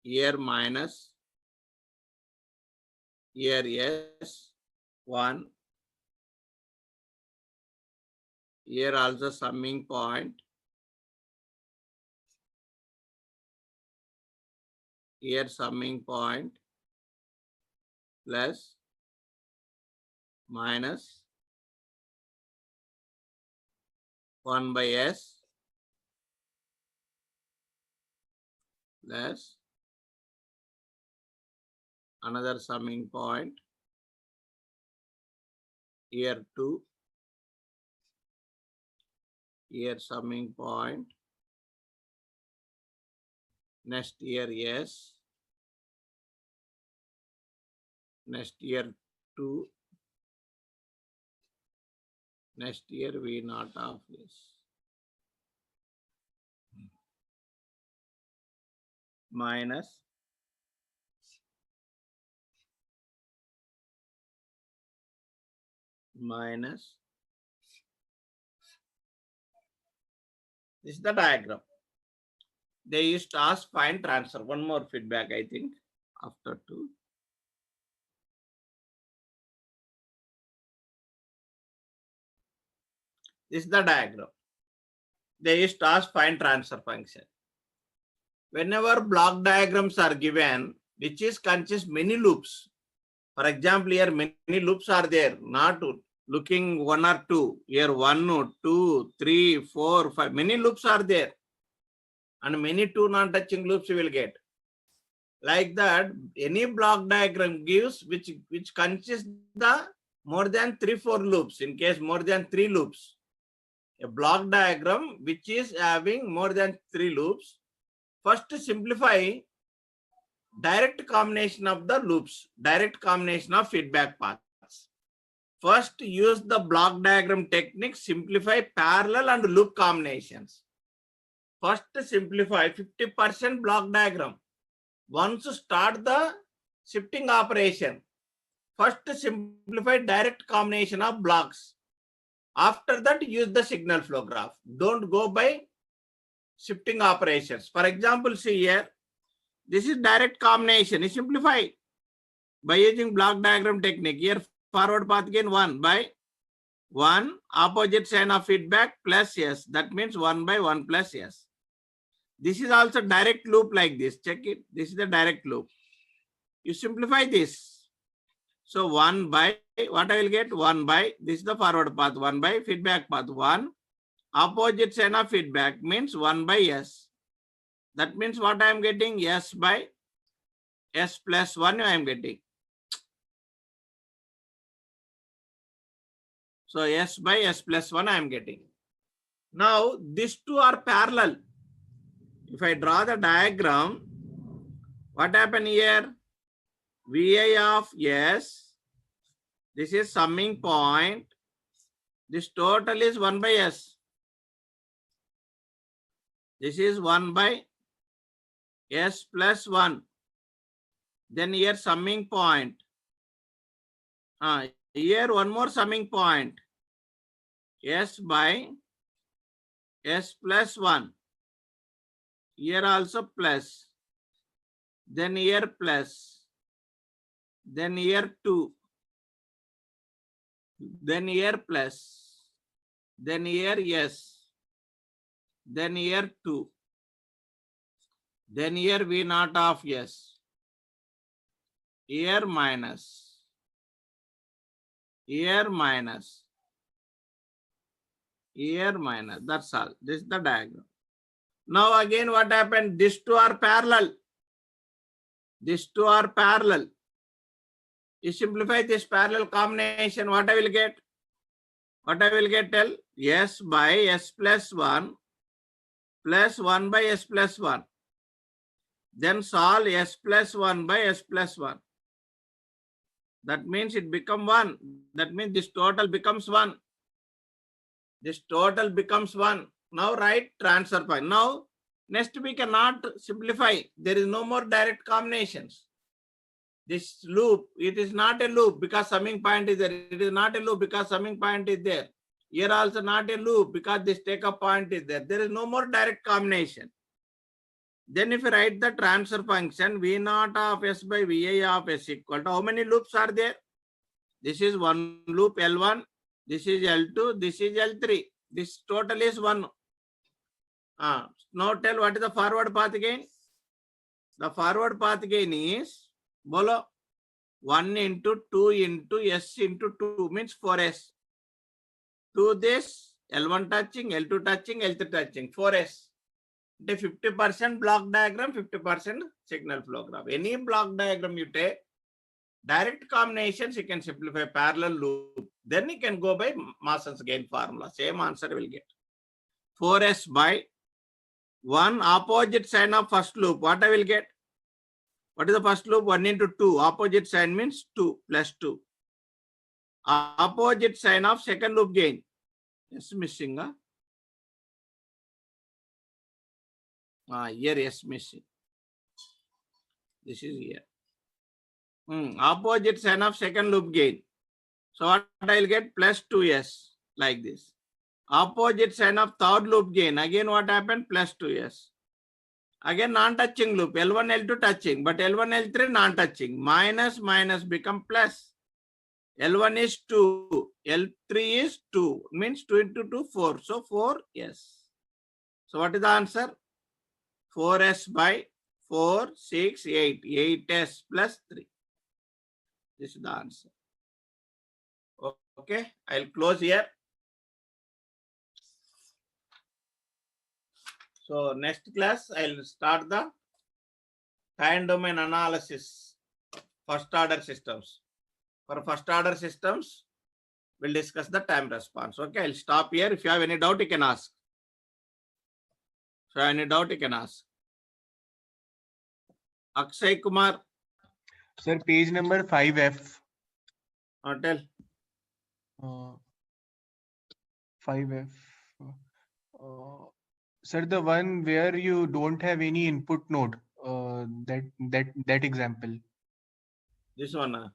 here minus, here S, 1, here also summing point, here summing point, plus, minus, 1 by S, plus, another summing point, here 2, here summing point, next year S, next year 2, next year V naught of S. Minus this is the diagram. They used to ask find transfer. One more feedback, I think, after 2. This is the diagram. They used to ask find transfer function. Whenever block diagrams are given, which is consist many loops. For example, here many loops are there, not looking 1 or 2. Here 1, 2, 3, 4, 5. Many loops are there. And many 2 non-touching loops you will get. Like that, any block diagram gives which consists the more than 3-4 loops. In case more than 3 loops. A block diagram which is having more than 3 loops. First simplify direct combination of the loops, direct combination of feedback paths. First use the block diagram technique, simplify parallel and loop combinations. First simplify 50% block diagram. Once start the shifting operation, first simplify direct combination of blocks. After that use the signal flow graph. Don't go by shifting operations. For example, see here, this is direct combination. You simplify by using block diagram technique. Here forward path gain 1 by 1, opposite sign of feedback plus S. That means 1 by 1 plus S. This is also direct loop like this. Check it. This is the direct loop. You simplify this. So 1 by, what I will get? 1 by, this is the forward path, 1 by feedback path 1. Opposite sign of feedback means 1 by S. That means what I am getting? S by S plus 1 I am getting. So S by S plus 1 I am getting. Now these two are parallel. If I draw the diagram, what happened here? Vi of S, this is summing point. This total is 1 by S. This is 1 by S plus 1. Then here summing point. Here one more summing point. S by S plus 1. Here also plus. Then here plus. Then here 2. Then here plus. Then here yes. Then here 2. Then here V naught of S. Here minus. Here minus. Here minus. That's all. This is the diagram. Now again what happened? These two are parallel. These two are parallel. You simplify this parallel combination. What I will get? What I will get? Tell S by S plus 1 plus 1 by S plus 1. Then solve S plus 1 by S plus 1. That means it become 1. That means this total becomes 1. This total becomes 1. Now write transfer point. Now next we cannot simplify. There is no more direct combinations. This loop, it is not a loop because summing point is there. It is not a loop because summing point is there. Here also not a loop because this take-up point is there. There is no more direct combination. Then if you write the transfer function, V naught of S by Vi of S equal to how many loops are there? This is one loop L1, this is L2, this is L3. This total is 1. Now tell what is the forward path gain? The forward path gain is bolo 1 into 2 into S into 2 means 4S. To this L1 touching, L2 touching, L3 touching, 4S. The 50% block diagram, 50% signal flow graph. Any block diagram you take, direct combinations you can simplify parallel loop. Then you can go by Mason's gain formula. Same answer will get. 4S by 1 opposite sign of first loop. What I will get? What is the first loop? 1 into 2. Opposite sign means 2 plus 2. Opposite sign of second loop gain. Yes, missing. Here yes missing. This is here. Opposite sign of second loop gain. So what I will get? Plus 2S like this. Opposite sign of third loop gain. Again what happened? Plus 2S. Again non-touching loop. L1, L2 touching. But L1, L3 non-touching. Minus minus become plus. L1 is 2. L3 is 2. Means 2 into 2, 4. So 4S. So what is the answer? 4S by 4, 6, 8. 8S plus 3. This is the answer. Okay, I'll close here. So next class, I'll start the time domain analysis, first order systems. For first order systems, we'll discuss the time response. Okay, I'll stop here. If you have any doubt, you can ask. If you have any doubt, you can ask. Akshay Kumar. Sir, page number 5F. Tell. 5F. Sir, the one where you don't have any input node. That example. This one.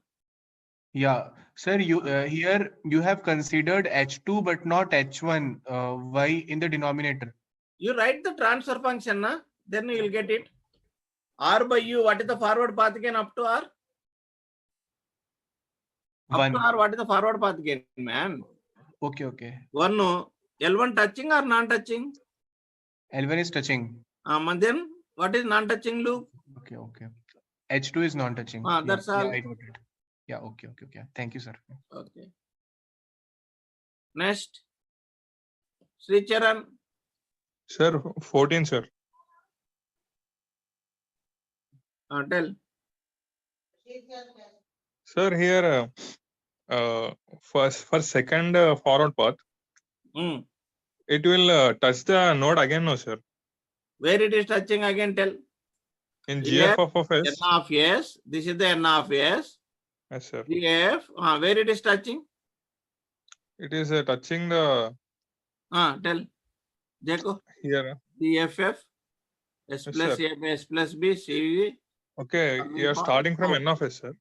Yeah, sir. You here you have considered H2 but not H1. Why in the denominator? You write the transfer function, na? Then you will get it. R by U, what is the forward path gain up to R? Up 1. to R, what is the forward path gain, man? Okay. 1, L1 touching or non-touching? L1 is touching. And then what is non-touching loop? Okay. H2 is non-touching. That's all. I got it. Yeah, okay. Thank you, sir. Okay. Next. Sri Charan. Sir, 14, sir. Tell. Sir, here, for second forward path, it will touch the node again, no, sir. Where it is touching again, tell. In Here, GF of N S. of S. This is the N of S. Yes, sir. GF. Where it is touching? It is touching the Tell. Jaco. here. DFF. S Yes, plus sir. M, S plus B, CV. Okay, you are starting from N of S, sir.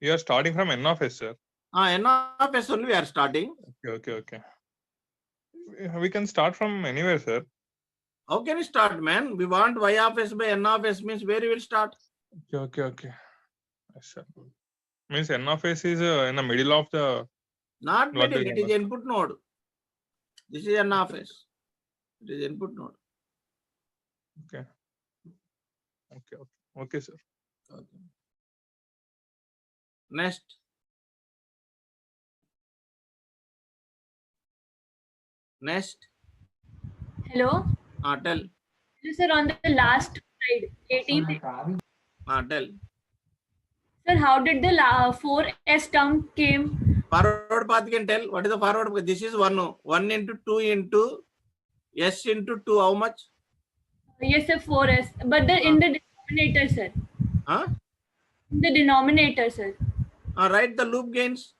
You are starting from N of S, sir. N of S only we are starting. Okay. We can start from anywhere, sir. How can you start, man? We want Y of S by N of S means where you will start? Okay. Yes, sir. Means N of S is in the middle of the Not Blood middle, it is diagram. input node. This is N of S. It is input node. Okay, sir. Okay. Next. Hello. Tell. Hello, sir. On the last slide, 18. Tell. Sir, how did the 4S term came? Forward path can tell. What is the forward path? This is 1. 1 into 2 into S into 2. How much? Yes, sir, 4S. But in the denominator, sir. In the denominator, sir. Write the loop gains.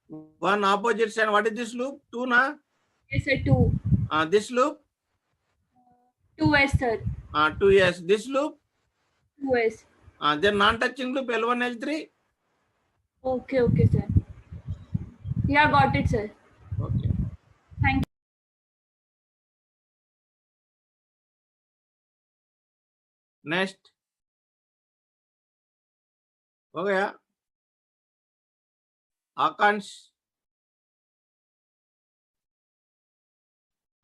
1 opposite side. What is this loop? 2 na? Yes, sir, 2. This loop? 2S, sir. 2S. This loop? 2S. Then non-touching loop L1, L3? Okay, sir. Yeah, got it, sir. Okay. Thank you. Next. हो गया आकांश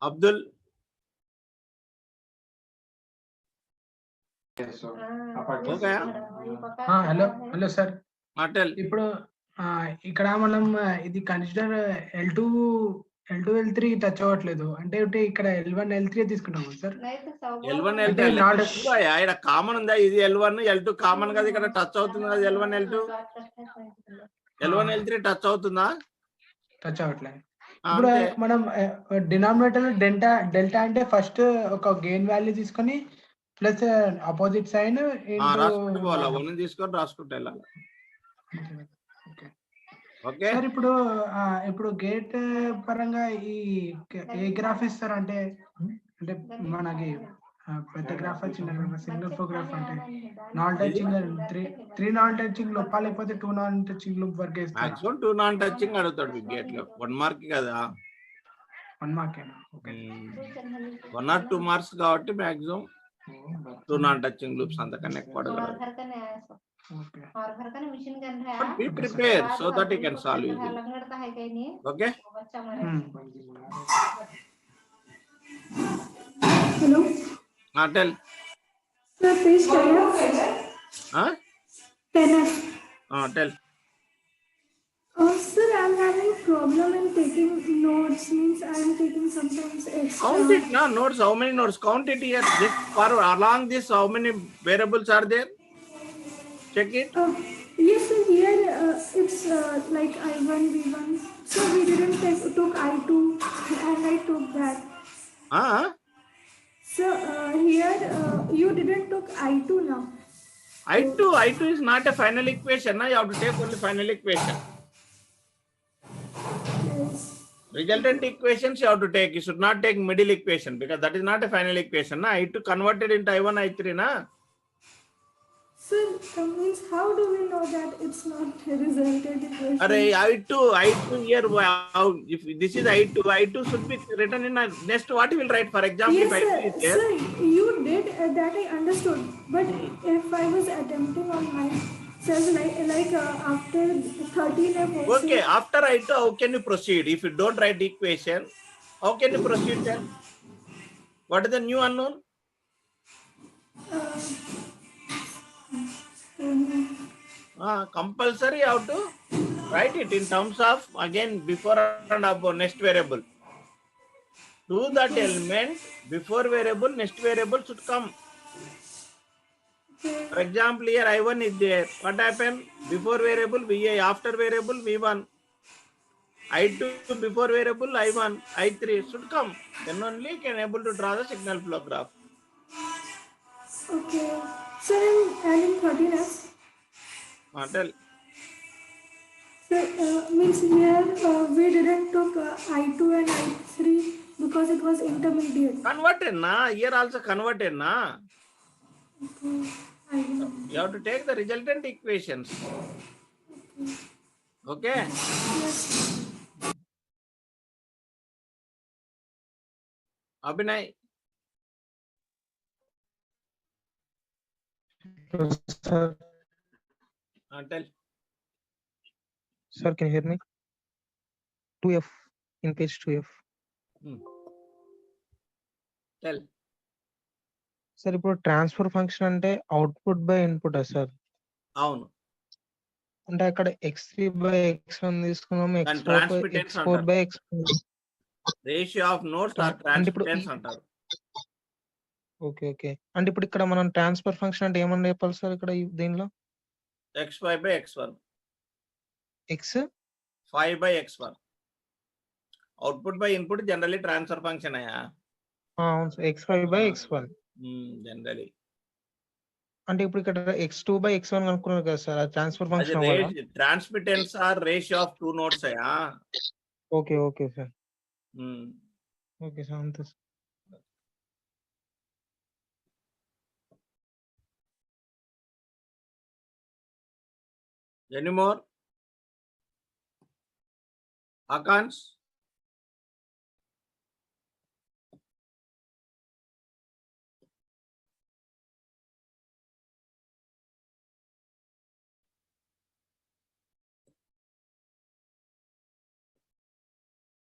अब्दुल हो गया hello sir tell ఇప్పుడు ఇక్కడ మనం ఇది consider L2 L3 touch అవ్వట్లేదు అంటే ఇక్కడ L1 L3 తీసుకుంటాము సార్ L1 అంటే L2 not- ఇక్కడ కామన్ ఉందా ఇది L1 L2 కామన్ కదా ఇక్కడ టచ్ అవుతుంది కదా L1 L2 L1 L3 touch అవుతుందా టచ్ అవ్వట్లేదు ఇప్పుడు మనం డినామినేటర్ డెల్టా అంటే ఫస్ట్ ఒక గెయిన్ వాల్యూ తీసుకొని ప్లస్ ఆపోజిట్ సైన్ రాసుకుంటూ పోవాలా వన్ తీసుకొని రాసుకుంటూ వెళ్ళాలి ఓకే సార్ ఇప్పుడు గేట్ పరంగా ఏ గ్రాఫ్ ఇస్తారు అంటే మనకి పెద్ద గ్రాఫ్ చిన్న గ్రాఫ్ సింగిల్ ఫ్లో గ్రాఫ్ అంటే నాన్ టచింగ్ 3 నాన్ టచింగ్ లోపా లేకపోతే 2 నాన్ టచింగ్ లూప్ వరకు ఇస్తారు మాక్సిమం 2 నాన్ టచింగ్ అడుగుతాడు గేట్ లో 1 మార్క్ కదా 1 మార్క్ ఓకే 1 or 2 మార్క్స్ కాబట్టి మాక్సిమం 2 నాన్ టచింగ్ లూప్స్ అంతకన్నా ఎక్కువ అడగలేదు But be prepared so that you can solve easily. Okay? Hello. Tell. Sir, please tell us. 10F. Tell. Sir, I'm having problem in taking notes. Means I'm taking sometimes extra. Count it now. Notes. How many notes? Count it here. This forward along this. How many variables are there? Check it. Yes, sir. Here it's like I1, V1. So we didn't took I2 and I took that. So here you didn't took I2 now. I2 is not a final equation. Now you have to take only final equation. Yes. Resultant equations you have to take. You should not take middle equation because that is not a final equation. Na? I2 converted into I1, I3. Na? Sir, means how do we know that it's not a resultant equation? I2 here. If this is I2 should be written in a next. What you will write? For example, Yes, if I2 is sir. there. Sir, you did that. I understood. But if I was attempting on myself, like after 13 F. Okay, after I2, how can you proceed? If you don't write the equation, how can you proceed then? What is the new unknown? Compulsory how to write it in terms of again before and above next variable. To that element before variable, next variable should come. Okay. For example, here I1 is there. What happened? Before variable VI, after variable V1. I2 before variable I1, I3 should come. Then only you can able to draw the signal flow graph. Okay. So in 13F, Tell. so means here we didn't took I2 and I3 because it was intermediate. Converted na. Here also converted na. Okay. I know. You have to take the resultant equations. Okay. Yes. Abhinay. Sir, Tell. sir, can you hear me? 2F in page 2F. Tell. Sir ఇప్పుడు transfer function అంటే output by input sir అవును. అంటే అక్కడ x3 by x1 తీసుకున్నాము transmittance x4 by x Ratio of nodes or అంటే ఇప్పుడు transmittance అంటారు. Okay okay అంటే ఇప్పుడు ఇక్కడ మనం ట్రాన్స్ఫర్ ఫంక్షన్ అంటే ఏమని చెప్పాలి సార్ ఇక్కడ దీనిలో x5 by x1. x 5 by x1. Output by input generally transfer function అయ్యా. అవును sir x5 by x1 generally. అంటే ఇప్పుడు ఇక్కడ x2 బై x1 అనుకున్నారు కదా సార్ ఆ ట్రాన్స్ఫర్ అది ఫంక్షన్ అవ్వాలా transmittance or ratio of two nodes అయ్యా. Okay okay sir okay sir అంతే సార్ Any more? Akans?